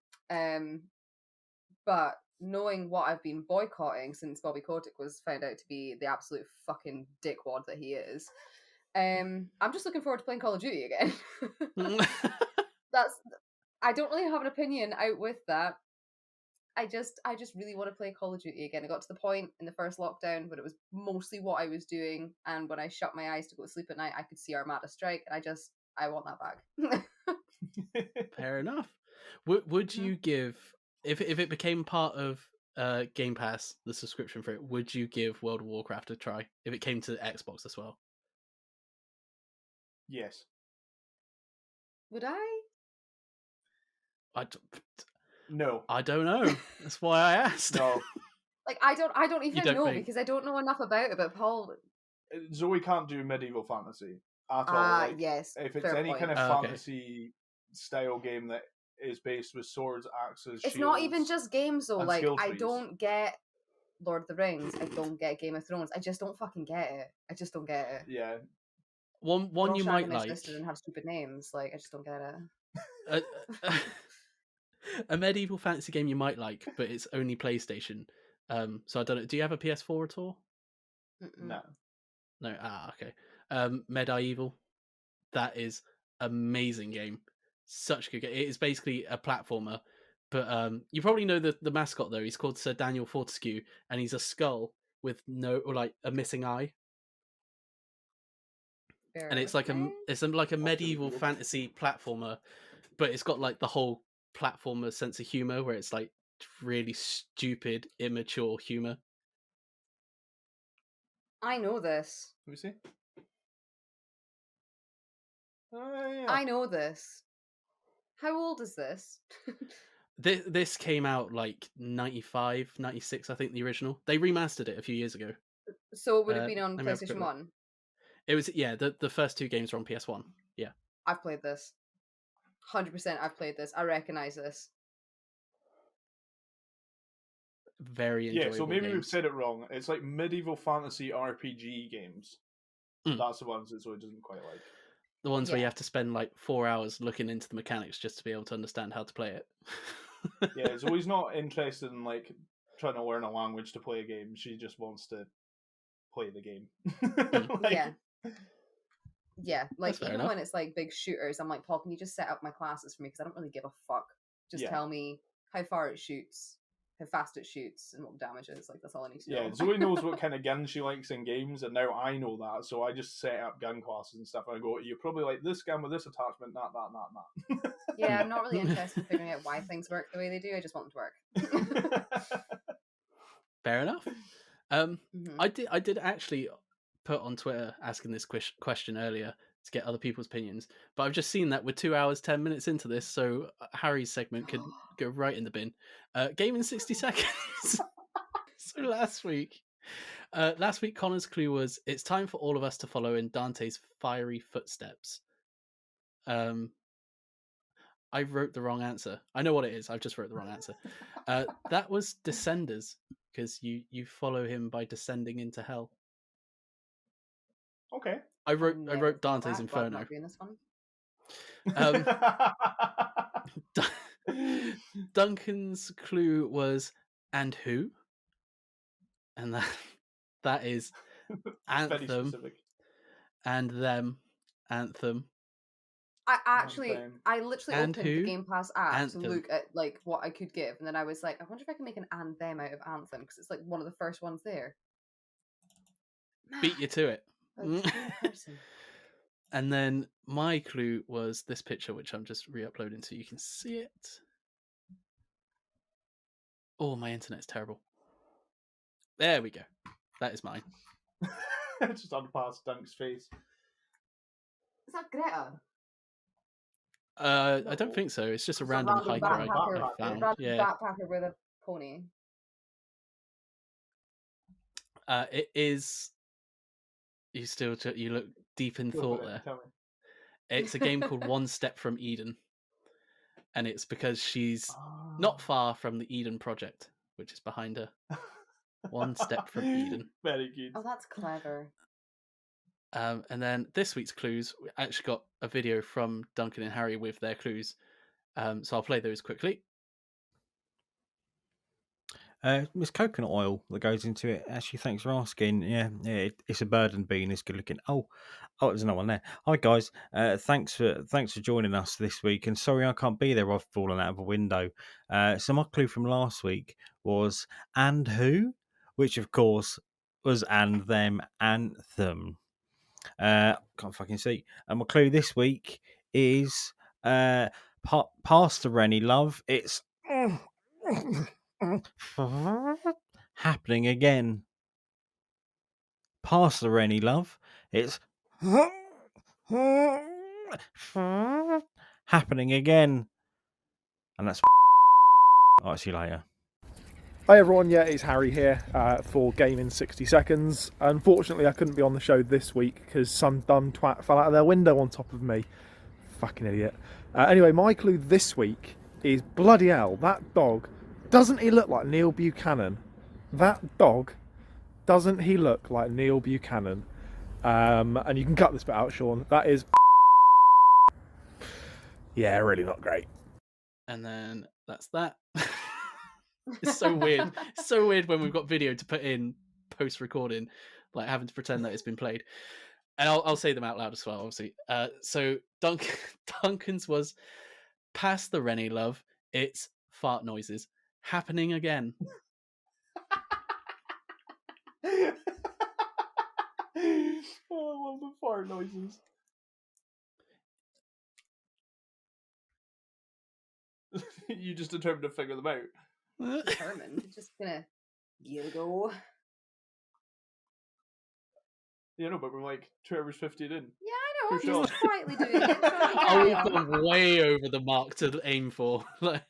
Speaker 3: But knowing what I've been boycotting since Bobby Kotick was found out to be the absolute fucking dickwad that he is, I'm just looking forward to playing Call of Duty again. I don't really have an opinion out with that. I just really want to play Call of Duty again. I got to the point in the first lockdown where it was mostly what I was doing, and when I shut my eyes to go to sleep at night, I could see Armada strike, and I want that back.
Speaker 1: Fair enough. Would you give, if it became part of Game Pass, the subscription for it, would you give World of Warcraft a try if it came to Xbox as well?
Speaker 2: Yes.
Speaker 3: Would I?
Speaker 2: No.
Speaker 1: I don't know. That's why I asked.
Speaker 2: No.
Speaker 3: Like I don't even
Speaker 1: don't
Speaker 3: know
Speaker 1: think?
Speaker 3: because I don't know enough about it. But Paul,
Speaker 2: Zoe can't do medieval fantasy at all. Like,
Speaker 3: yes.
Speaker 2: if it's
Speaker 3: fair
Speaker 2: any
Speaker 3: point.
Speaker 2: kind of
Speaker 1: Okay.
Speaker 2: fantasy style game that is based with swords, axes,
Speaker 3: It's
Speaker 2: shields,
Speaker 3: not even just games though.
Speaker 2: and
Speaker 3: Like
Speaker 2: skill
Speaker 3: I
Speaker 2: trees.
Speaker 3: don't get Lord of the Rings. I don't get Game of Thrones. I just don't fucking get it. I just don't get it.
Speaker 2: Yeah.
Speaker 1: One
Speaker 3: They're all
Speaker 1: you might
Speaker 3: shenanigans
Speaker 1: like.
Speaker 3: listed and have stupid names. Like I just don't get it.
Speaker 1: A medieval fantasy game you might like, but it's only PlayStation. So I don't know. Do you have a PS4 at all?
Speaker 2: No.
Speaker 1: No. Okay. Medieval. That is amazing game. Such a good game. It is basically a platformer, but you probably know the mascot though. He's called Sir Daniel Fortescue, and he's a skull with a missing eye. And it's like a medieval fantasy platformer, but it's got like the whole platformer sense of humor where it's like really stupid, immature humor.
Speaker 3: I know this.
Speaker 2: Let me see. Yeah.
Speaker 3: I know this. How old is this?
Speaker 1: This came out like 95, 96, I think, the original. They remastered it a few years ago.
Speaker 3: So it would have been on
Speaker 1: let me have a quick
Speaker 3: PlayStation
Speaker 1: look.
Speaker 3: 1.
Speaker 1: It was, yeah, the first two games were on PS1. Yeah.
Speaker 3: I've played this. 100% I've played this. I recognise this.
Speaker 1: Very enjoyable.
Speaker 2: Yeah, so maybe
Speaker 1: games.
Speaker 2: we've said it wrong. It's like medieval fantasy RPG games. That's the ones that Zoe doesn't quite like.
Speaker 1: The ones where you have to spend like 4 hours looking into the mechanics just to be able to understand how to play it.
Speaker 2: Yeah, Zoe's not interested in like trying to learn a language to play a game. She just wants to play the game.
Speaker 3: Yeah, like
Speaker 1: fair
Speaker 3: even
Speaker 1: enough.
Speaker 3: when it's like big shooters, I'm like, Paul, can you just set up my classes for me? Because I don't really give a fuck. Just tell me how far it shoots, how fast it shoots, and what the damage is. Like that's all I need to know.
Speaker 2: Yeah, Zoe knows what kind of gun she likes in games, and now I know that, so I just set up gun classes and stuff, and I go, you probably like this gun with this attachment, that.
Speaker 3: Yeah, I'm not really interested in figuring out why things work the way they do. I just want them to work.
Speaker 1: Fair enough. I did actually put on Twitter asking this question earlier to get other people's opinions, but I've just seen that we're 2 hours 10 minutes into this, so Harry's segment could go right in the bin. Game in 60 seconds. So last week Connor's clue was, it's time for all of us to follow in Dante's fiery footsteps. I wrote the wrong answer. I know what it is. I've just wrote the wrong answer. That was Descenders, because you follow him by descending into hell.
Speaker 2: Okay.
Speaker 1: I wrote
Speaker 3: Never thought
Speaker 1: Dante's
Speaker 3: that, glad
Speaker 1: Inferno.
Speaker 3: not doing this one.
Speaker 1: Duncan's clue was "and who," and that is
Speaker 2: Very
Speaker 1: Anthem
Speaker 2: specific.
Speaker 1: and them. Anthem.
Speaker 3: I literally
Speaker 1: And
Speaker 3: opened
Speaker 1: who?
Speaker 3: the Game Pass app
Speaker 1: Anthem.
Speaker 3: to look at like what I could give, and then I was like, I wonder if I can make an and them out of Anthem, because it's like one of the first ones there.
Speaker 1: Beat you to it.
Speaker 3: A true person.
Speaker 1: And then my clue was this picture, which I'm just re-uploading so you can see it. Oh, my internet's terrible. There we go. That is mine.
Speaker 2: Just on past Dunk's face.
Speaker 3: Is that Greta?
Speaker 1: I don't think so. It's just a random hiker I found. Yeah.
Speaker 3: Backpacker with a pony.
Speaker 1: It is. You look deep in thought there.
Speaker 2: Tell me.
Speaker 1: It's a game called One Step from Eden, and it's because she's not far from the Eden Project, which is behind her. One Step from Eden.
Speaker 2: Very good.
Speaker 3: Oh, that's clever.
Speaker 1: And then this week's clues, we actually got a video from Duncan and Harry with their clues. So I'll play those quickly.
Speaker 6: It's coconut oil that goes into it. Actually, thanks for asking. Yeah, it's a bird and bean. It's good looking. Oh, there's another one there. Hi guys, thanks for joining us this week. And sorry I can't be there. I've fallen out of a window. So my clue from last week was "and who," which of course was "and them anthem." Can't fucking see. And my clue this week is past the Rennie love. It's happening again. Past the Rennie love. It's happening again. And that's I'll see you later.
Speaker 7: Hi everyone, yeah, it's Harry here for Gamin 60 Seconds. Unfortunately, I couldn't be on the show this week because some dumb twat fell out of their window on top of me. Fucking idiot. Anyway, my clue this week is bloody hell, that dog, doesn't he look like Neil Buchanan? That dog, doesn't he look like Neil Buchanan? And you can cut this bit out, Shaun. That is... yeah, really not great.
Speaker 1: And then that's that. It's so weird. It's so weird when we've got video to put in post-recording, like having to pretend that it's been played. And I'll say them out loud as well, obviously. So Duncan's was "Past the Rennie love, it's fart noises happening again."
Speaker 2: Oh, I love the fart noises. You just determined to figure them out.
Speaker 3: Determined. Just gonna give it a go.
Speaker 2: You know, but we're like 2 hours 15 in.
Speaker 3: Yeah, I know. I'm
Speaker 2: Sure.
Speaker 3: just quietly doing it.
Speaker 1: Oh, we've gone way over the mark to aim for. Like,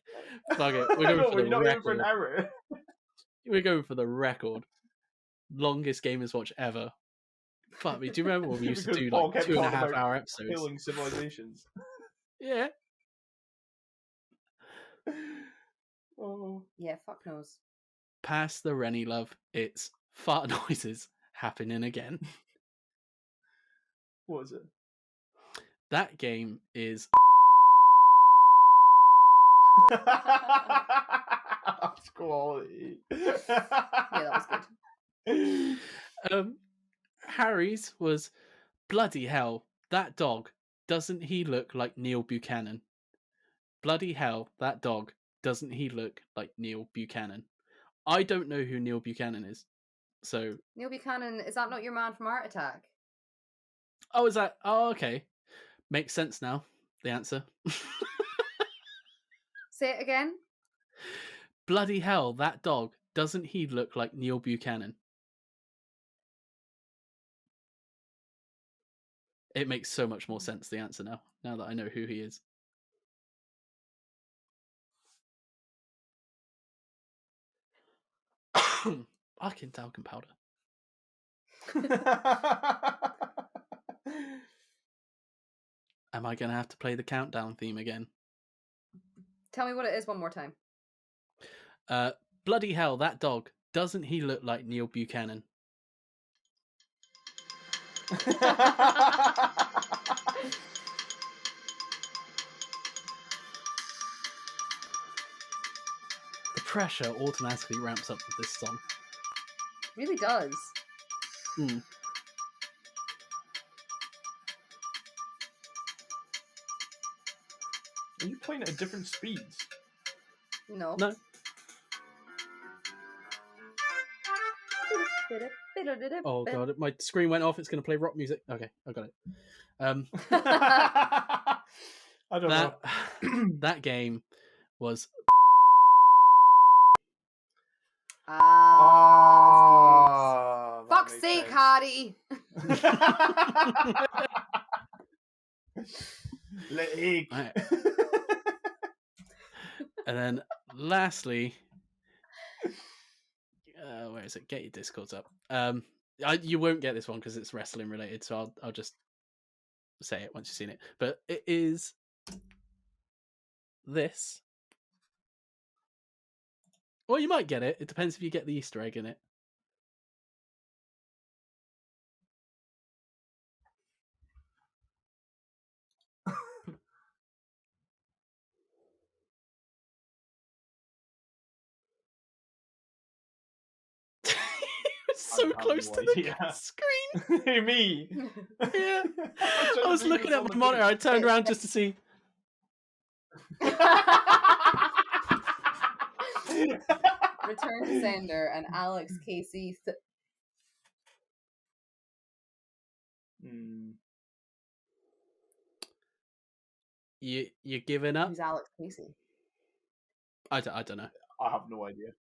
Speaker 1: fuck it. We're going for the
Speaker 2: not even for
Speaker 1: record.
Speaker 2: an hour.
Speaker 1: We're going for the record. Longest Gamers Watch ever. Fuck me. Do you remember when we used to
Speaker 2: Because
Speaker 1: do
Speaker 2: Paul
Speaker 1: like
Speaker 2: kept
Speaker 1: 2.5
Speaker 2: talking about
Speaker 1: hour episodes?
Speaker 2: Killing civilizations.
Speaker 1: Yeah.
Speaker 2: Oh.
Speaker 3: Yeah, fuck knows.
Speaker 1: Past the Rennie love, it's fart noises happening again.
Speaker 2: What is it?
Speaker 1: That game is
Speaker 2: That's quality.
Speaker 3: Yeah, that was good.
Speaker 1: Harry's was "Bloody hell, that dog, doesn't he look like Neil Buchanan?" Bloody hell, that dog, doesn't he look like Neil Buchanan? I don't know who Neil Buchanan is. So
Speaker 3: Neil Buchanan, is that not your man from Art Attack?
Speaker 1: oh, is that? Oh, okay. Makes sense now. The answer.
Speaker 3: Say it again.
Speaker 1: Bloody hell, that dog, doesn't he look like Neil Buchanan? It makes so much more sense, the answer now that I know who he is. Fucking talcum powder. Am I going to have to play the countdown theme again?
Speaker 3: Tell me what it is one more time.
Speaker 1: Bloody hell, that dog. Doesn't he look like Neil Buchanan? The pressure automatically ramps up with this song.
Speaker 3: Really does.
Speaker 1: Hmm.
Speaker 2: Are you playing at different speeds?
Speaker 3: No.
Speaker 1: No. Oh god, my screen went off. It's going to play rock music. Okay, I got it.
Speaker 2: I don't know.
Speaker 1: That game was
Speaker 3: Fuck's sake, Hardy!
Speaker 2: Leg.
Speaker 1: right. And then lastly, where is it? Get your Discords up. You won't get this one because it's wrestling related, so I'll just say it once you've seen it. But it is this. Or you might get it. It depends if you get the Easter egg in it. So close to the screen.
Speaker 2: Me.
Speaker 1: Yeah. I was looking at my monitor. I turned around just to see.
Speaker 3: Return to sender and Alex Casey.
Speaker 1: You giving up?
Speaker 3: Who's Alex Casey?
Speaker 1: I don't know.
Speaker 2: I have no idea.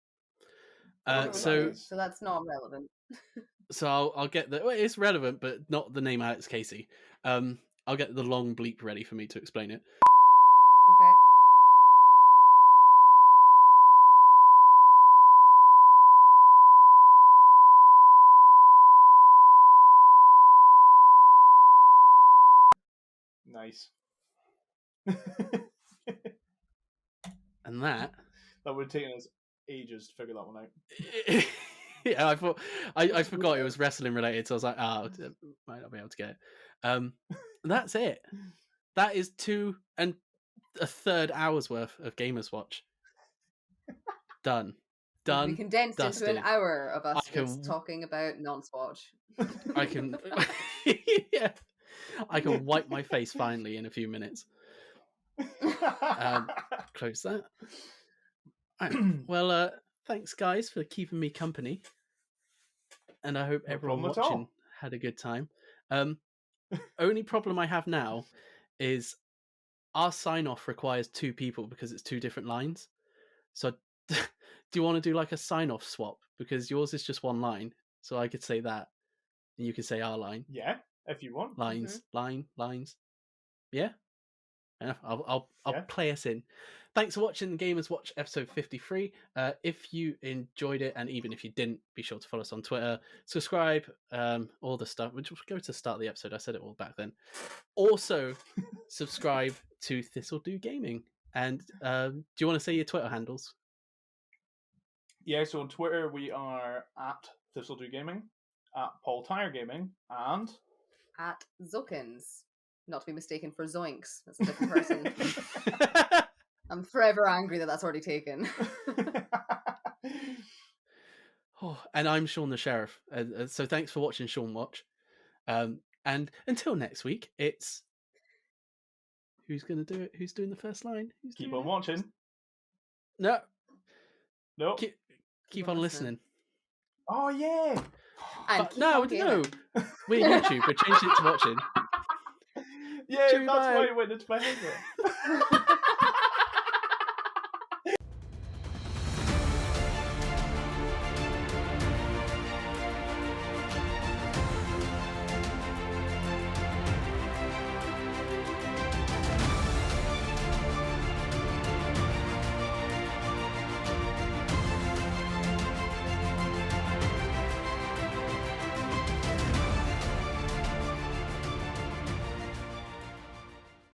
Speaker 1: So
Speaker 3: that's not relevant.
Speaker 1: So I'll get the. Well, it's relevant, but not the name Alex Casey. I'll get the long bleep ready for me to explain it.
Speaker 3: Okay.
Speaker 2: Nice.
Speaker 1: And that
Speaker 2: would have taken us ages to figure that one out.
Speaker 1: Yeah, I thought I forgot it was wrestling related, so I was like, I might not be able to get it. That's it. That is 2 1/3 hours worth of Gamers Watch. Done.
Speaker 3: We condensed
Speaker 1: dusted.
Speaker 3: into an hour of us
Speaker 1: just
Speaker 3: talking about Nonce Watch.
Speaker 1: I can yeah. I can wipe my face finally in a few minutes. Close that. Right. Well, thanks guys for keeping me company, and I hope everyone watching had a good time. Only problem I have now is our sign off requires 2 people because it's 2 different lines. So do you want to do like a sign off swap, because yours is just 1 line, so I could say that and you can say our line.
Speaker 2: Yeah, if you want.
Speaker 1: Lines. Yeah. I'll play us in. Thanks for watching Gamers Watch episode 53. If you enjoyed it, and even if you didn't, be sure to follow us on Twitter, subscribe, all the stuff. We'll go to the start of the episode. I said it all back then. Also, subscribe to This'll Do Gaming. And do you want to say your Twitter handles?
Speaker 2: Yeah, so on Twitter we are at This'll Do Gaming, at Paul Tire Gaming, and
Speaker 3: at Zookins. Not to be mistaken for Zoinks. That's a different person. I'm forever angry that that's already taken.
Speaker 1: And I'm Shaun the Sheriff. So thanks for watching Shaun Watch. And until next week, it's... Who's going to do it? Who's doing the first line?
Speaker 2: Keep on watching.
Speaker 1: No.
Speaker 3: Keep
Speaker 1: on listening.
Speaker 2: Oh, yeah.
Speaker 3: And
Speaker 1: no. We're YouTube. We changed it to watching.
Speaker 2: Yeah, that's why it went into my head.